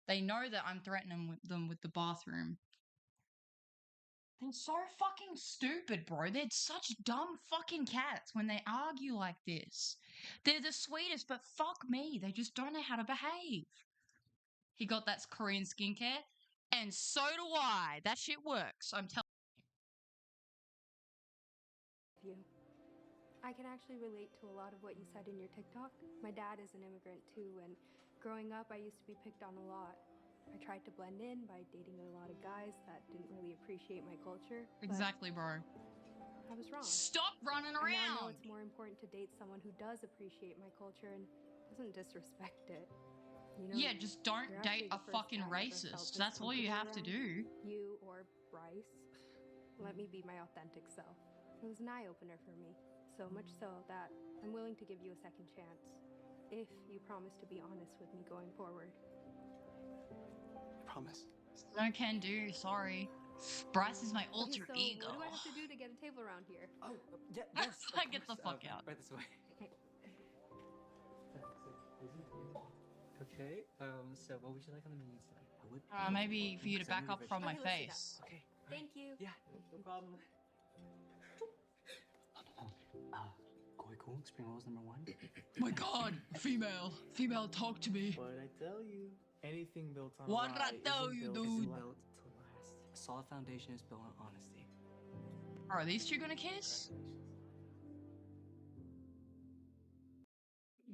They know that I'm threatening them with the bathroom. They're so fucking stupid, bro. They're such dumb fucking cats when they argue like this. They're the sweetest, but fuck me. They just don't know how to behave. He got that Korean skincare, and so do I. That shit works. I'm telling You. I can actually relate to a lot of what you said in your TikTok. My dad is an immigrant too, and growing up, I used to be picked on a lot. I tried to blend in by dating a lot of guys that didn't really appreciate my culture. Exactly, bro. I was wrong. Stop running around. I now know it's more important to date someone who does appreciate my culture and doesn't disrespect it. You know, yeah, just don't date a fucking racist. That's all you have to do. You or Bryce, let me be my authentic self. It was an eye-opener for me. So much so that I'm willing to give you a second chance. If you promise to be honest with me going forward. Promise. No can do, sorry. Bryce is my alter so ego. What do I have to do to get a table around here? Oh, yes. Get the fuck out. Right this way. Okay, so what would you like on the menu tonight? Maybe for you to back up from my Okay, let's do face. Okay. Thank you. Yeah, no problem. Koi cool, spring rolls number 1. My God, female, talk to me. What did I tell you? Anything built on What a did I lie tell isn't you, built, dude? isn't built to last. A solid foundation is built on honesty. Are these two gonna kiss?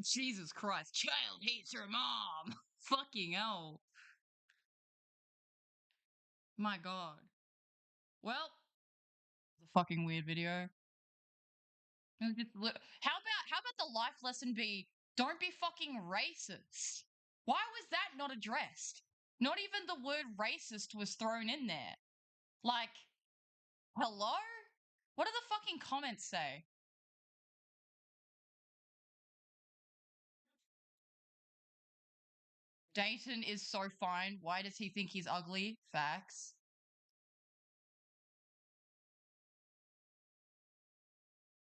Jesus Christ, child hates her mom. Fucking hell. My God. Well, it's a fucking weird video. How about the life lesson be don't be fucking racist? Why was that not addressed? Not even the word racist was thrown in there. Like, hello? What do the fucking comments say? Dayton is so fine. Why does he think he's ugly? Facts.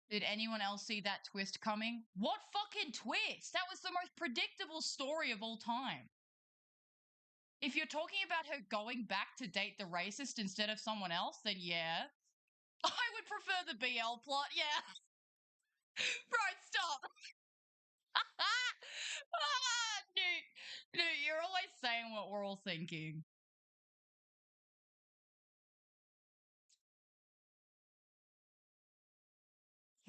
Did anyone else see that twist coming? What fucking twist? That was the most predictable story of all time. If you're talking about her going back to date the racist instead of someone else, then yeah. I would prefer the BL plot, yeah. Right, stop. Dude, you're always saying what we're all thinking.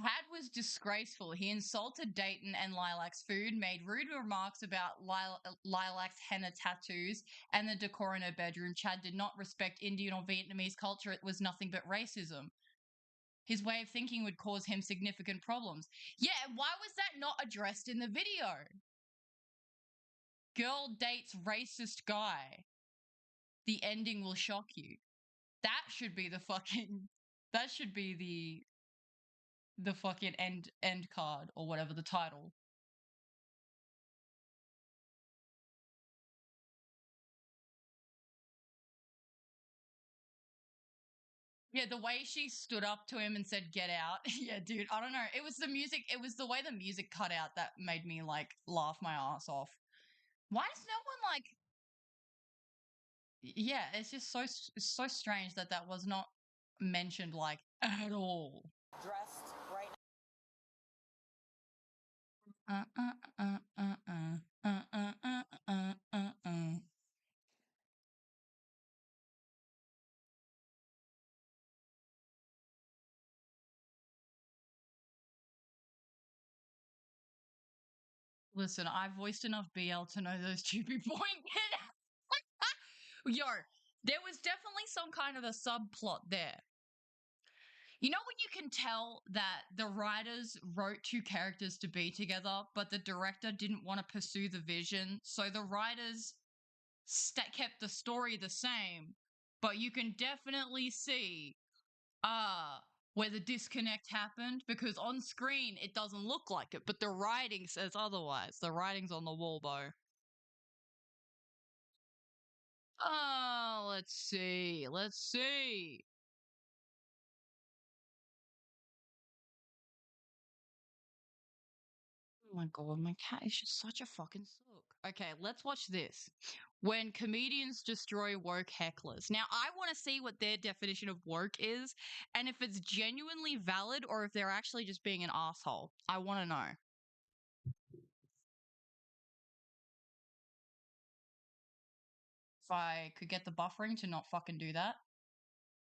Had was disgraceful. He insulted Dayton and Lilac's food, made rude remarks about Lilac's henna tattoos and the decor in her bedroom. Chad did not respect Indian or Vietnamese culture. It was nothing but racism. His way of thinking would cause him significant problems. Yeah, why was that not addressed in the video? Girl dates racist guy. The ending will shock you. That should be the fucking... That should be the fucking end card or whatever, the title. Yeah, the way she stood up to him and said, "Get out." Yeah, dude, I don't know. It was the music. It was the way the music cut out that made me, like, laugh my ass off. Why does no one, like... Yeah, it's just so strange that that was not mentioned, like, at all. Dressed right Listen, I've voiced enough BL to know those two be pointed. Yo, there was definitely some kind of a subplot there. You know when you can tell that the writers wrote two characters to be together, but the director didn't want to pursue the vision, so the writers kept the story the same, but you can definitely see where the disconnect happened, because on screen it doesn't look like it, but the writing says otherwise. The writing's on the wall, Bo. Let's see. Oh my God, my cat is just such a fucking sook. Okay, let's watch this. When comedians destroy woke hecklers. Now, I want to see what their definition of woke is, and if it's genuinely valid or if they're actually just being an asshole. I want to know. If I could get the buffering to not fucking do that,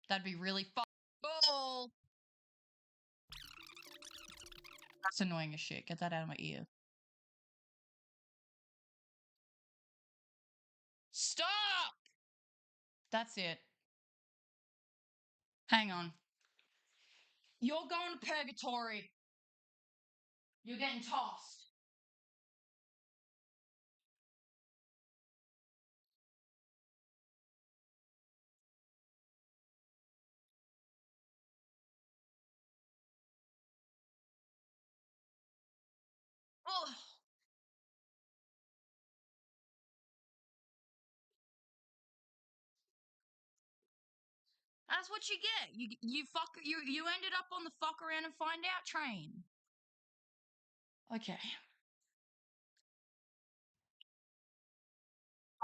that'd be really cool. That's annoying as shit. Get that out of my ear. Stop! That's it. Hang on. You're going to purgatory. You're getting tossed. Oh. That's what you get. You ended up on the fuck around and find out train. Okay.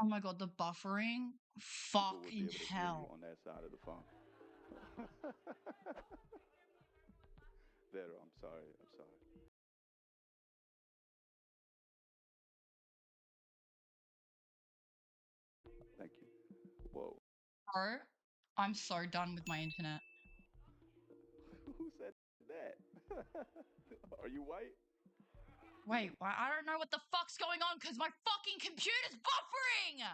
Oh my God, the buffering. Fucking hell. On that side of the phone. There, I'm Bro, I'm so done with my internet. Who said that? Are you white? Wait, I don't know what the fuck's going on because my fucking computer's buffering!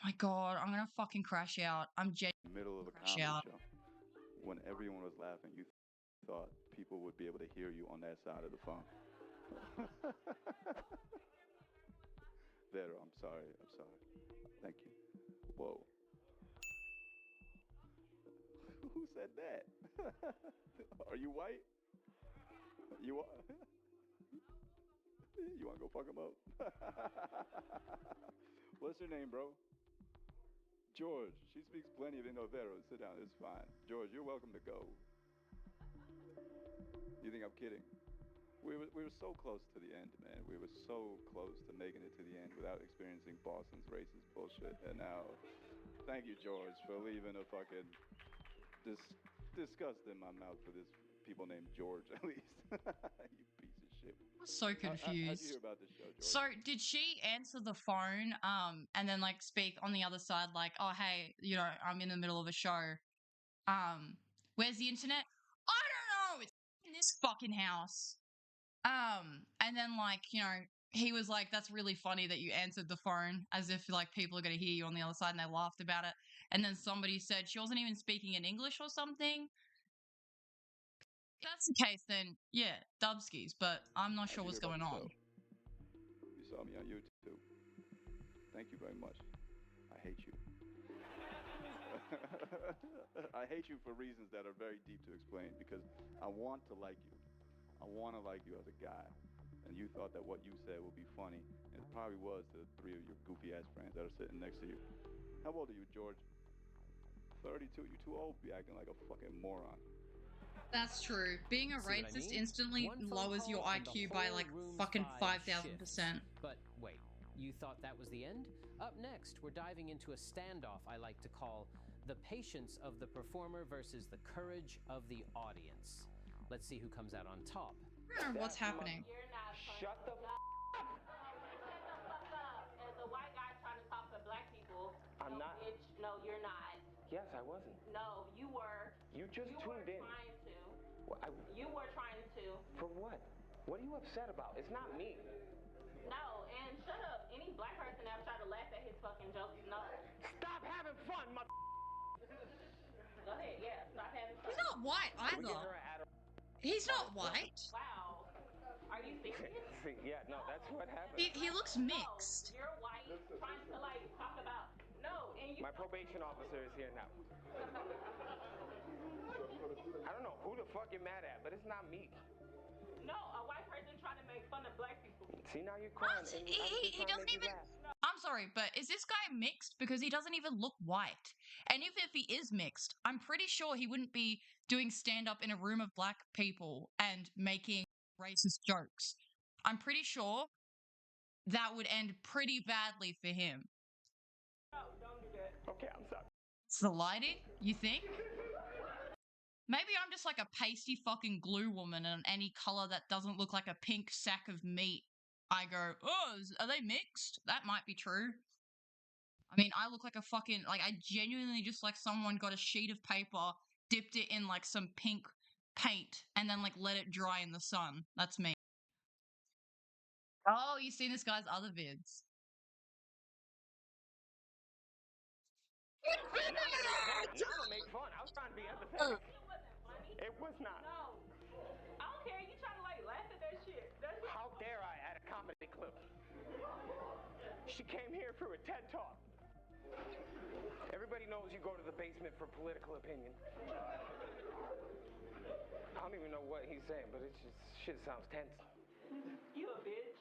My god, I'm gonna fucking crash out. I'm Middle of a crash comedy out. show. When everyone was laughing, you thought people would be able to hear you on that side of the phone. Vero, I'm sorry. Thank you. Whoa. Who said that? Are you white? You are? You wanna go fuck him up? What's your name, bro? George. She speaks plenty of Vero. Sit down, it's fine. George, you're welcome to go. You think I'm kidding? We were so close to the end, man. We were so close to making it to the end without experiencing Boston's racist bullshit. And now, thank you, George, for leaving a fucking disgust in my mouth for this people named George, at least. You piece of shit. I'm so confused. How'd you hear about this show, George? So, did she answer the phone, and then, like, speak on the other side, like, oh, hey, you know, I'm in the middle of a show. Where's the internet? I don't know. It's in this fucking house. And then, like, you know, he was like, that's really funny that you answered the phone, as if, like, people are going to hear you on the other side, and they laughed about it. And then somebody said she wasn't even speaking in English or something. If that's the case, then, yeah, dubskis, but I'm not sure what's going on. You saw me on YouTube. Thank you very much. I hate you. I hate you for reasons that are very deep to explain, because I want to like you. I want to like you as a guy. And you thought that what you said would be funny, and it probably was to the three of your goofy-ass friends that are sitting next to you. How old are you, George? 32? You're too old to be acting like a fucking moron. That's true. Being a racist instantly lowers your IQ by like fucking 5,000%. But wait, you thought that was the end? Up next, we're diving into a standoff I like to call the patience of the performer versus the courage of the audience. Let's see who comes out on top. What's happening? Shut the f up! As a white guy trying to talk to black people. I'm not. Bitch, no, you're not. Yes, I wasn't. No, you were. You just tuned in. Trying to. Well, You were trying to. For what? What are you upset about? It's not me. No, and shut up. Any black person that tried to laugh at his fucking jokes, no. Stop having fun, mother. Go ahead, yeah, stop having fun. He's not white either. He's not white. Wow. Are you serious? Yeah, no, that's what happened. He looks mixed. No, you're white, trying to like talk about no, and you. My probation officer is here now. I don't know who the fuck you're mad at, but it's not me. No, a white person trying to make fun of black people. See, now you're crying. He doesn't even. I'm sorry, but is this guy mixed? Because he doesn't even look white. And even if he is mixed, I'm pretty sure he wouldn't be doing stand-up in a room of black people and making racist jokes. I'm pretty sure that would end pretty badly for him. No, don't do that. Okay, I'm sorry. It's the lighting, you think? Maybe I'm just like a pasty fucking glue woman, and any color that doesn't look like a pink sack of meat, I go, oh, are they mixed? That might be true. I mean, I look like a fucking, like, I genuinely just like someone got a sheet of paper, dipped it in like some pink paint, and then like let it dry in the sun. That's me. Oh, you've seen this guy's other vids. Now don't make fun. I was trying to be empathetic. It was not. No. I don't care. You trying to like laugh at that shit. How dare I at a comedy club? She came here for a TED Talk. Everybody knows you go to the basement for political opinion. I don't even know what he's saying, but it's just shit sounds tense. You a bitch.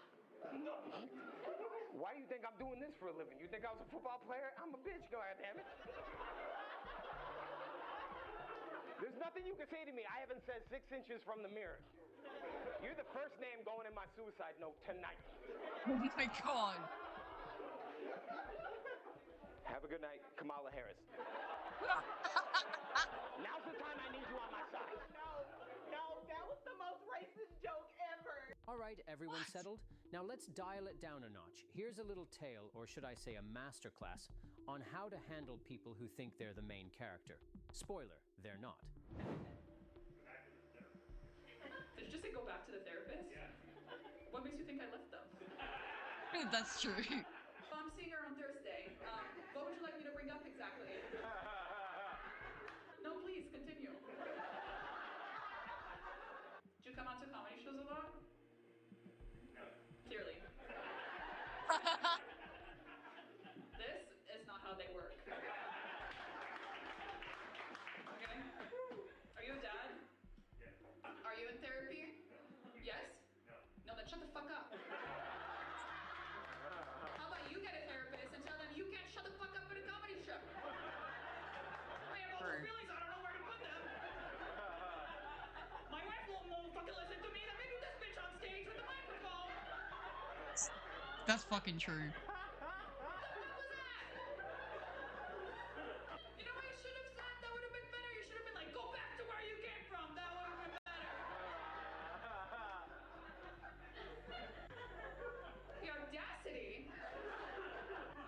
Why do you think I'm doing this for a living? You think I was a football player? I'm a bitch, goddammit. There's nothing you can say to me I haven't said 6 inches from the mirror. You're the first name going in my suicide note tonight. Oh my god. Have a good night, Kamala Harris. Now's the time I need you on my side. No, that was the most racist joke ever. All right, everyone settled? Now let's dial it down a notch. Here's a little tale, or should I say a masterclass, on how to handle people who think they're the main character. Spoiler, they're not. Did you just say go back to the therapist? Yeah. What makes you think I left them? That's true. I'm seeing her on Thursday. What would you like me to bring up exactly? No, please, continue. Do you come out to comedy shows a lot? No. Clearly. This is not how they work. Okay? Are you a dad? Yes. Are you in therapy? Yes? No. No, then shut the fuck up. How about you get a therapist and tell them you can't shut the fuck up at a comedy show? I have all those feelings, I don't know where to put them. My wife won't fucking listen to me, then maybe this bitch on stage with the microphone. That's fucking true. You know what you should have said? That would have been better. You should have been like, go back to where you came from. That would have been better. The audacity.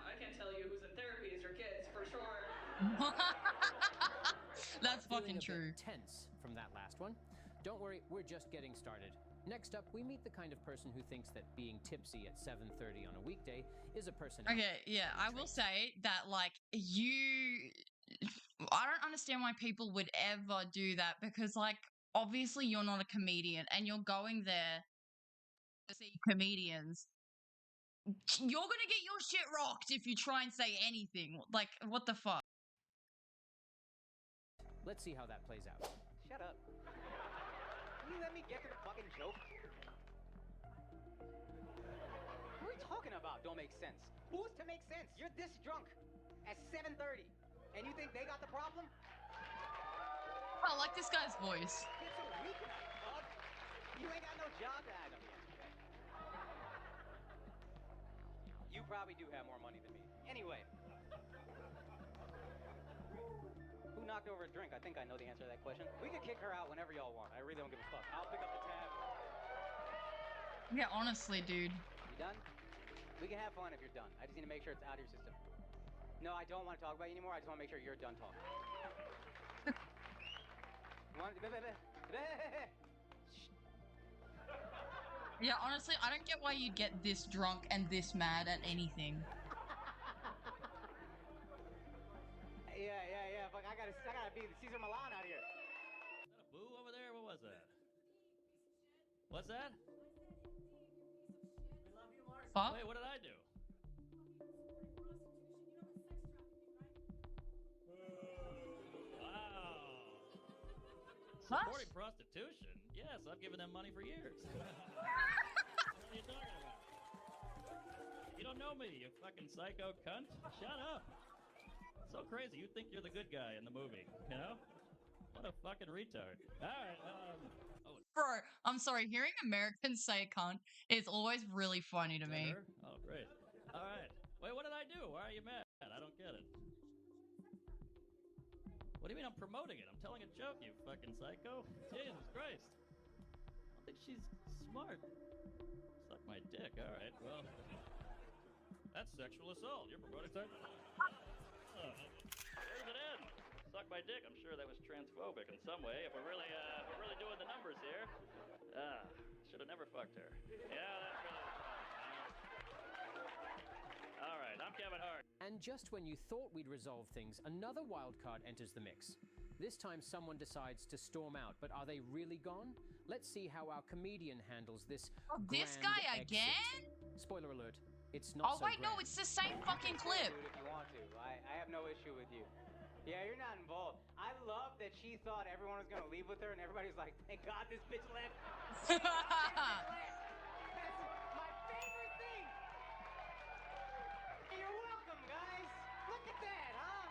I can't tell you who's in therapy as your kids, for sure. That's Feeling fucking true. Tense from that last one. Don't worry, we're just getting started. Next up, we meet the kind of person who thinks that being tipsy at 7:30 on a weekday is a personality. Okay, yeah, I will say that, like, I don't understand why people would ever do that, because, like, obviously you're not a comedian and you're going there to see comedians. You're gonna get your shit rocked if you try and say anything. Like, what the fuck? Let's see how that plays out. Shut up. Can you let me get to the fucking joke? What are we talking about? Don't make sense. Who's to make sense? You're this drunk at 7:30, and you think they got the problem? I like this guy's voice. It's a weeknight, dog. You ain't got no job to add them yet. You probably do have more money than me. Anyway. Who knocked over a drink? I think I know the answer to that question. We can kick her out whenever y'all want. I really don't give a fuck. I'll pick up the tab. Yeah, honestly, dude. You done? We can have fun if you're done. I just need to make sure it's out of your system. No, I don't want to talk about you anymore. I just want to make sure you're done talking. You want to... Yeah, honestly, I don't get why you'd get this drunk and this mad at anything. Yeah. Fuck, I gotta be Caesar Milan out here. Is that a boo over there? What was that? What's that? Fuck? Wait, what did I do? Wow. Supporting prostitution? Yes, I've given them money for years. What are you talking about? You don't know me, you fucking psycho cunt. Shut up. So crazy, you think you're the good guy in the movie, you know? What a fucking retard. Alright, Bro, I'm sorry, hearing Americans say cunt is always really funny to me. Oh, great. Alright. Wait, what did I do? Why are you mad? I don't get it. What do you mean I'm promoting it? I'm telling a joke, you fucking psycho. Jesus Christ. I think she's smart. Suck my dick. Alright, well. That's sexual assault. You're promoting sexual assault. Oh, where's it end? Suck my dick. I'm sure that was transphobic in some way. If we're really doing the numbers here. Should have never fucked her. Yeah, that's really fun. All right, I'm Kevin Hart. And just when you thought we'd resolved things, another wild card enters the mix. This time someone decides to storm out, but are they really gone? Let's see how our comedian handles this. Oh, this guy exit. again? Spoiler alert. It's not so wait, grand. no, it's the same fucking clip. If you want to, I have no issue with you. Yeah, you're not involved. I love that she thought everyone was gonna leave with her, and everybody's like, "Thank God this bitch left." That's my favorite thing. You're welcome, guys. Look at that, huh?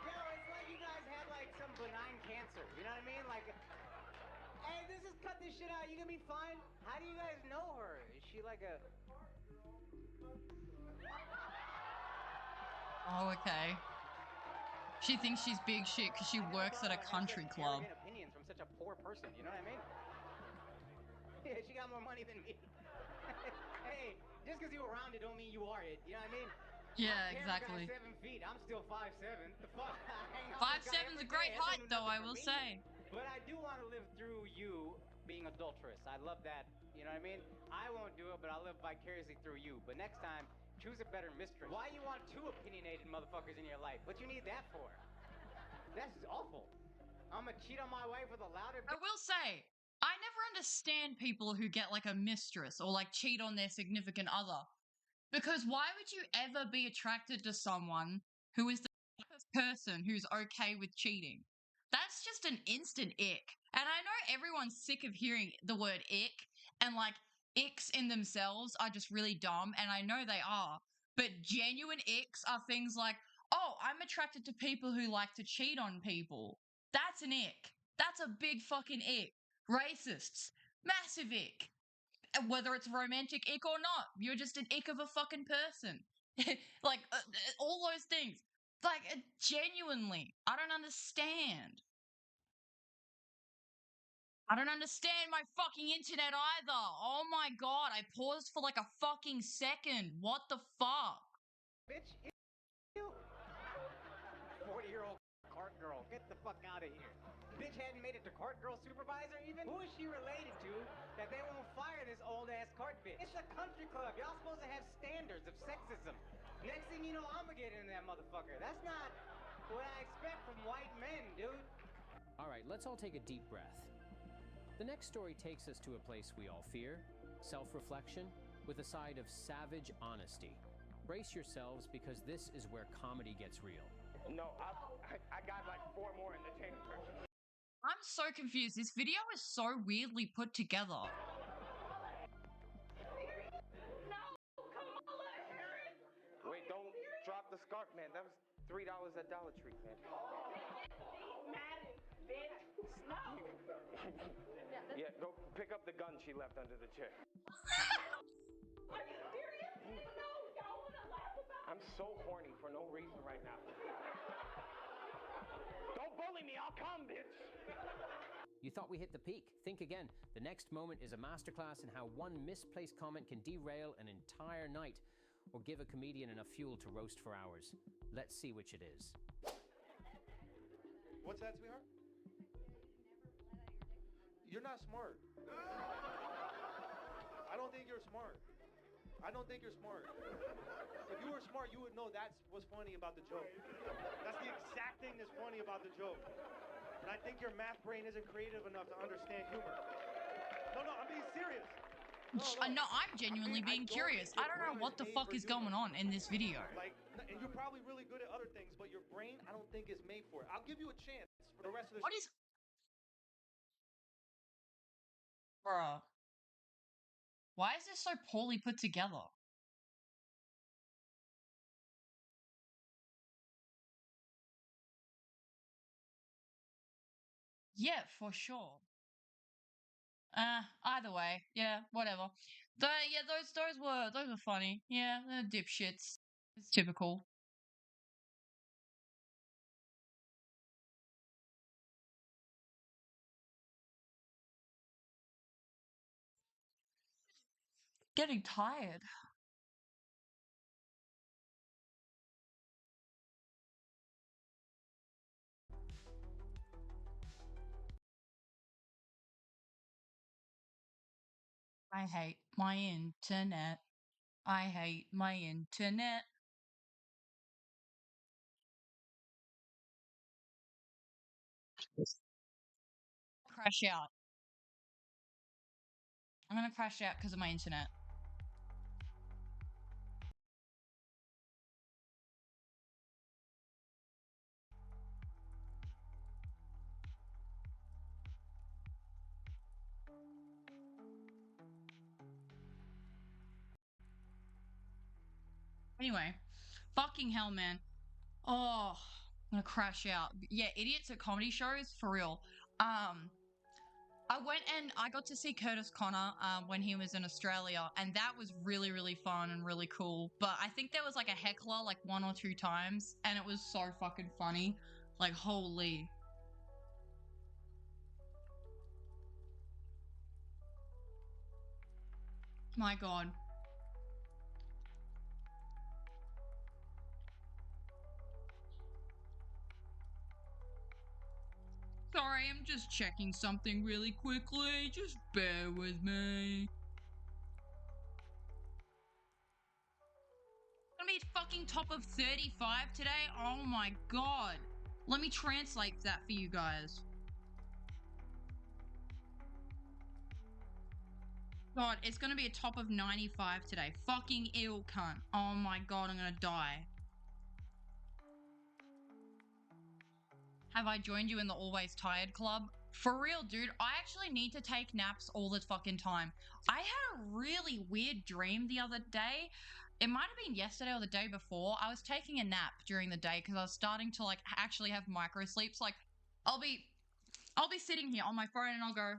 Yo, it's like you guys had like some benign cancer. You know what I mean? Like, hey, let's just cut this shit out. You gonna be fine? How do you guys know her? Is she like a? Oh, okay. She thinks she's big shit because she works at a country club. Opinions from such a poor person, you know what I mean? Yeah, she got more money than me. Hey, just because you're around it don't mean you are it. You know what I mean? Yeah, My camera exactly. Got 7 feet. I'm still 5'7". The fuck? I hang out with 5'7's a this guy every great day. That height, don't do though, I nothing for will me. say. But I do want to live through you being adulterous. I love that. You know what I mean? I won't do it, but I'll live vicariously through you. But next time, choose a better mistress. Why you want 2 opinionated motherfuckers in your life? What you need that for? That's awful. I'm gonna cheat on my wife with a louder. I will say, I never understand people who get like a mistress or like cheat on their significant other. Because why would you ever be attracted to someone who is the type of person who's okay with cheating? That's just an instant ick. And I know everyone's sick of hearing the word ick, and like icks in themselves are just really dumb, and I know they are. But genuine icks are things like, oh, I'm attracted to people who like to cheat on people. That's an ick. That's a big fucking ick. Racists. Massive ick. Whether it's romantic ick or not, you're just an ick of a fucking person. Like, all those things. Like, genuinely, I don't understand. I don't understand my fucking internet either. Oh my god, I paused for like a fucking second. What the fuck? Bitch, you 40-year-old cart girl. Get the fuck out of here. Bitch hadn't made it to cart girl supervisor even? Who is she related to that they won't fire this old-ass cart bitch? It's a country club. Y'all supposed to have standards of sexism. Next thing you know, I'm gonna get into that motherfucker. That's not what I expect from white men, dude. All right, let's all take a deep breath. The next story takes us to a place we all fear, self-reflection, with a side of savage honesty. Brace yourselves because this is where comedy gets real. No, I got like 4 more in the chamber. I'm so confused. This video is so weirdly put together. Wait, don't drop the scarf, man. That was $3 at Dollar Tree, man. Madden, bitch. No. Yeah, go pick up the gun she left under the chair. Are you serious? No, y'all want to laugh about it? I'm so horny for no reason right now. Don't bully me, I'll come, bitch. You thought we hit the peak? Think again. The next moment is a masterclass in how one misplaced comment can derail an entire night or give a comedian enough fuel to roast for hours. Let's see which it is. What's that, sweetheart? You're not smart. I don't think you're smart. I don't think you're smart. If you were smart, you would know that's what's funny about the joke. That's the exact thing that's funny about the joke. And I think your math brain isn't creative enough to understand humor. No, I'm being serious. No, I'm genuinely being curious. I don't know what the fuck is going on in this video. Like, and you're probably really good at other things, but your brain, I don't think is made for it. I'll give you a chance for the rest of the. What is? Bruh. Why is this so poorly put together? Yeah, for sure. Either way, yeah, whatever. Yeah, those were funny. Yeah, they're dipshits. It's typical. Getting tired. I hate my internet. I hate my internet. Crash out. I'm gonna crash out because of my internet. Anyway, fucking hell, man. Oh, I'm gonna crash out. Yeah, idiots at comedy shows, for real. I went and I got to see Curtis Connor when he was in Australia, and that was really, really fun and really cool. But I think there was like a heckler like 1 or 2 times, and it was so fucking funny. Like, holy. My God. Sorry, I'm just checking something really quickly. Just bear with me. Gonna be fucking top of 35 today? Oh my God. Let me translate that for you guys. God, it's gonna be a top of 95 today. Fucking ill, cunt. Oh my God, I'm gonna die. Have I joined you in the Always Tired Club? For real, dude, I actually need to take naps all the fucking time. I had a really weird dream the other day. It might have been yesterday or the day before. I was taking a nap during the day because I was starting to like actually have micro sleeps. Like, I'll be sitting here on my phone and I'll go,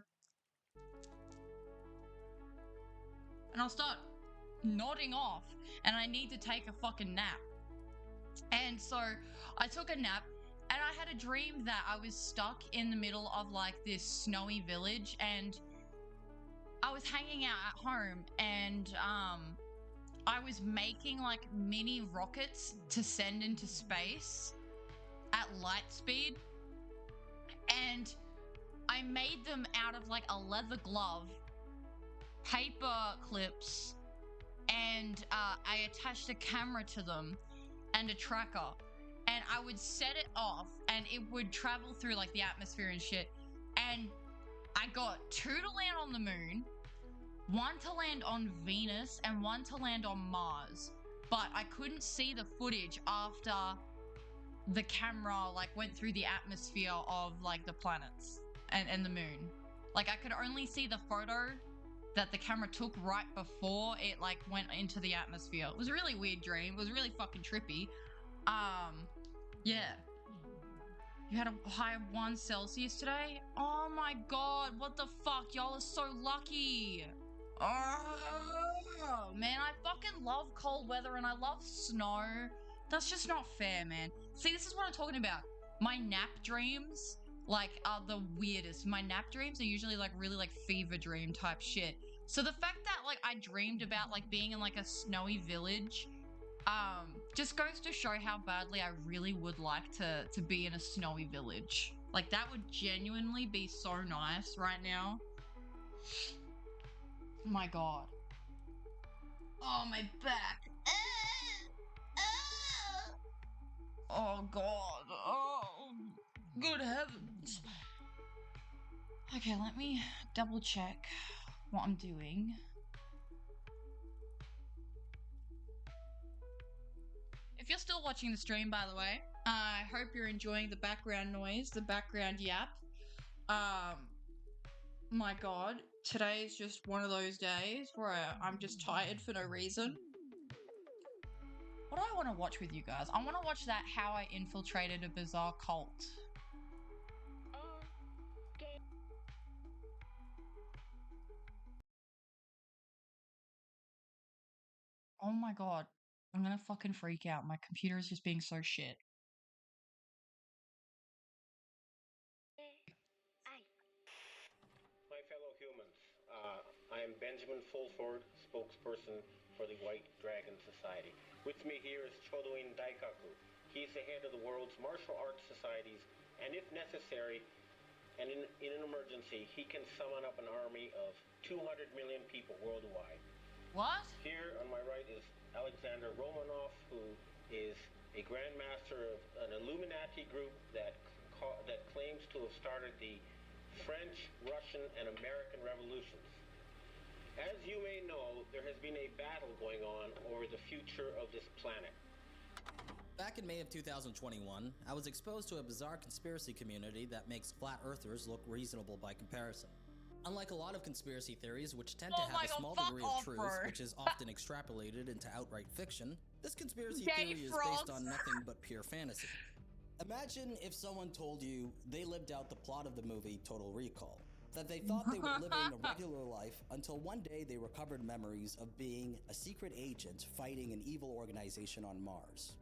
and I'll start nodding off, and I need to take a fucking nap. And so I took a nap, and I had a dream that I was stuck in the middle of like this snowy village, and I was hanging out at home, and I was making like mini rockets to send into space at light speed, and I made them out of like a leather glove, paper clips, and I attached a camera to them and a tracker, and I would set it off and it would travel through like the atmosphere and shit. And I got 2 to land on the moon, 1 to land on Venus, and 1 to land on Mars. But I couldn't see the footage after the camera like went through the atmosphere of like the planets and the moon. Like I could only see the photo that the camera took right before it like went into the atmosphere. It was a really weird dream. It was really fucking trippy. Yeah. You had a high of 1 Celsius today? Oh my God, what the fuck? Y'all are so lucky. Oh, man, I fucking love cold weather and I love snow. That's just not fair, man. See, this is what I'm talking about. My nap dreams, like, are the weirdest. My nap dreams are usually, like, really, like, fever dream type shit. So the fact that, like, I dreamed about, like, being in, like, a snowy village, just goes to show how badly I really would like to be in a snowy village. Like, that would genuinely be so nice right now. Oh my God. Oh, my back. Oh God. Oh, good heavens. Okay, let me double check what I'm doing. If you're still watching the stream, by the way, I hope you're enjoying the background noise, the background yap. My God, today is just one of those days where I'm just tired for no reason. What do I want to watch with you guys? I want to watch that How I Infiltrated a Bizarre Cult. Oh my God, I'm gonna fucking freak out. My computer is just being so shit. My fellow humans, I am Benjamin Fulford, spokesperson for the White Dragon Society. With me here is Chodoin Daikaku. He's the head of the world's martial arts societies, and if necessary, and in an emergency, he can summon up an army of 200 million people worldwide. What? Here on my right is Alexander Romanov, who is a grandmaster of an Illuminati group that claims to have started the French, Russian, and American revolutions. As you may know, there has been a battle going on over the future of this planet. Back in May of 2021, I was exposed to a bizarre conspiracy community that makes flat earthers look reasonable by comparison. Unlike a lot of conspiracy theories, which tend to have a small degree of truth, which is often extrapolated into outright fiction, this conspiracy theory is based on nothing but pure fantasy. Imagine if someone told you they lived out the plot of the movie Total Recall. That they thought they were living a regular life until one day they recovered memories of being a secret agent fighting an evil organization on Mars.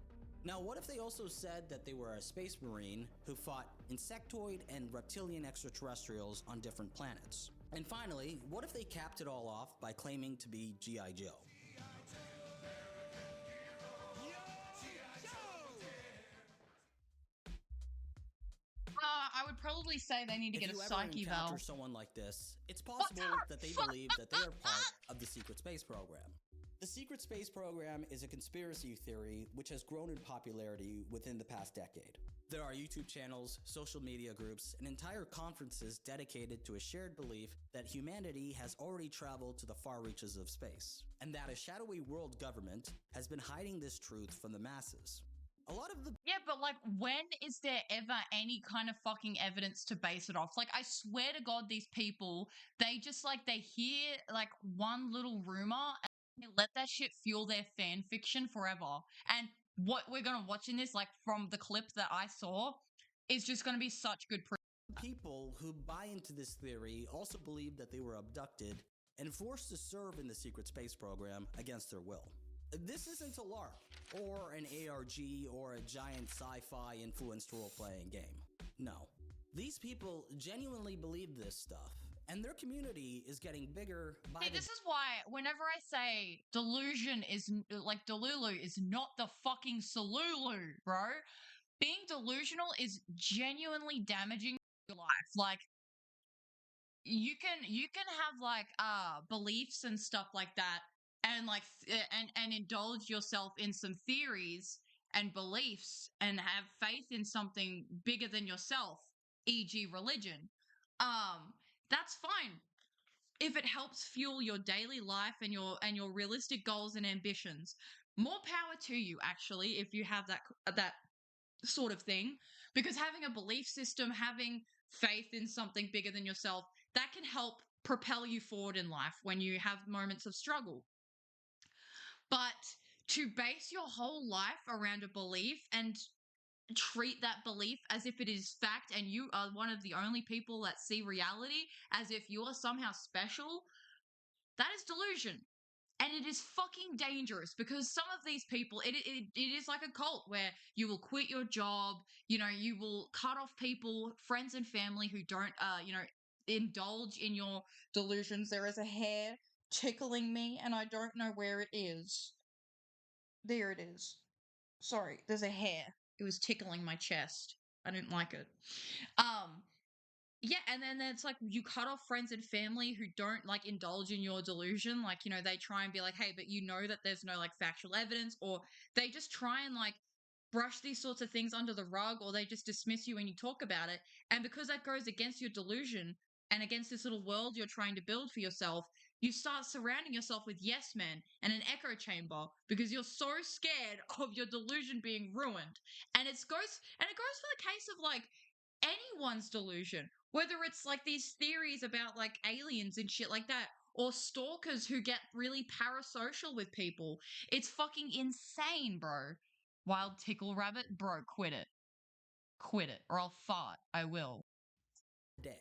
Now, what if they also said that they were a space marine who fought insectoid and reptilian extraterrestrials on different planets? And finally, what if they capped it all off by claiming to be G.I. Joe? I would probably say they need to get a If you psyche ever encounter valve. someone like this, it's possible that they believe that they are part of the secret space program. The secret space program is a conspiracy theory which has grown in popularity within the past decade. There are YouTube channels, social media groups, and entire conferences dedicated to a shared belief that humanity has already traveled to the far reaches of space, and that a shadowy world government has been hiding this truth from the masses. A lot of the Yeah, but like, when is there ever any kind of fucking evidence to base it off? Like, I swear to God, these people, they just like, they hear like one little rumor and they let that shit fuel their fan fiction forever. And what we're gonna watch in this, like from the clip that I saw, is just gonna be such good proof. people who buy into this theory also believe that they were abducted and forced to serve in the secret space program against their will. This isn't a LARP, or an ARG, or a giant sci-fi influenced role-playing game. No. These people genuinely believe this stuff, and their community is getting bigger by See, this is why whenever I say delusion is, like, Delulu is not the fucking Salulu, bro. Being delusional is genuinely damaging your life. Like, you can have like beliefs and stuff like that, and like and indulge yourself in some theories and beliefs and have faith in something bigger than yourself, e.g. religion. That's fine if it helps fuel your daily life and your realistic goals and ambitions. More power to you, actually, if you have that sort of thing, because having a belief system, having faith in something bigger than yourself, that can help propel you forward in life when you have moments of struggle. But to base your whole life around a belief and treat that belief as if it is fact and you are one of the only people that see reality as if you are somehow special, that is delusion. And it is fucking dangerous because some of these people, it is like a cult where you will quit your job, you will cut off people, friends and family who don't, indulge in your delusions. There is a hair tickling me and I don't know where it is. There it is. Sorry, there's a hair. It was tickling my chest. I didn't like it. Yeah, and then it's like you cut off friends and family who don't like indulge in your delusion. Like, they try and be like, hey, but you know that there's no like factual evidence, or they just try and like brush these sorts of things under the rug, or they just dismiss you when you talk about it. And because that goes against your delusion and against this little world you're trying to build for yourself, you start surrounding yourself with yes men and an echo chamber because you're so scared of your delusion being ruined. And it goes for the case of like anyone's delusion, whether it's like these theories about like aliens and shit like that, or stalkers who get really parasocial with people. It's fucking insane, bro. Wild tickle rabbit, bro, quit it. Quit it, or I'll fart. I will. day.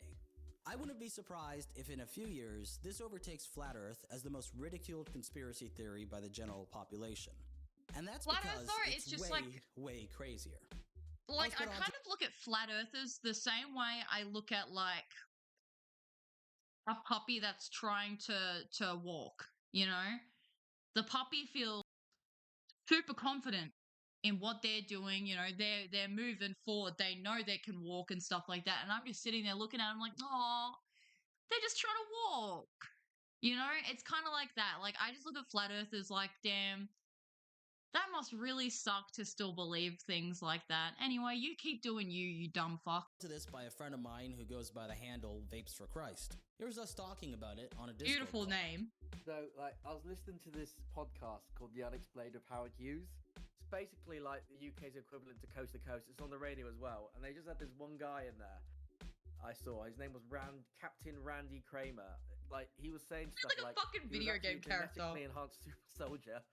I wouldn't be surprised if in a few years this overtakes Flat Earth as the most ridiculed conspiracy theory by the general population. And that's Flat because Earther, it's just way, like way crazier. Like, I kind of look at flat earthers the same way I look at like a puppy that's trying to walk, The puppy feels super confident in what they're doing, they're moving forward, they know they can walk and stuff like that. And I'm just sitting there looking at them like, oh, they're just trying to walk. It's kind of like that. Like, I just look at flat earthers like, damn, that must really suck to still believe things like that. Anyway, you keep doing you dumb fuck. To this by a friend of mine who goes by the handle Vapes for Christ. Here's us talking about it on a Discord Beautiful call. name. So, I was listening to this podcast called The Unexplained of Howard Hughes. It's basically like the UK's equivalent to Coast to Coast. It's on the radio as well. And they just had this one guy in there I saw. His name was Captain Randy Kramer. Like, he was saying stuff like a fucking video game character. Genetically enhanced super soldier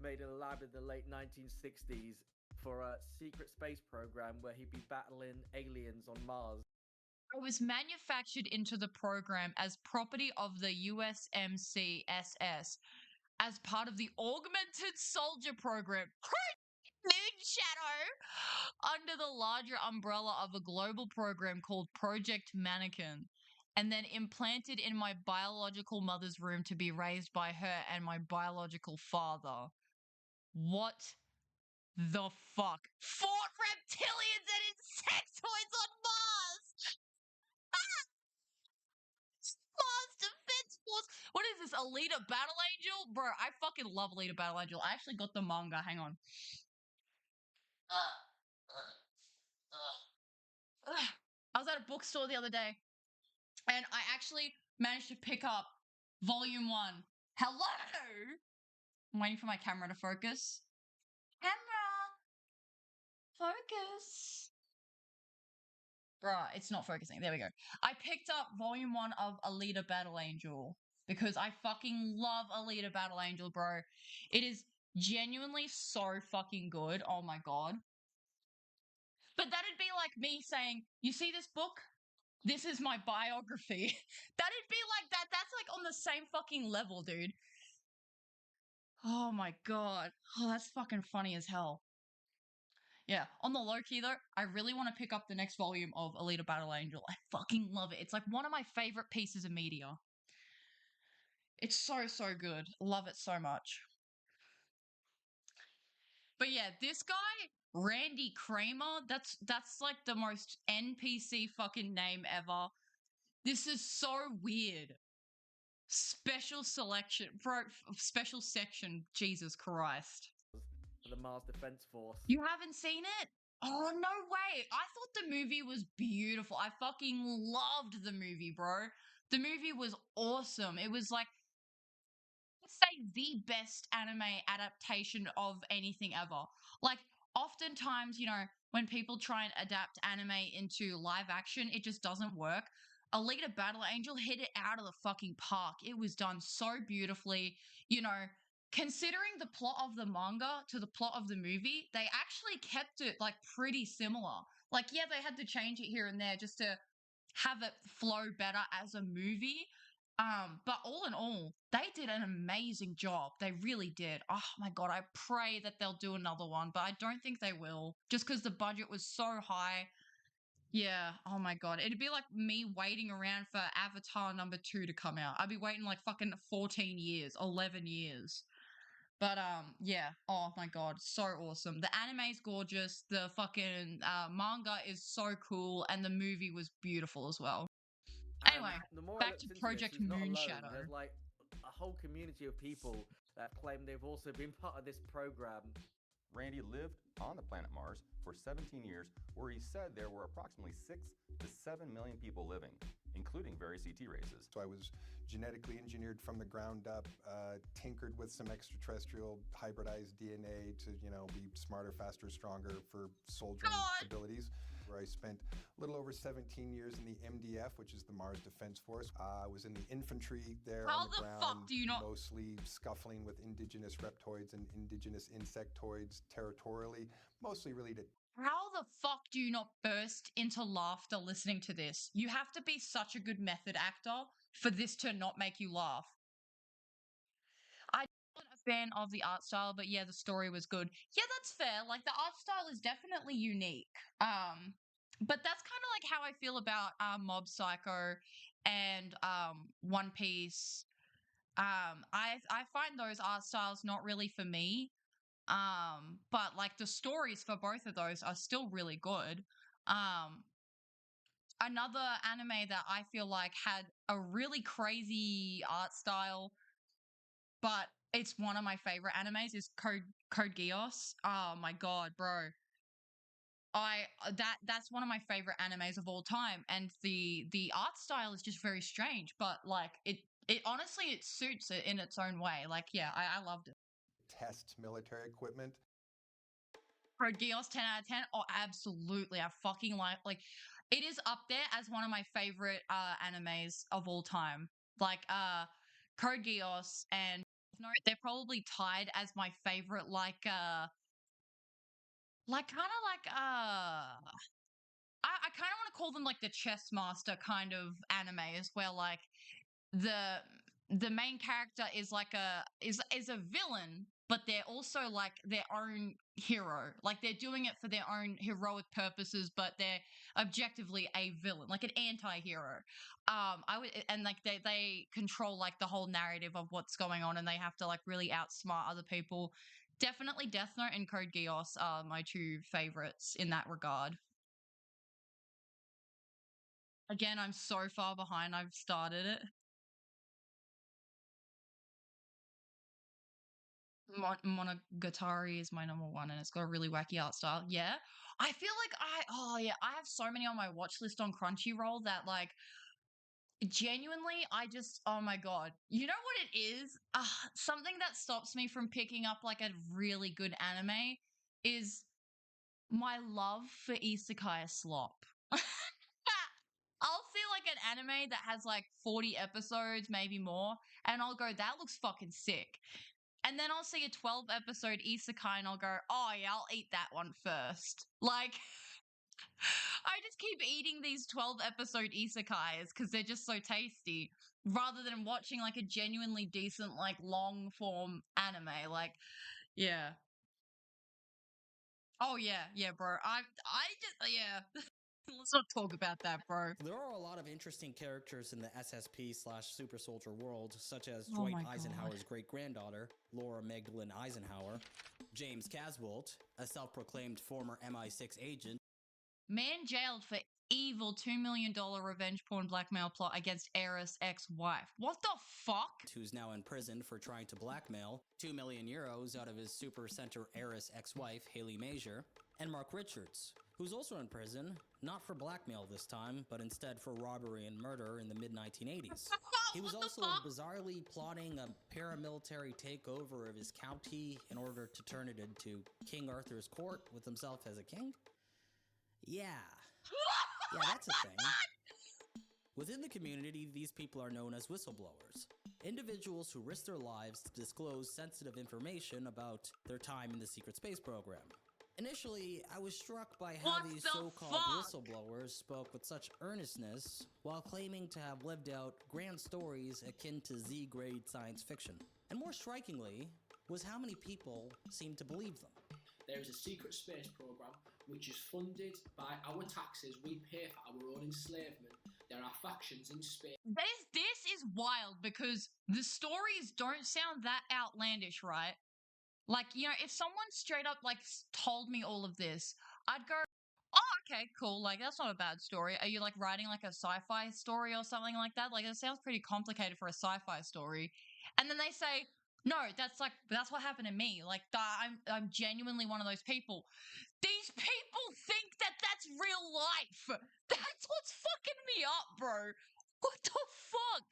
made in a lab in the late 1960s for a secret space program where he'd be battling aliens on Mars. It was manufactured into the program as property of the USMCSS as part of the Augmented Soldier Program. Moon Shadow! Under the larger umbrella of a global program called Project Mannequin. and then implanted in my biological mother's room to be raised by her and my biological father. What the fuck? Fought reptilians and insectoids on Mars! Mars Defense Force! What is this, Alita Battle Angel? Bro, I fucking love Alita Battle Angel. I actually got the manga. Hang on. I was at a bookstore the other day, and I actually managed to pick up Volume 1. Hello! I'm waiting for my camera to focus. Camera! Focus! Bruh, it's not focusing. There we go. I picked up Volume 1 of Alita Battle Angel because I fucking love Alita Battle Angel, bro. It is genuinely so fucking good. Oh my god. But that'd be like me saying, you see this book? This is my biography. That'd be like that. That's like on the same fucking level, dude. Oh my god. Oh, that's fucking funny as hell. Yeah, on the low key though, I really want to pick up the next volume of Alita Battle Angel. I fucking love it. It's like one of my favorite pieces of media. It's so, so good. Love it so much. But yeah, this guy, Randy Kramer, that's like the most NPC fucking name ever. This is so weird. Special selection, bro, special section, Jesus Christ. For the Mars Defense Force. You haven't seen it? Oh, no way. I thought the movie was beautiful. I fucking loved the movie, bro. The movie was awesome. It was like, I'd say the best anime adaptation of anything ever. Like, oftentimes, you know, when people try and adapt anime into live action, it just doesn't work. Alita Battle Angel hit it out of the fucking park. It was done so beautifully. You know, considering the plot of the manga to the plot of the movie, they actually kept it like pretty similar. Like, yeah, they had to change it here and there just to have it flow better as a movie. But all in all, they did an amazing job. They really did. Oh my god, I pray that they'll do another one, but I don't think they will. Just because the budget was so high. Yeah, oh my god. It'd be like me waiting around for Avatar #2 to come out. I'd be waiting like fucking 14 years, 11 years. But yeah, oh my god, so awesome. The anime's gorgeous, the fucking manga is so cool, and the movie was beautiful as well. Anyway, the more back to Project he's not alone. Moonshadow. There's like a whole community of people that claim they've also been part of this program. Randy lived on the planet Mars for 17 years, where he said there were approximately 6 to 7 million people living, including various ET races. So I was genetically engineered from the ground up, tinkered with some extraterrestrial hybridized DNA to, you know, be smarter, faster, stronger for soldiering abilities. Where I spent a little over 17 years in the MDF, which is the Mars Defense Force. I was in the infantry there on the ground, fuck do you not mostly scuffling with indigenous reptoids and indigenous insectoids territorially, mostly really to... How the fuck do you not burst into laughter listening to this? You have to be such a good method actor for this to not make you laugh. I wasn't a fan of the art style, but yeah, the story was good. Yeah, that's fair. Like, the art style is definitely unique. But that's kind of like how I feel about Mob Psycho and One Piece. I find those art styles not really for me. But like the stories for both of those are still really good. Another anime that I feel like had a really crazy art style, but it's one of my favorite animes is Code Geass. Oh my god, bro. That's one of my favorite animes of all time, and the art style is just very strange, but like it honestly it suits it in its own way. Like yeah, I loved it. Test military equipment. Code Geass 10 out of 10. Oh, absolutely. I fucking like it is up there as one of my favorite animes of all time. Like Code Geass and no, they're probably tied as my favorite like kind of like I kind of want to call them like the chess master kind of animes where like the main character is like is a villain, but they're also like their own hero. Like they're doing it for their own heroic purposes, but they're objectively a villain, like an anti-hero. I would, and like they control like the whole narrative of what's going on, and they have to like really outsmart other people. Definitely Death Note and Code Geass are my two favorites in that regard. Again, I'm so far behind. I've started it. Monogatari is my number one, and it's got a really wacky art style. Yeah, I feel like I have so many on my watch list on Crunchyroll that like genuinely oh my god, you know what it is? Something that stops me from picking up like a really good anime is my love for isekai slop. I'll see like an anime that has like 40 episodes, maybe more, and I'll go, that looks fucking sick. And then I'll see a 12 episode isekai and I'll go, oh yeah, I'll eat that one first. Like, I just keep eating these 12 episode isekais because they're just so tasty rather than watching like a genuinely decent, like long form anime. Like, yeah. Oh yeah, bro. Yeah. Let's not talk about that, bro. There are a lot of interesting characters in the SSP/Super Soldier world, such as Oh Dwight my God. Eisenhower's great-granddaughter, Laura Magdalene Eisenhower, James Casbolt, a self-proclaimed former MI6 agent, Man jailed for evil $2 million revenge porn blackmail plot against heiress ex-wife. What the fuck? who's now in prison for trying to blackmail 2 million euros out of his Supercenter heiress ex-wife, Haley Major, and Mark Richards, who's also in prison, not for blackmail this time, but instead for robbery and murder in the mid-1980s. He was also bizarrely plotting a paramilitary takeover of his county in order to turn it into King Arthur's court with himself as a king. Yeah, that's a thing. Within the community, these people are known as whistleblowers, individuals who risk their lives to disclose sensitive information about their time in the secret space program. Initially, I was struck by how these so-called whistleblowers spoke with such earnestness while claiming to have lived out grand stories akin to Z-grade science fiction. And more strikingly was how many people seemed to believe them. There is a secret space program which is funded by our taxes. We pay for our own enslavement. There are factions in space. This is wild because the stories don't sound that outlandish, right? Like, you know, if someone straight up like told me all of this, I'd go, oh, okay, cool. Like, that's not a bad story. Are you like writing like a sci-fi story or something like that? Like, it sounds pretty complicated for a sci-fi story. And then they say, no, that's what happened to me. Like, I'm genuinely one of those people. These people think that that's real life. That's what's fucking me up, bro. What the fuck?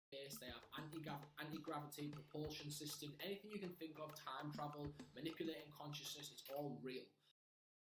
They have anti-gravity propulsion system, anything you can think of, time travel, manipulating consciousness, it's all real.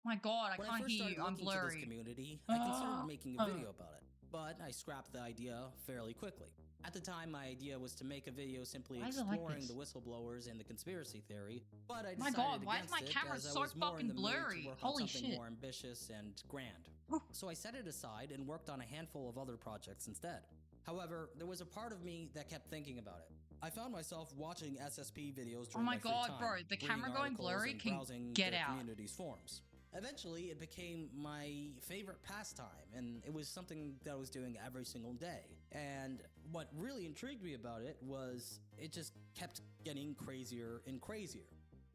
My God, I can't hear you. I'm When I first started looking into blurry. this community, I considered making a video about it, but I scrapped the idea fairly quickly. At the time, my idea was to make a video simply exploring the whistleblowers and the conspiracy theory, but I decided why is against my it camera as I so was more in fucking the mood blurry? to work Holy on something shit. more ambitious and grand. So I set it aside and worked on a handful of other projects instead. However, there was a part of me that kept thinking about it. I found myself watching SSP videos during my free God, time, bro, the reading camera going articles blurry and can browsing get their out. community's forums. Eventually, it became my favorite pastime, and it was something that I was doing every single day. And what really intrigued me about it was it just kept getting crazier and crazier.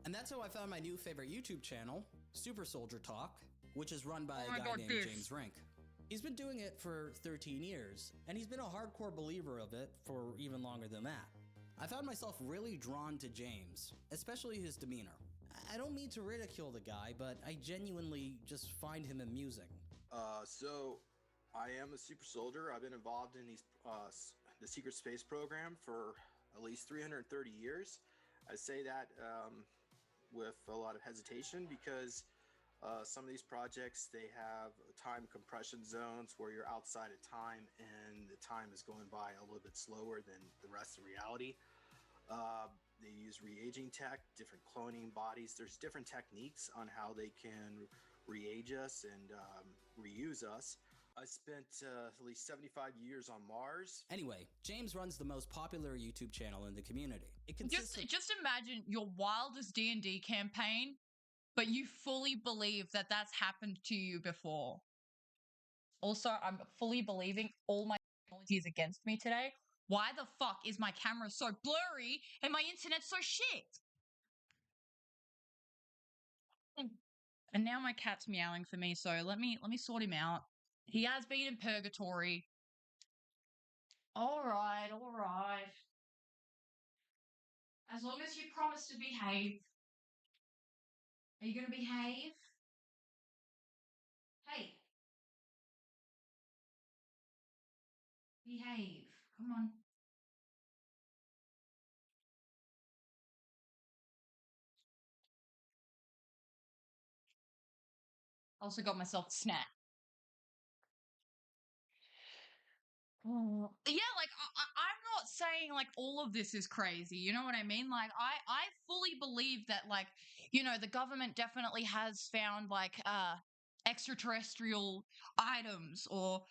And that's how I found my new favorite YouTube channel, Super Soldier Talk, which is run by a guy named James Rink. He's been doing it for 13 years, and he's been a hardcore believer of it for even longer than that. I found myself really drawn to James, especially his demeanor. I don't mean to ridicule the guy, but I genuinely just find him amusing. So I am a super soldier. I've been involved in the secret space program for at least 330 years. I say that with a lot of hesitation because some of these projects, they have time compression zones where you're outside of time and the time is going by a little bit slower than the rest of reality. They use re-aging tech, different cloning bodies. There's different techniques on how they can re-age us and reuse us. I spent at least 75 years on Mars. Anyway, James runs the most popular YouTube channel in the community. It consists of Just imagine your wildest D&D campaign, but you fully believe that that's happened to you before. Also, I'm fully believing all my technology is against me today. Why the fuck is my camera so blurry and my internet so shit? And now my cat's meowing for me, so let me sort him out. He has been in purgatory. All right. As long as you promise to behave. Are you going to behave? Hey. Behave. Come on. Also got myself a snack. Yeah, like I'm not saying like all of this is crazy. You know what I mean? Like I fully believe that like, you know, the government definitely has found like extraterrestrial items or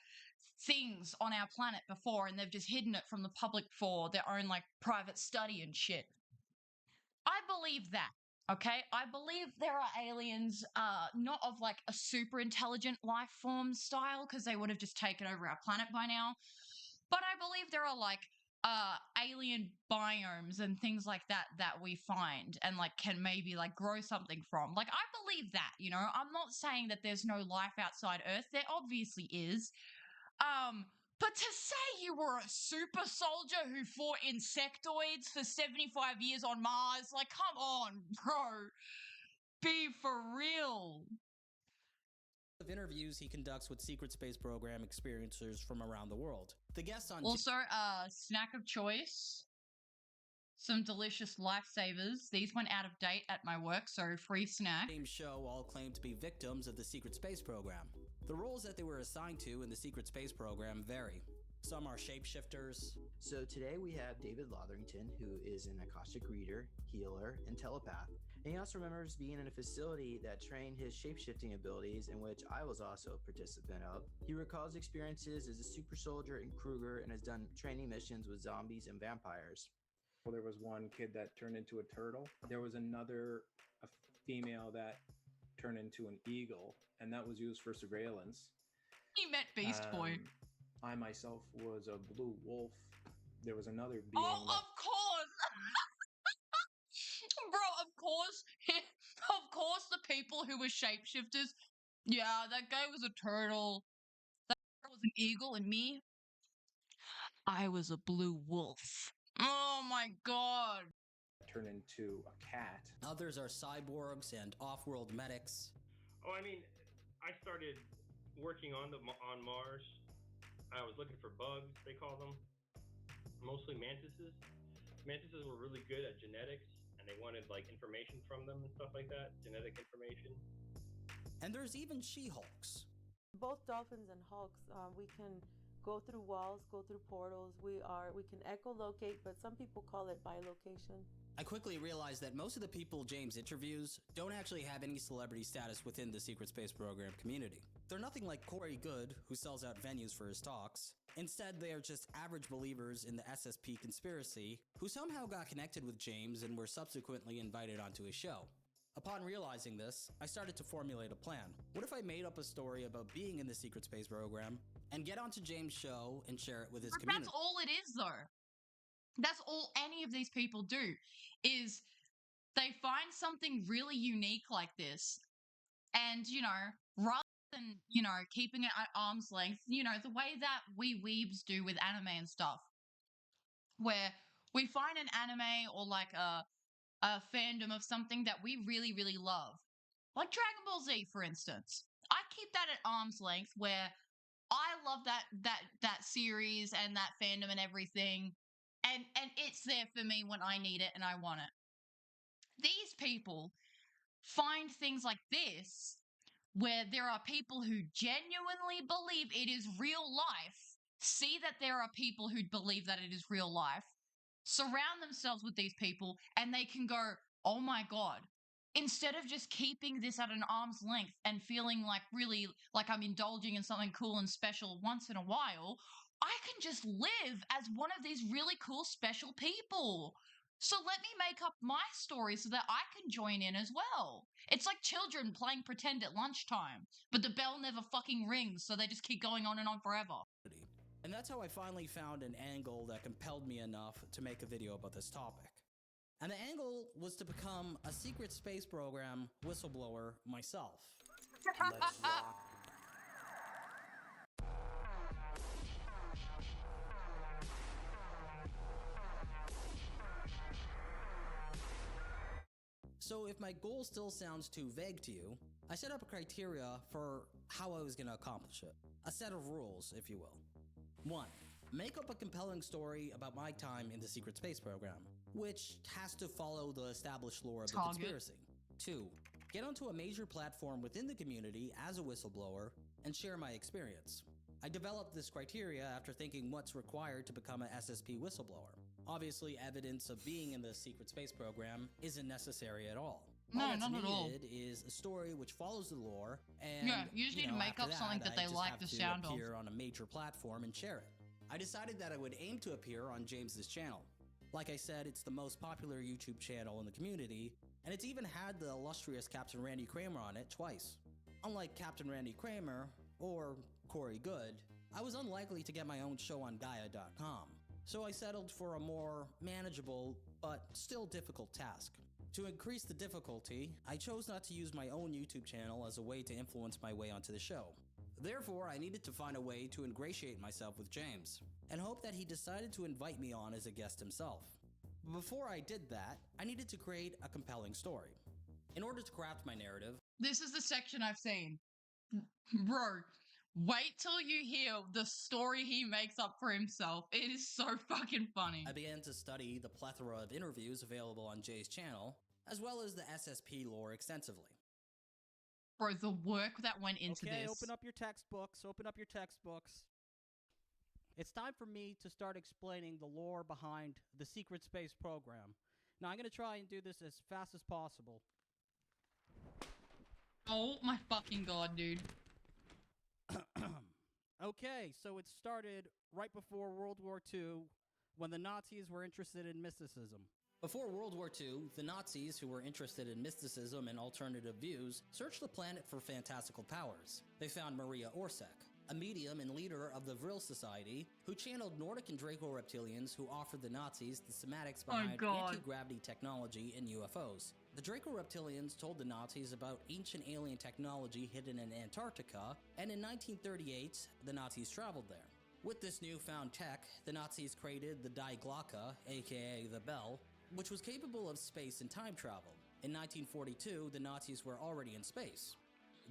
things on our planet before, and they've just hidden it from the public for their own like private study and shit. I believe that. Okay, I believe there are aliens, not of like a super intelligent life form style, because they would have just taken over our planet by now. But I believe there are like alien biomes and things like that that we find and like can maybe like grow something from. Like I believe that, you know. I'm not saying that there's no life outside Earth. There obviously is. But to say you were a super soldier who fought insectoids for 75 years on Mars, like, come on, bro. Be for real. of interviews he conducts with secret space program experiencers from around the world. The guests on Also, snack of choice. Some delicious lifesavers. These went out of date at my work, so free snack. James' show all claim to be victims of the secret space program. The roles that they were assigned to in the secret space program vary. Some are shapeshifters. So today we have David Lotherington, who is an Akashic reader, healer, and telepath. And he also remembers being in a facility that trained his shapeshifting abilities, in which I was also a participant of. He recalls experiences as a super soldier in Kruger and has done training missions with zombies and vampires. Well, there was one kid that turned into a turtle. There was another a female that turned into an eagle, and that was used for surveillance. He met Beast Boy. I myself was a blue wolf. There was another being. Oh, of course! Bro, of course. Of course, the people who were shapeshifters. Yeah, that guy was a turtle. That guy was an eagle, and me, I was a blue wolf. Oh my god. Turn into a cat. Others are cyborgs and off-world medics. Oh, I mean, I started working on Mars. I was looking for bugs, they call them. Mostly mantises. Mantises were really good at genetics, and they wanted like information from them and stuff like that, genetic information. And there's even She-Hulks. Both dolphins and hulks, we can go through walls, go through portals. We can echolocate, but some people call it bilocation. I quickly realized that most of the people James interviews don't actually have any celebrity status within the secret space program community. They're nothing like Corey Good, who sells out venues for his talks. Instead, they are just average believers in the SSP conspiracy who somehow got connected with James and were subsequently invited onto his show. Upon realizing this, I started to formulate a plan. What if I made up a story about being in the secret space program and get onto James' show and share it with his community? That's all it is, though. That's all any of these people do, is they find something really unique like this, and, you know, rather than, you know, keeping it at arm's length, you know, the way that we weebs do with anime and stuff, where we find an anime or like a fandom of something that we really, really love. Like Dragon Ball Z, for instance. I keep that at arm's length, where I love that series and that fandom and everything, and it's there for me when I need it and I want it. These people find things like this, where there are people who genuinely believe it is real life, see that there are people who believe that it is real life, surround themselves with these people, and they can go, oh my god, instead of just keeping this at an arm's length and feeling like really like I'm indulging in something cool and special once in a while, I can just live as one of these really cool special people. So let me make up my story so that I can join in as well. It's like children playing pretend at lunchtime, but the bell never fucking rings, so they just keep going on and on forever. And that's how I finally found an angle that compelled me enough to make a video about this topic. And the angle was to become a secret space program whistleblower myself. Let's rock. So if my goal still sounds too vague to you, I set up a criteria for how I was going to accomplish it. A set of rules, if you will. 1. Make up a compelling story about my time in the secret space program, which has to follow the established lore of the conspiracy. 2. Get onto a major platform within the community as a whistleblower and share my experience. I developed this criteria after thinking what's required to become an SSP whistleblower. Obviously, evidence of being in the secret space program isn't necessary at all. No, all that's not at all. needed is a story which follows the lore, and Yeah, you just need to make up something that they like the sound of. Appear on a major platform and share it. I decided that I would aim to appear on James's channel. Like I said, it's the most popular YouTube channel in the community, and it's even had the illustrious Captain Randy Kramer on it twice. Unlike Captain Randy Kramer, or Corey Good, I was unlikely to get my own show on Gaia.com, so I settled for a more manageable, but still difficult task. To increase the difficulty, I chose not to use my own YouTube channel as a way to influence my way onto the show. Therefore, I needed to find a way to ingratiate myself with James, and hope that he decided to invite me on as a guest himself. Before I did that, I needed to create a compelling story. In order to craft my narrative, This is the section I've seen. Bro, wait till you hear the story he makes up for himself. It is so fucking funny. I began to study the plethora of interviews available on Jay's channel, as well as the SSP lore extensively. Bro, the work that went into Okay, this. open up your textbooks. Open up your textbooks. It's time for me to start explaining the lore behind the secret space program. Now, I'm going to try and do this as fast as possible. Oh my fucking god, dude. Okay, so it started right before World War II, when the Nazis were interested in mysticism. Before World War II, the Nazis, who were interested in mysticism and alternative views, searched the planet for fantastical powers. They found Maria Orsek, a medium and leader of the Vril Society, who channeled Nordic and Draco reptilians who offered the Nazis the schematics behind anti-gravity technology and UFOs. The Draco reptilians told the Nazis about ancient alien technology hidden in Antarctica, and in 1938, the Nazis traveled there. With this newfound tech, the Nazis created the Die Glocke, aka the Bell, which was capable of space and time travel. In 1942, the Nazis were already in space.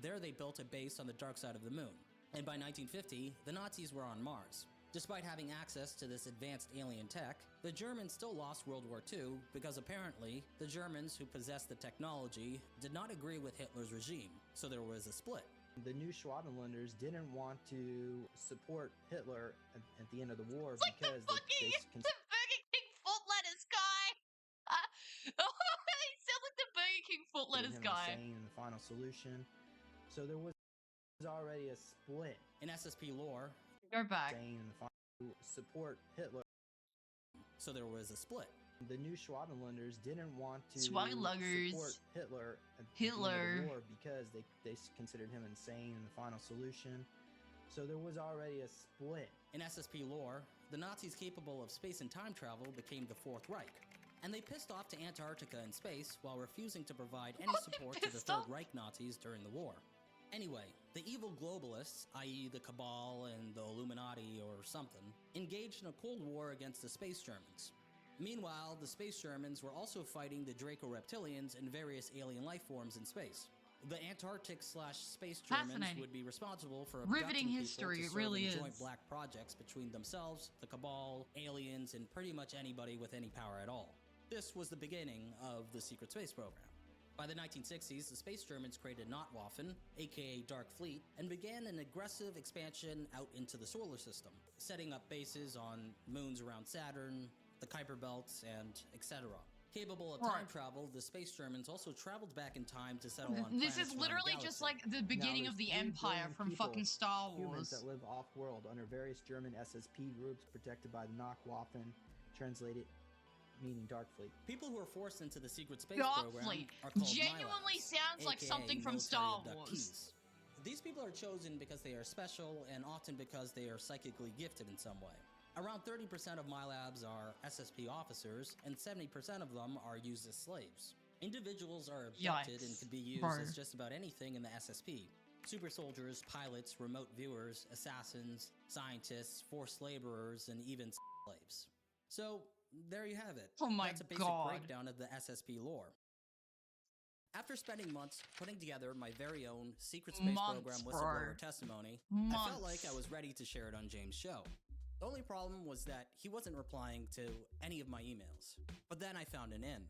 There they built a base on the dark side of the moon. And by 1950, the Nazis were on Mars. Despite having access to this advanced alien tech, the Germans still lost World War II because apparently the Germans who possessed the technology did not agree with Hitler's regime, so there was a split. The new Schwabenlanders didn't want to support Hitler at the end of the war It's because like the Burger King foot lettuce guy. He sounds like the Burger King foot lettuce guy. In the final solution, so there was already a split in SSP lore. Go back. Support Hitler. So there was a split. The new Schwabenlanders didn't want to support Hitler at the end of the war because they considered him insane in the final solution. So there was already a split. In SSP lore, the Nazis capable of space and time travel became the Fourth Reich, and they pissed off to Antarctica and space while refusing to provide any support to the Third Reich Nazis during the war. Anyway, the evil globalists, i.e. the Cabal and the Illuminati or something, engaged in a Cold War against the Space Germans. Meanwhile, the Space Germans were also fighting the Draco reptilians and various alien life forms in space. The Antarctic/Space Germans would be responsible for riveting abducting history, people to it really serve in is. joint black projects between themselves, the Cabal, aliens, and pretty much anybody with any power at all. This was the beginning of the secret space program. By the 1960s, the Space Germans created Notwaffen, aka Dark Fleet, and began an aggressive expansion out into the solar system, setting up bases on moons around Saturn, the Kuiper Belts, and etc. Capable of Right. time travel, the space Germans also traveled back in time to settle on This planets is around the literally just galaxy. like the beginning Now, of of the there's 3 Empire billion from people, fucking Star humans Wars. that live off-world under various German SSP groups protected by the Nachtwaffen, translated meaning Dark Fleet. People who are forced into the secret space Dark program Fleet are called genuinely MILABs, sounds like aka something from military Star abductees. Wars. These people are chosen because they are special and often because they are psychically gifted in some way. Around 30% of MILABs are SSP officers, and 70% of them are used as slaves. Individuals are abducted and Yikes, can be used bro. as just about anything in the SSP. Super soldiers, pilots, remote viewers, assassins, scientists, forced laborers, and even slaves. So, there you have it. Oh my That's a basic God. breakdown of the SSP lore. After spending months putting together my very own secret space program whistleblower testimony, I felt like I was ready to share it on James' show. The only problem was that he wasn't replying to any of my emails. But then I found an in.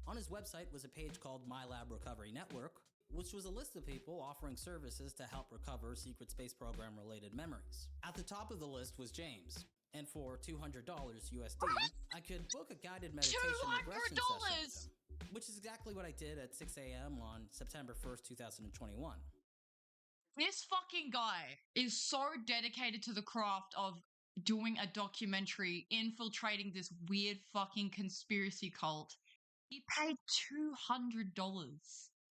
On his website was a page called My Lab Recovery Network, which was a list of people offering services to help recover secret space program related memories. At the top of the list was James, and for $200 USD, I could book a guided meditation regression session with him, which is exactly what I did at 6 a.m. on September 1st, 2021. This fucking guy is so dedicated to the craft of doing a documentary, infiltrating this weird fucking conspiracy cult. He paid $200.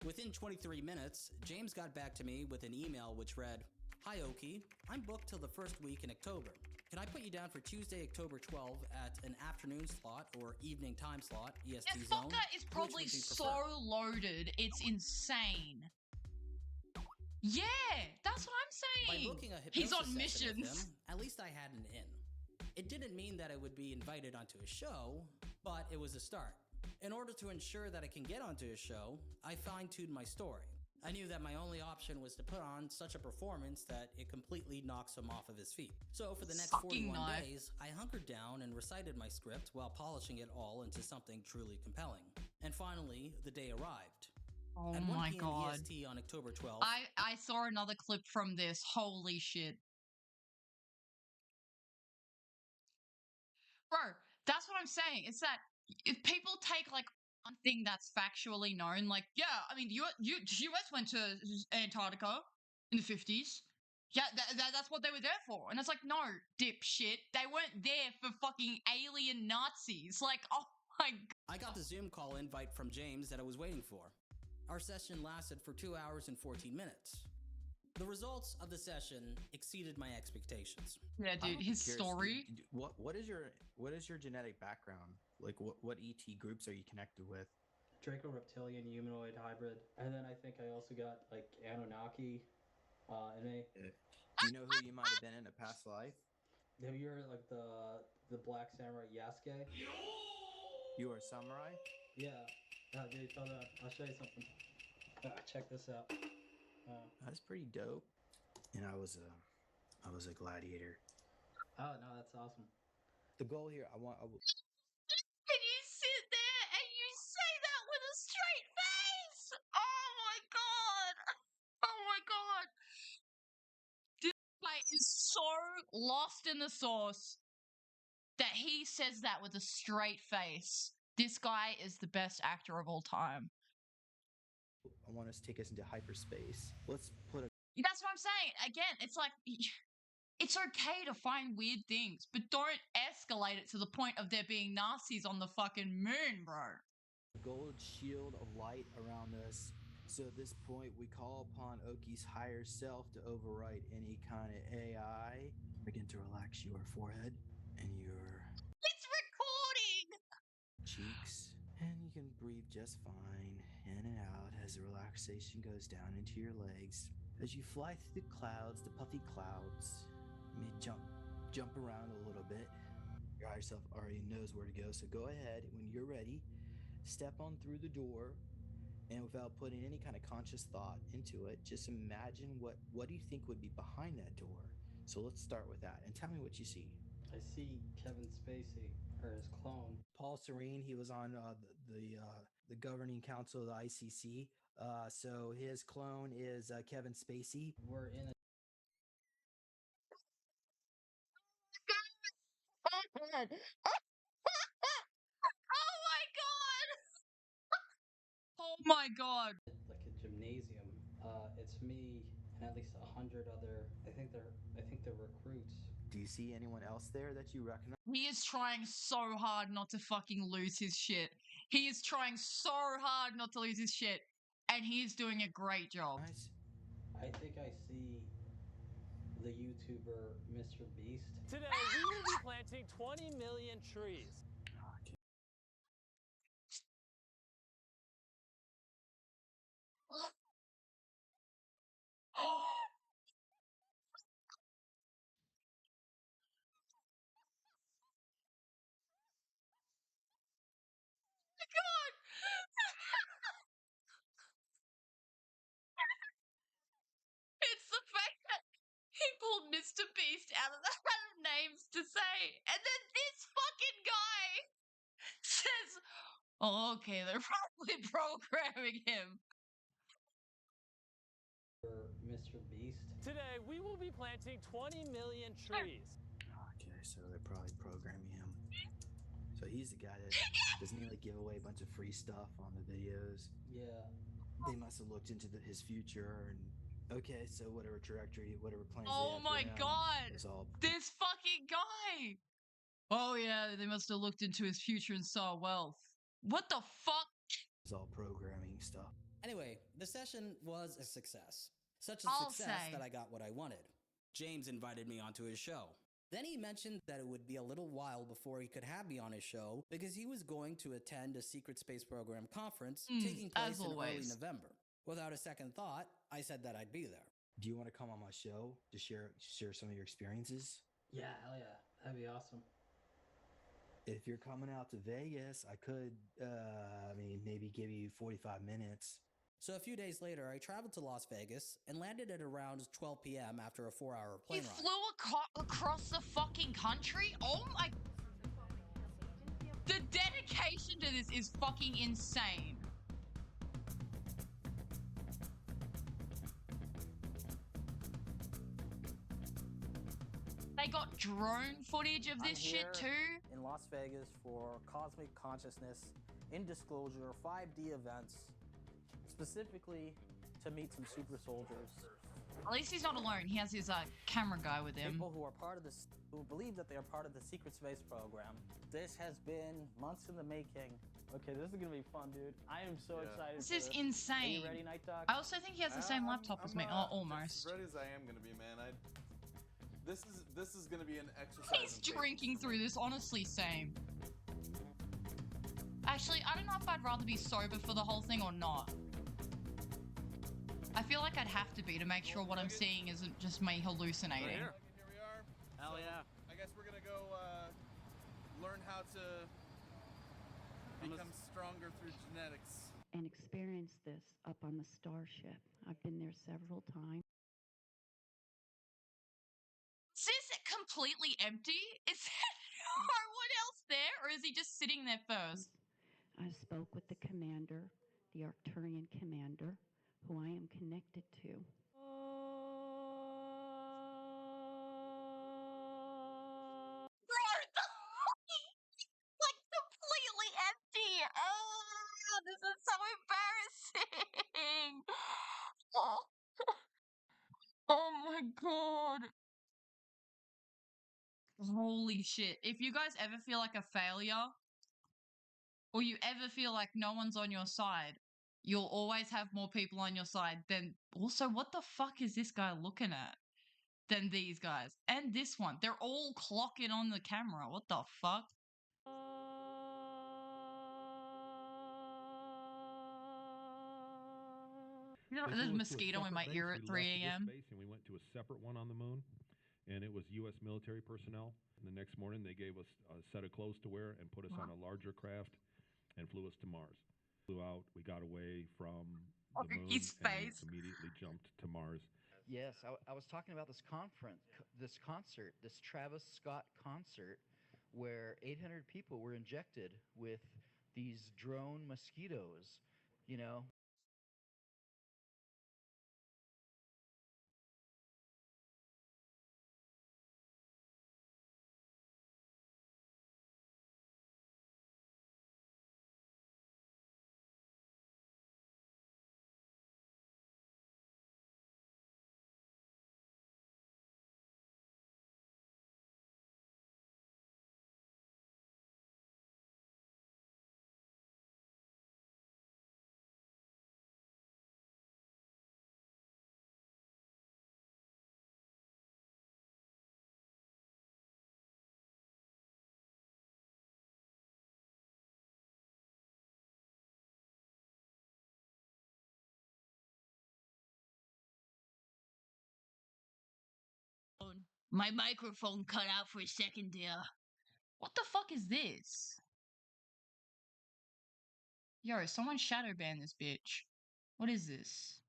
Within 23 minutes, James got back to me with an email which read, "Hi Oki, I'm booked till the first week in October. Can I put you down for Tuesday, October 12th at an afternoon slot or evening time slot, EST This zone? fucker is probably Which would you so prefer?" loaded, it's insane. Yeah, that's what I'm By saying. booking a He's on hypnosis session with missions. him, at least I had an in. It didn't mean that I would be invited onto a show, but it was a start. In order to ensure that I can get onto a show, I fine-tuned my story. I knew that my only option was to put on such a performance that it completely knocks him off of his feet. So for the next Fucking 41 knife. days, I hunkered down and recited my script while polishing it all into something truly compelling. And finally, the day arrived. Oh At 1 my p.m. God. EST on October 12th, I saw another clip from this. Holy shit. Bro, that's what I'm saying. It's that if people take like one thing that's factually known, like, yeah, I mean, the US went to Antarctica in the 50s. Yeah, that's what they were there for. And it's like, no, dipshit. They weren't there for fucking alien Nazis. Like, oh my God. I got the Zoom call invite from James that I was waiting for. Our session lasted for 2 hours and 14 minutes. The results of the session exceeded my expectations. Yeah, dude, his Curious, story. What is your genetic background? Like what ET groups are you connected with? Draco reptilian humanoid hybrid, and then I think I also got like Anunnaki in me. Do you know who you might have been in a past life? Have you heard like the Black Samurai Yasuke? You were a samurai? Yeah. Dude, hold on. I'll show you something. Check this out. That's pretty dope. And I was a gladiator. Oh no, that's awesome. The goal here, Can you sit there and you say that with a straight face? Oh my God. Oh my God. This guy is so lost in the sauce that he says that with a straight face. This guy is the best actor of all time. I want us to take us into hyperspace. Let's put a That's what I'm saying. Again, it's like, it's okay to find weird things, but don't escalate it to the point of there being Nazis on the fucking moon, bro. gold shield of light around us. So at this point, we call upon Oki's higher self to overwrite any kind of AI. Begin to relax your forehead and your It's recording! cheeks. And you can breathe just fine in and out as the relaxation goes down into your legs. As you fly through the clouds, the puffy clouds, you may jump around a little bit. Your higher self already knows where to go, so go ahead. When you're ready, step on through the door, and without putting any kind of conscious thought into it, just imagine what do you think would be behind that door. So let's start with that, and tell me what you see. I see Kevin Spacey, or his clone. Paul Serene, he was on the governing council of the ICC. So his clone is Kevin Spacey. We're in a Oh my God. Oh my God. my god. like a gymnasium. It's me and at least 100 other. I think they're recruits. Do you see anyone else there that you recognize? He is trying so hard not to fucking lose his shit. He is trying so hard not to lose his shit. And he is doing a great job. I think I see the YouTuber Mr. Beast. Today, we will be planting 20 million trees. God! It's the fact that he pulled Mr. Beast out of the hat of names to say, and then this fucking guy says, oh, okay, they're probably programming him. Mr. Beast. Today, we will be planting 20 million trees. Okay, so they're probably programming him. So he's the guy that doesn't he like give away a bunch of free stuff on the videos? Yeah. They must have looked into his future and okay, so whatever trajectory, whatever plans Oh they my had for him, god! it's all This fucking guy! Oh yeah, they must have looked into his future and saw wealth. What the fuck? it's all programming stuff. Anyway, the session was a success. Such a I'll success say. that I got what I wanted. James invited me onto his show. Then he mentioned that it would be a little while before he could have me on his show because he was going to attend a secret space program conference taking place in early November. Without a second thought, I said that I'd be there. Do you want to come on my show to share some of your experiences? Yeah, hell yeah. That'd be awesome. If you're coming out to Vegas, I could maybe give you 45 minutes. So a few days later, I traveled to Las Vegas and landed at around 12 p.m. after a 4-hour plane He ride. flew across the fucking country? Oh my... The dedication to this is fucking insane. They got drone footage of this shit too? In Las Vegas for Cosmic Consciousness in Disclosure 5D events, specifically to meet some super soldiers. At least he's not alone. He has his camera guy with him. People who are part of this, who believe that they are part of the secret space program. This has been months in the making. Okay, this is gonna be fun, dude. I am so excited. This is insane. Are you ready, Night Dog? I also think he has the same laptop as me. Almost. As ready as I am gonna be, man. This is gonna be an exercise. He's drinking through this, honestly, same. Actually, I don't know if I'd rather be sober for the whole thing or not. I feel like I'd have to be to make sure what I'm seeing isn't just me hallucinating. Here we are. Hell yeah. I guess we're gonna go learn how to become stronger through genetics. And experience this up on the starship. I've been there several times. Is this completely empty? Is there no one else there, or is he just sitting there first? I spoke with the commander, the Arcturian commander, who I am connected to. Bro, like completely empty. Oh, this is so embarrassing. Oh my god. Holy shit. If you guys ever feel like a failure, or you ever feel like no one's on your side, you'll always have more people on your side than... Also, what the fuck is this guy looking at? Than these guys. And this one. They're all clocking on the camera. What the fuck? There's a mosquito in my ear at 3 a.m. And we went to a separate one on the moon, and it was U.S. military personnel. And the next morning, they gave us a set of clothes to wear and put us on a larger craft and flew us to Mars. Flew out, we got away from the moon and immediately jumped to Mars. Yes, I was talking about this concert, this Travis Scott concert, where 800 people were injected with these drone mosquitoes, you know. My microphone cut out for a second there. What the fuck is this? Yo, someone shadow ban this bitch. What is this?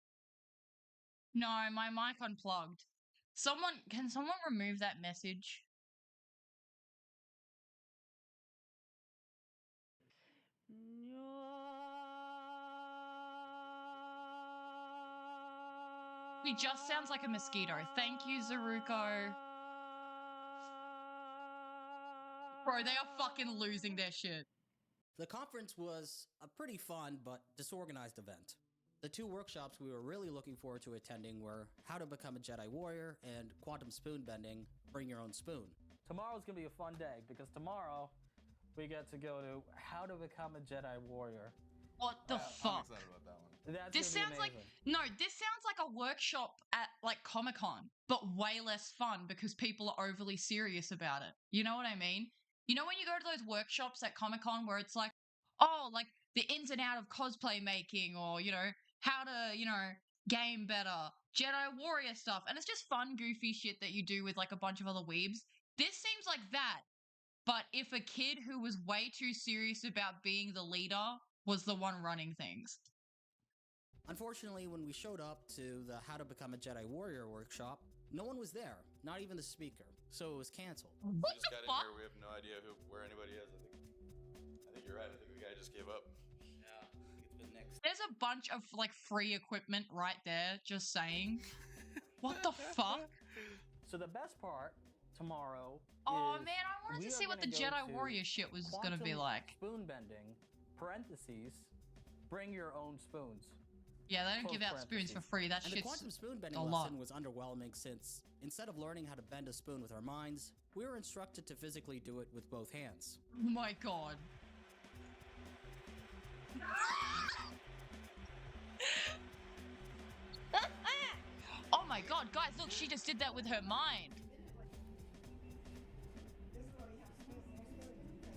No, my mic unplugged. Can someone remove that message? He just sounds like a mosquito. Thank you, Zaruko. Bro, they are fucking losing their shit. The conference was a pretty fun but disorganized event. The two workshops we were really looking forward to attending were How to Become a Jedi Warrior and Quantum Spoon Bending, Bring Your Own Spoon. Tomorrow's gonna be a fun day because tomorrow we get to go to How to Become a Jedi Warrior. What the fuck? I'm excited about that one. This sounds like this sounds like a workshop at like Comic-Con, but way less fun because people are overly serious about it. You know what I mean? You know when you go to those workshops at Comic-Con where it's like, oh, like the ins and out of cosplay making, or how to game better, Jedi Warrior stuff, and it's just fun, goofy shit that you do with like a bunch of other weebs. This seems like that, but if a kid who was way too serious about being the leader was the one running things. Unfortunately, when we showed up to the How to Become a Jedi Warrior workshop, no one was there, not even the speaker, so it was canceled. We just got in here, we have no idea where anybody is. I think you're right, I think the guy just gave up. Yeah, it's been next. There's a bunch of like free equipment right there, just saying. What the fuck? So the best part tomorrow Oh is man, I wanted we to are see what the gonna go Jedi to Warrior shit was gonna be Quantum like. Spoon bending, parentheses, bring your own spoons. Yeah, they don't Close give out spoons for free. That And the shit's quantum spoon bending a lot. lesson was underwhelming since, instead of learning how to bend a spoon with our minds, we were instructed to physically do it with both hands. Oh my god. Oh my god, guys, look, she just did that with her mind.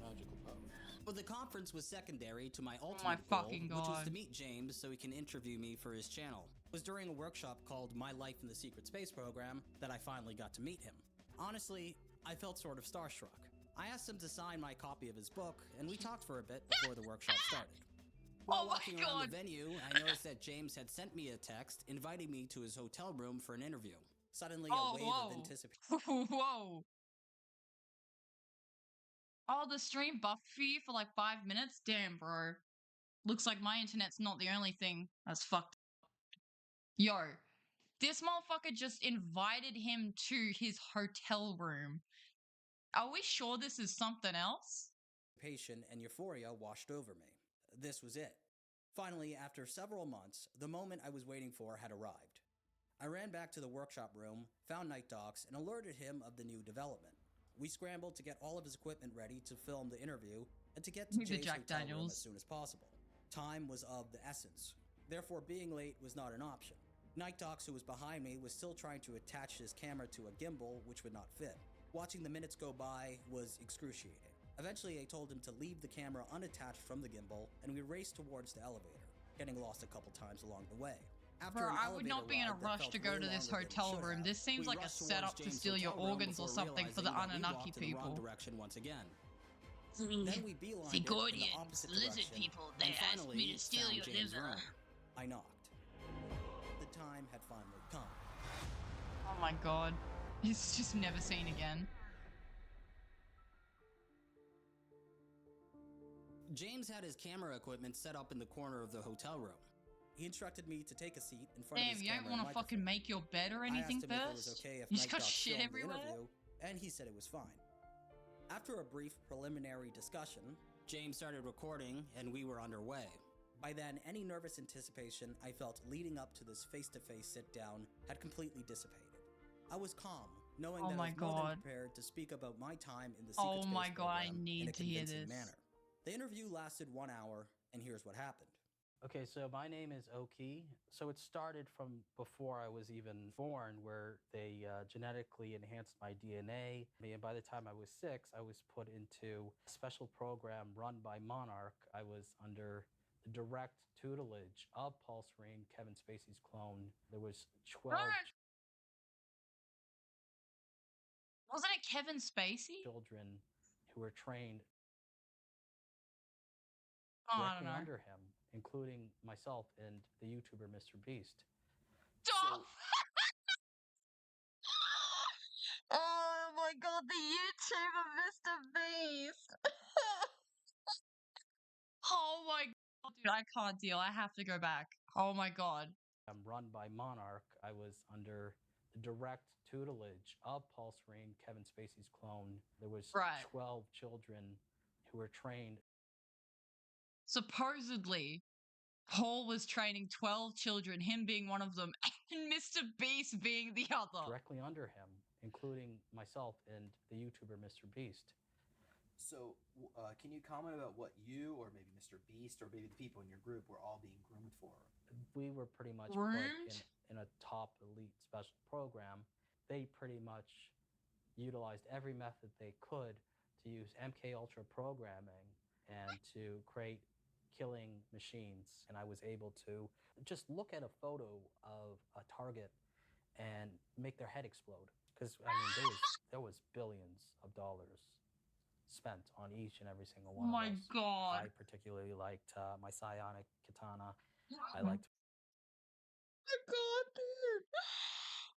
Magical powers. But the conference was secondary to my ultimate my goal, fucking which was God. to meet James so he can interview me for his channel. It was during a workshop called My Life in the Secret Space Program that I finally got to meet him. Honestly, I felt sort of starstruck. I asked him to sign my copy of his book, and we talked for a bit before the workshop started. While Oh my walking around God. the venue, I noticed that James had sent me a text inviting me to his hotel room for an interview. Suddenly, a wave of anticipation. Whoa. Oh, the stream buffed for you for like 5 minutes? Damn, bro. Looks like my internet's not the only thing that's fucked up. Yo, this motherfucker just invited him to his hotel room. Are we sure this is something else? And euphoria washed over me. This was it. Finally, after several months, the moment I was waiting for had arrived. I ran back to the workshop room, found Night Dogs, and alerted him of the new development. We scrambled to get all of his equipment ready to film the interview and to get to Need the Jay's Jack hotel room Daniels. as soon as possible. Time was of the essence. Therefore, being late was not an option. Night Dogs, who was behind me, was still trying to attach his camera to a gimbal, which would not fit. Watching the minutes go by was excruciating. Eventually, I told him to leave the camera unattached from the gimbal, and we raced towards the elevator, getting lost a couple times along the way. After Bro, an I would elevator not be in a ride that rush felt to go way to this longer than it hotel should room. have, This seems we like a rushed towards setup to James' steal your hotel room organs or before something for the realizing that we Anunnaki walked in the wrong people. direction once again. Then we beelined it in the Sigorians, opposite lizard direction, people, they and asked finally me to steal found your James' liver. room. I knocked. The time had finally come. Oh my god. He's just never seen again. James had his camera equipment set up in the corner of the hotel room. He instructed me to take a seat in front of Damn, his you don't camera want and to fucking make your bed or anything I asked him if it was first? okay if You just Night got Dogs shit filmed the everywhere? interview, and he said it was fine. After a brief preliminary discussion, James started recording and we were underway. By then, any nervous anticipation I felt leading up to this face-to-face sit-down had completely dissipated. I was calm, knowing Oh that my I was more God. than prepared to speak about my time in the Secret Oh Space my god, I program in a need to hear convincing this. manner. The interview lasted 1 hour, and here's what happened. Okay, so my name is Oki. So it started from before I was even born, where they genetically enhanced my DNA. And by the time I was 6, I was put into a special program run by Monarch. I was under the direct tutelage of Pulse Ring, Kevin Spacey's clone. There was 12 Wasn't it Kevin Spacey? Children who were trained Oh, I don't directly know. under him, including myself and the YouTuber Mr. Beast. Oh my god, the YouTuber Mr. Beast! Oh my god, dude, I can't deal. I have to go back. Oh my god. I'm run by Monarch. I was under the direct tutelage of Pulse Reign, Kevin Spacey's clone. There was 12 children who were trained. Supposedly, Paul was training 12 children, him being one of them, and Mr. Beast being the other. Directly under him, including myself and the YouTuber Mr. Beast. So, can you comment about what you, or maybe Mr. Beast, or maybe the people in your group were all being groomed for? We were pretty much Groomed? put in a top elite special program. They pretty much utilized every method they could to use MK Ultra programming and to create killing machines. And I was able to just look at a photo of a target and make their head explode. Because, I mean, there was billions of dollars spent on each and every single one of us. My god. I particularly liked my psionic katana. I liked... Oh god, dude.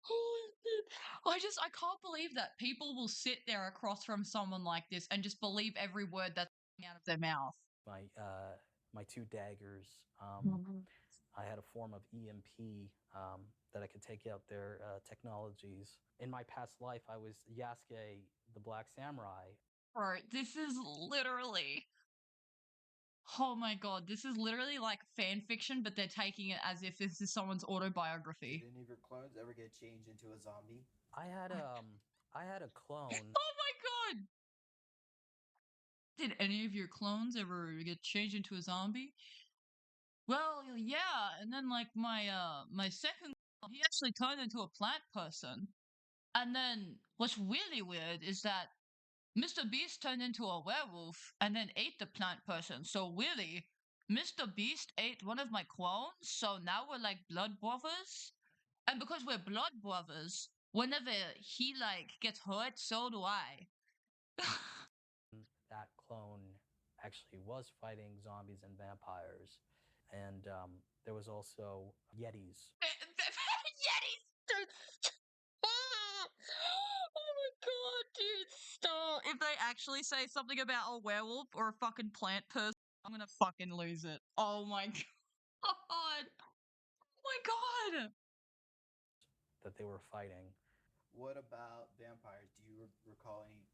Holy shit. I can't believe that people will sit there across from someone like this and just believe every word that's coming out of their mouth. My two daggers. I had a form of EMP that I could take out their technologies. In my past life, I was Yasuke, the Black Samurai. Bro, this is literally... Oh my god, this is literally like fan fiction, but they're taking it as if this is someone's autobiography. Did any of your clones ever get changed into a zombie? I had a clone. Oh my god! Did any of your clones ever get changed into a zombie? Well, yeah, and then like my second clone, he actually turned into a plant person. And then what's really weird is that Mr. Beast turned into a werewolf and then ate the plant person. So really, Mr. Beast ate one of my clones, so now we're like blood brothers. And because we're blood brothers, whenever he like gets hurt, so do I. That clone actually was fighting zombies and vampires. And there was also Yetis. Yetis! Dude. Oh my god, dude, stop. If they actually say something about a werewolf or a fucking plant person, I'm gonna fucking lose it. Oh my god. Oh my god. That they were fighting. What about vampires? Do you recall any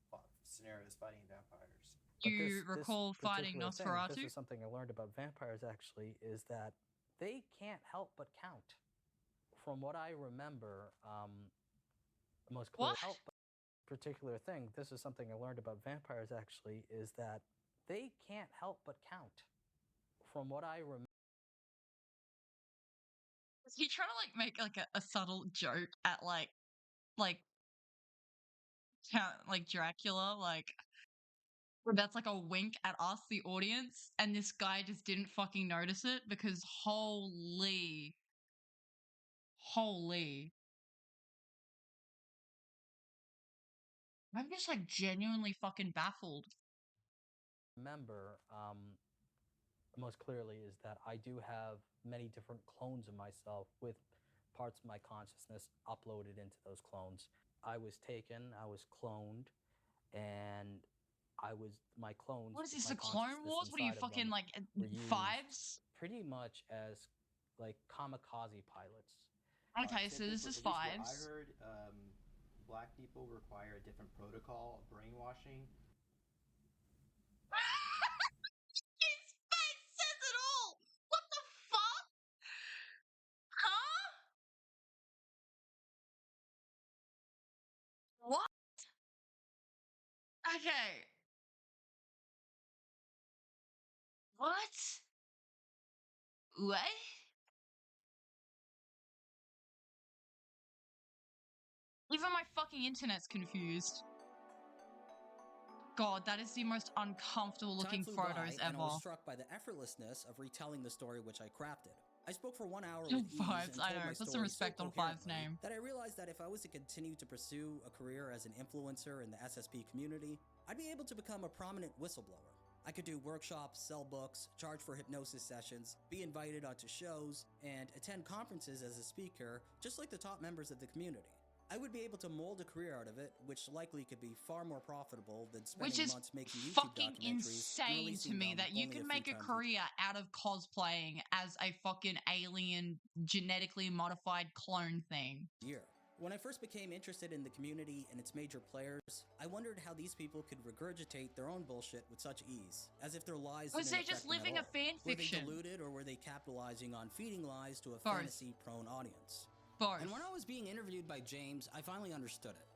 scenarios fighting vampires? Do you recall fighting Nosferatu? This is something I learned about vampires, actually, is that they can't help but count. From what I remember, most clear particular thing, this is something I learned about vampires, actually, is that they can't help but count. From what I remember. Is he trying to like make like a subtle joke at like Dracula, like that's like a wink at us, the audience, and this guy just didn't fucking notice it because holy. I'm just like genuinely fucking baffled. Remember, most clearly is that I do have many different clones of myself with parts of my consciousness uploaded into those clones. I was taken, I was cloned, and my clones. What is this, a Clone Wars? What are you fucking like fives? Pretty much as like kamikaze pilots. Okay, so this is fives. I heard black people require a different protocol of brainwashing. His face says it all! What the fuck? Huh? What? Okay. What? What? Even my fucking internet's confused. God, that is the most uncomfortable looking photos ever. And I was struck by the effortlessness of retelling the story which I crafted. I spoke for 1 hour with ease and Vibes, I told know. my Put some story respect so on Five's coherently name. that I realized that if I was to continue to pursue a career as an influencer in the SSP community, I'd be able to become a prominent whistleblower. I could do workshops, sell books, charge for hypnosis sessions, be invited onto shows, and attend conferences as a speaker, just like the top members of the community. I would be able to mold a career out of it, which likely could be far more profitable than Which spending is months making YouTube fucking documentaries and insane to releasing me them that you only can a make few a times career out of cosplaying as a fucking alien genetically modified clone thing. year. When I first became interested in the community and its major players, I wondered how these people could regurgitate their own bullshit with such ease, as if their lies Was didn't they just affect them living at a all. fan Were they fiction? deluded, or were they capitalizing on feeding lies to a Both. fantasy-prone audience? Both. And when I was being interviewed by James, I finally understood it.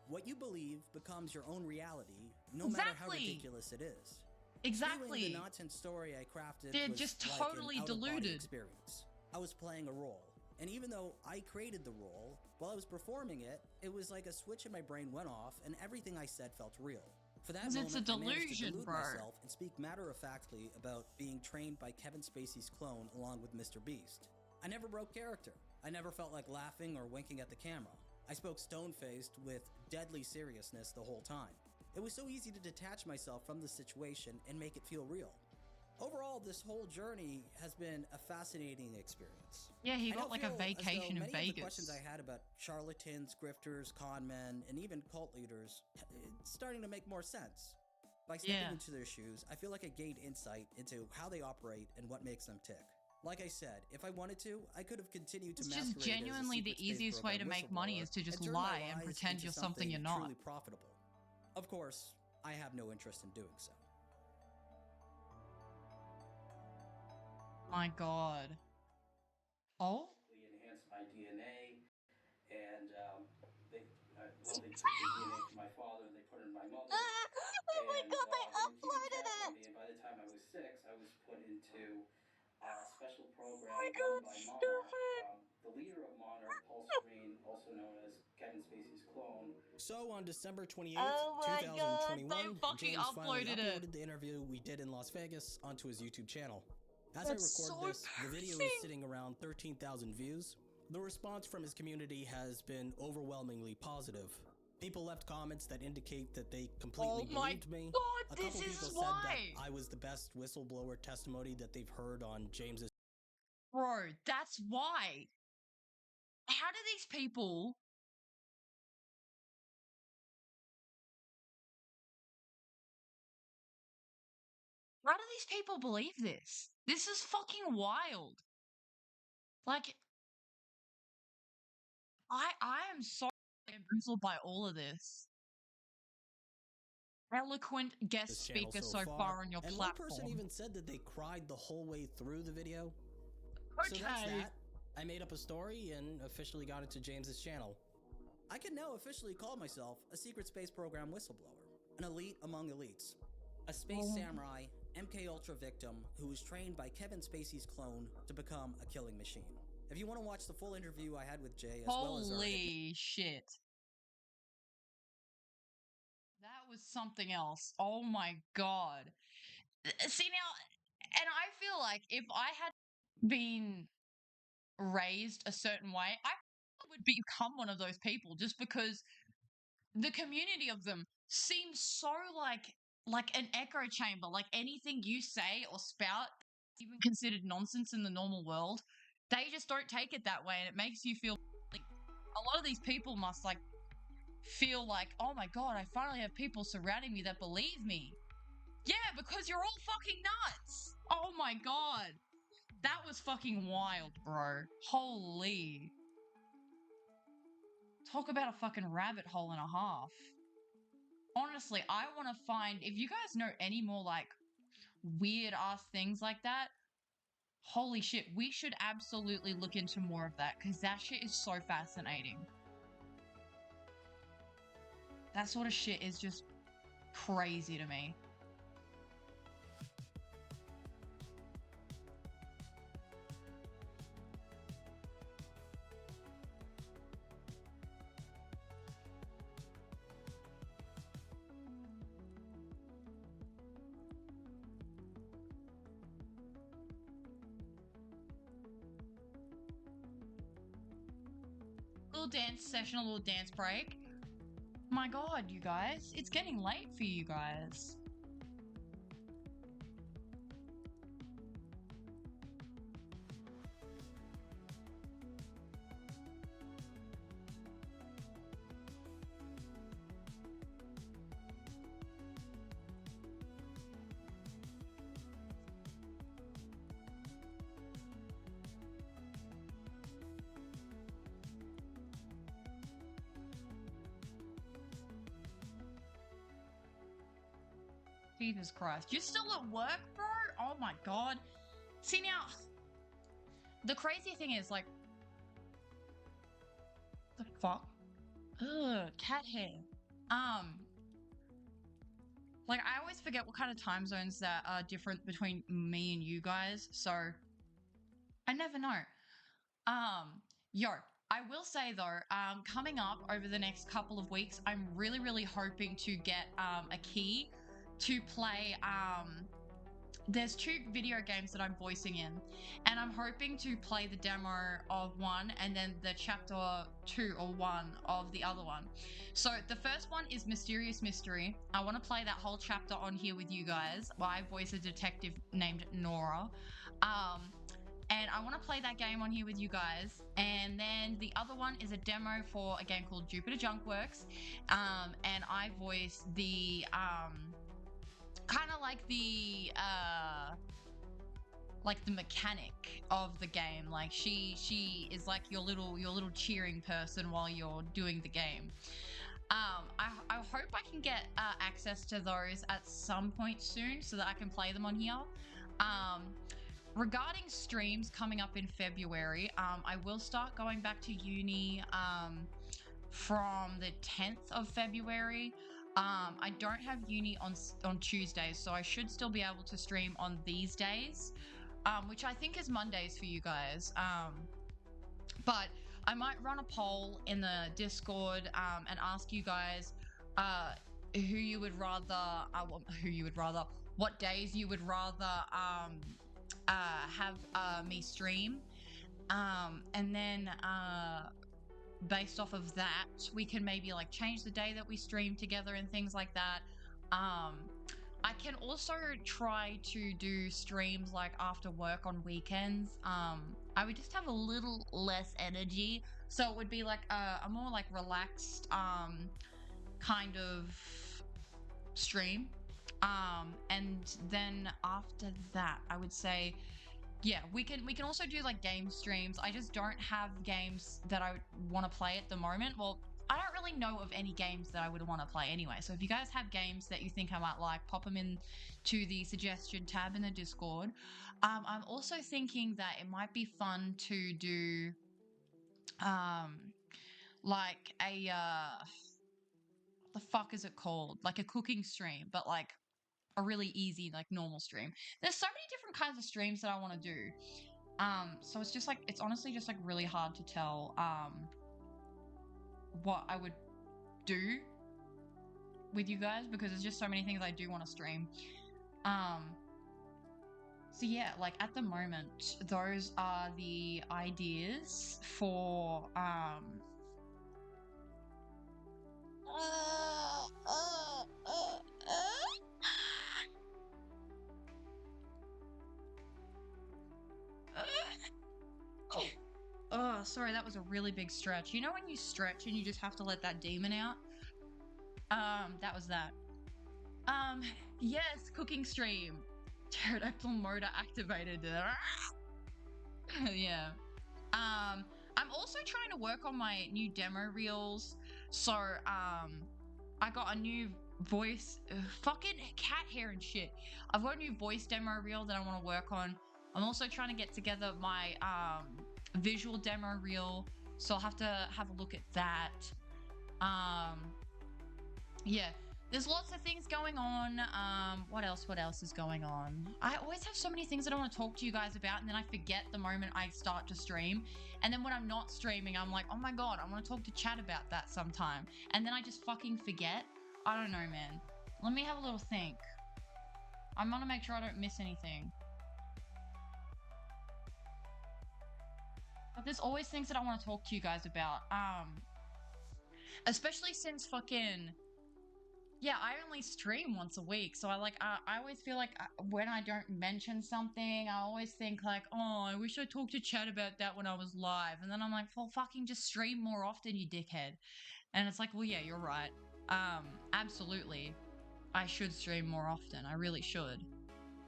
What you believe becomes your own reality, no matter how Exactly. ridiculous it is. Exactly. Feeling the nonsense story I crafted They're was just like totally an out-of-body deluded. experience. I was playing a role, and even though I created the role, while I was performing it, it was like a switch in my brain went off, and everything I said felt real. For that 'Cause moment, it's a I managed to delusion, delude bro. myself and speak matter-of-factly about being trained by Kevin Spacey's clone along with Mr. Beast. I never broke character. I never felt like laughing or winking at the camera. I spoke stone-faced with deadly seriousness the whole time. It was so easy to detach myself from the situation and make it feel real. Overall, this whole journey has been a fascinating experience. Yeah, he I got now like a feel as though vacation in many of the Vegas. questions I had about charlatans, grifters, con men, and even cult leaders, it's starting to make more sense. By stepping Yeah. into their shoes, I feel like I gained insight into how they operate and what makes them tick. Like I said, if I wanted to, I could have continued to It's masquerade just genuinely as a the secret space easiest way to program make money whistleblower is to just and turn my lie and lies pretend into you're something you're not. truly profitable. Of course, I have no interest in doing so. My god. Oh? Enhanced my DNA, and they took the DNA from my father and they put it in my mother. Oh my god, they uploaded it! And by the time I was 6, I was put into a special program my run god, by Monarch. stupid! The leader of Monarch, Paul Serene, also known as Kevin Spacey's clone. So on December 28th, Oh my god, 2021, they fucking James finally uploaded it. uploaded the interview we did in Las Vegas onto his YouTube channel. As That's I record so this, the video is sitting around 13,000 views. The response from his community has been overwhelmingly positive. People left comments that indicate that they completely Oh my believed me. god, A this couple people is said why! that I was the best whistleblower testimony that they've heard on James's. Bro, that's why. How do these people... How do these people believe this? This is fucking wild. Like, I am so bamboozled by all of this. Eloquent guest channel speaker so far on your and platform. one person even said that they cried the whole way through the video. So that's Okay. that. I made up a story and officially got it to James's channel. I can now officially call myself a secret space program whistleblower, an elite among elites, a space Oh. samurai, MK Ultra victim who was trained by Kevin Spacey's clone to become a killing machine. If you want to watch the full interview I had with Jay as well as our Holy shit. That was something else. Oh my god. See now, and I feel like if I had been raised a certain way, I would become one of those people just because the community of them seems so like an echo chamber. Like anything you say or spout, even considered nonsense in the normal world, they just don't take it that way, and it makes you feel like a lot of these people must like feel like, oh my god, I finally have people surrounding me that believe me. Yeah, because you're all fucking nuts. Oh my god. That was fucking wild, bro. Holy. Talk about a fucking rabbit hole and a half. Honestly, I want to find, if you guys know any more like weird ass things like that, holy shit, we should absolutely look into more of that because that shit is so fascinating. That sort of shit is just crazy to me. little dance session, a little dance break. My God, you guys, it's getting late for you guys. Jesus Christ. You're still at work, bro? Oh my God. See, now, the crazy thing is, like, the fuck? Ugh, cat hair. Like, I always forget what kind of time zones that are different between me and you guys, so I never know. Yo, I will say though, coming up over the next couple of weeks, I'm really, really hoping to get a key to play there's 2 video games that I'm voicing in, and I'm hoping to play the demo of one and then the chapter 2 or 1 of the other one. So the first one is Mysterious Mystery. I want to play that whole chapter on here with you guys. Well, I voice a detective named Nora. And I want to play that game on here with you guys. And then the other one is a demo for a game called Jupiter Junkworks. And I voice the kind of like the mechanic of the game. Like she is like your little cheering person while you're doing the game. I hope I can get access to those at some point soon so that I can play them on here. Regarding streams coming up in February, I will start going back to uni from the 10th of February. I don't have uni on Tuesdays, so I should still be able to stream on these days, which I think is Mondays for you guys. But I might run a poll in the Discord and ask you guys who you would rather, what days you would rather have me stream, and then based off of that, we can maybe like change the day that we stream together and things like that. I can also try to do streams like after work on weekends. I would just have a little less energy, so it would be like a more like relaxed kind of stream. And then after that, I would say, yeah, we can also do like game streams. I just don't have games that I want to play at the moment. Well, I don't really know of any games that I would want to play anyway. So if you guys have games that you think I might like, pop them in to the suggestion tab in the Discord. I'm also thinking that it might be fun to do like a what the fuck is it called? Like a cooking stream, but like a really easy, like normal stream. There's so many different kinds of streams that I want to do. So it's just like, it's honestly just like really hard to tell what I would do with you guys because there's just so many things I do want to stream. So yeah, like at the moment, those are the ideas for oh, sorry, that was a really big stretch. You know when you stretch and you just have to let that demon out? That was that. Yes, cooking stream. Pterodactyl motor activated. Yeah. I'm also trying to work on my new demo reels. So, I got a new voice, fucking cat hair and shit. I've got a new voice demo reel that I want to work on. I'm also trying to get together my, visual demo reel. So I'll have to have a look at that. Yeah. There's lots of things going on. What else is going on? I always have so many things that I want to talk to you guys about, and then I forget the moment I start to stream. And then when I'm not streaming, I'm like, oh my God, I want to talk to chat about that sometime. And then I just fucking forget. I don't know, man. Let me have a little think. I want to make sure I don't miss anything. But there's always things that I want to talk to you guys about. Especially since fucking... Yeah, I only stream once a week, so I always feel like when I don't mention something, I always think like, oh, I wish I talked to chat about that when I was live. And then I'm like, well, fucking just stream more often, you dickhead. And it's like, well, yeah, you're right. Absolutely. I should stream more often. I really should.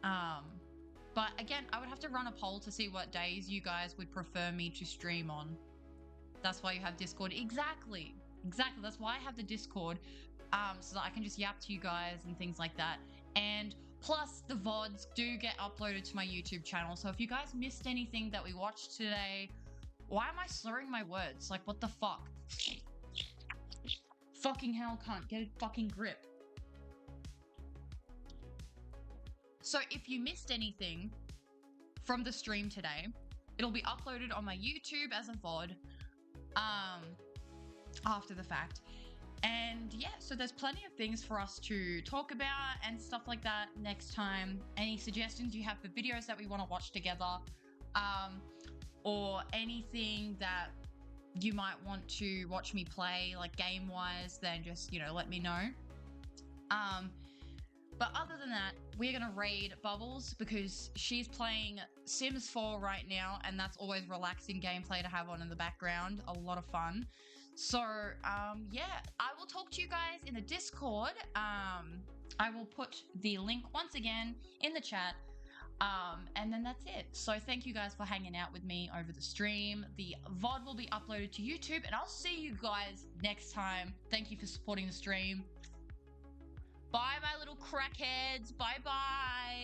But again, I would have to run a poll to see what days you guys would prefer me to stream on. That's why you have Discord. Exactly. Exactly. That's why I have the Discord. So that I can just yap to you guys and things like that. And plus, the VODs do get uploaded to my YouTube channel. So if you guys missed anything that we watched today, why am I slurring my words? Like, what the fuck? Fucking hell, cunt. Get a fucking grip. So if you missed anything from the stream today, it'll be uploaded on my YouTube as a VOD after the fact. And yeah, so there's plenty of things for us to talk about and stuff like that next time. Any suggestions you have for videos that we want to watch together, or anything that you might want to watch me play, like game-wise, then just, you know, let me know. But other than that, we're going to raid Bubbles because she's playing Sims 4 right now, and that's always relaxing gameplay to have on in the background. A lot of fun. So, yeah, I will talk to you guys in the Discord. I will put the link once again in the chat. And then that's it. So thank you guys for hanging out with me over the stream. The VOD will be uploaded to YouTube, and I'll see you guys next time. Thank you for supporting the stream. Bye, my little crackheads. Bye-bye.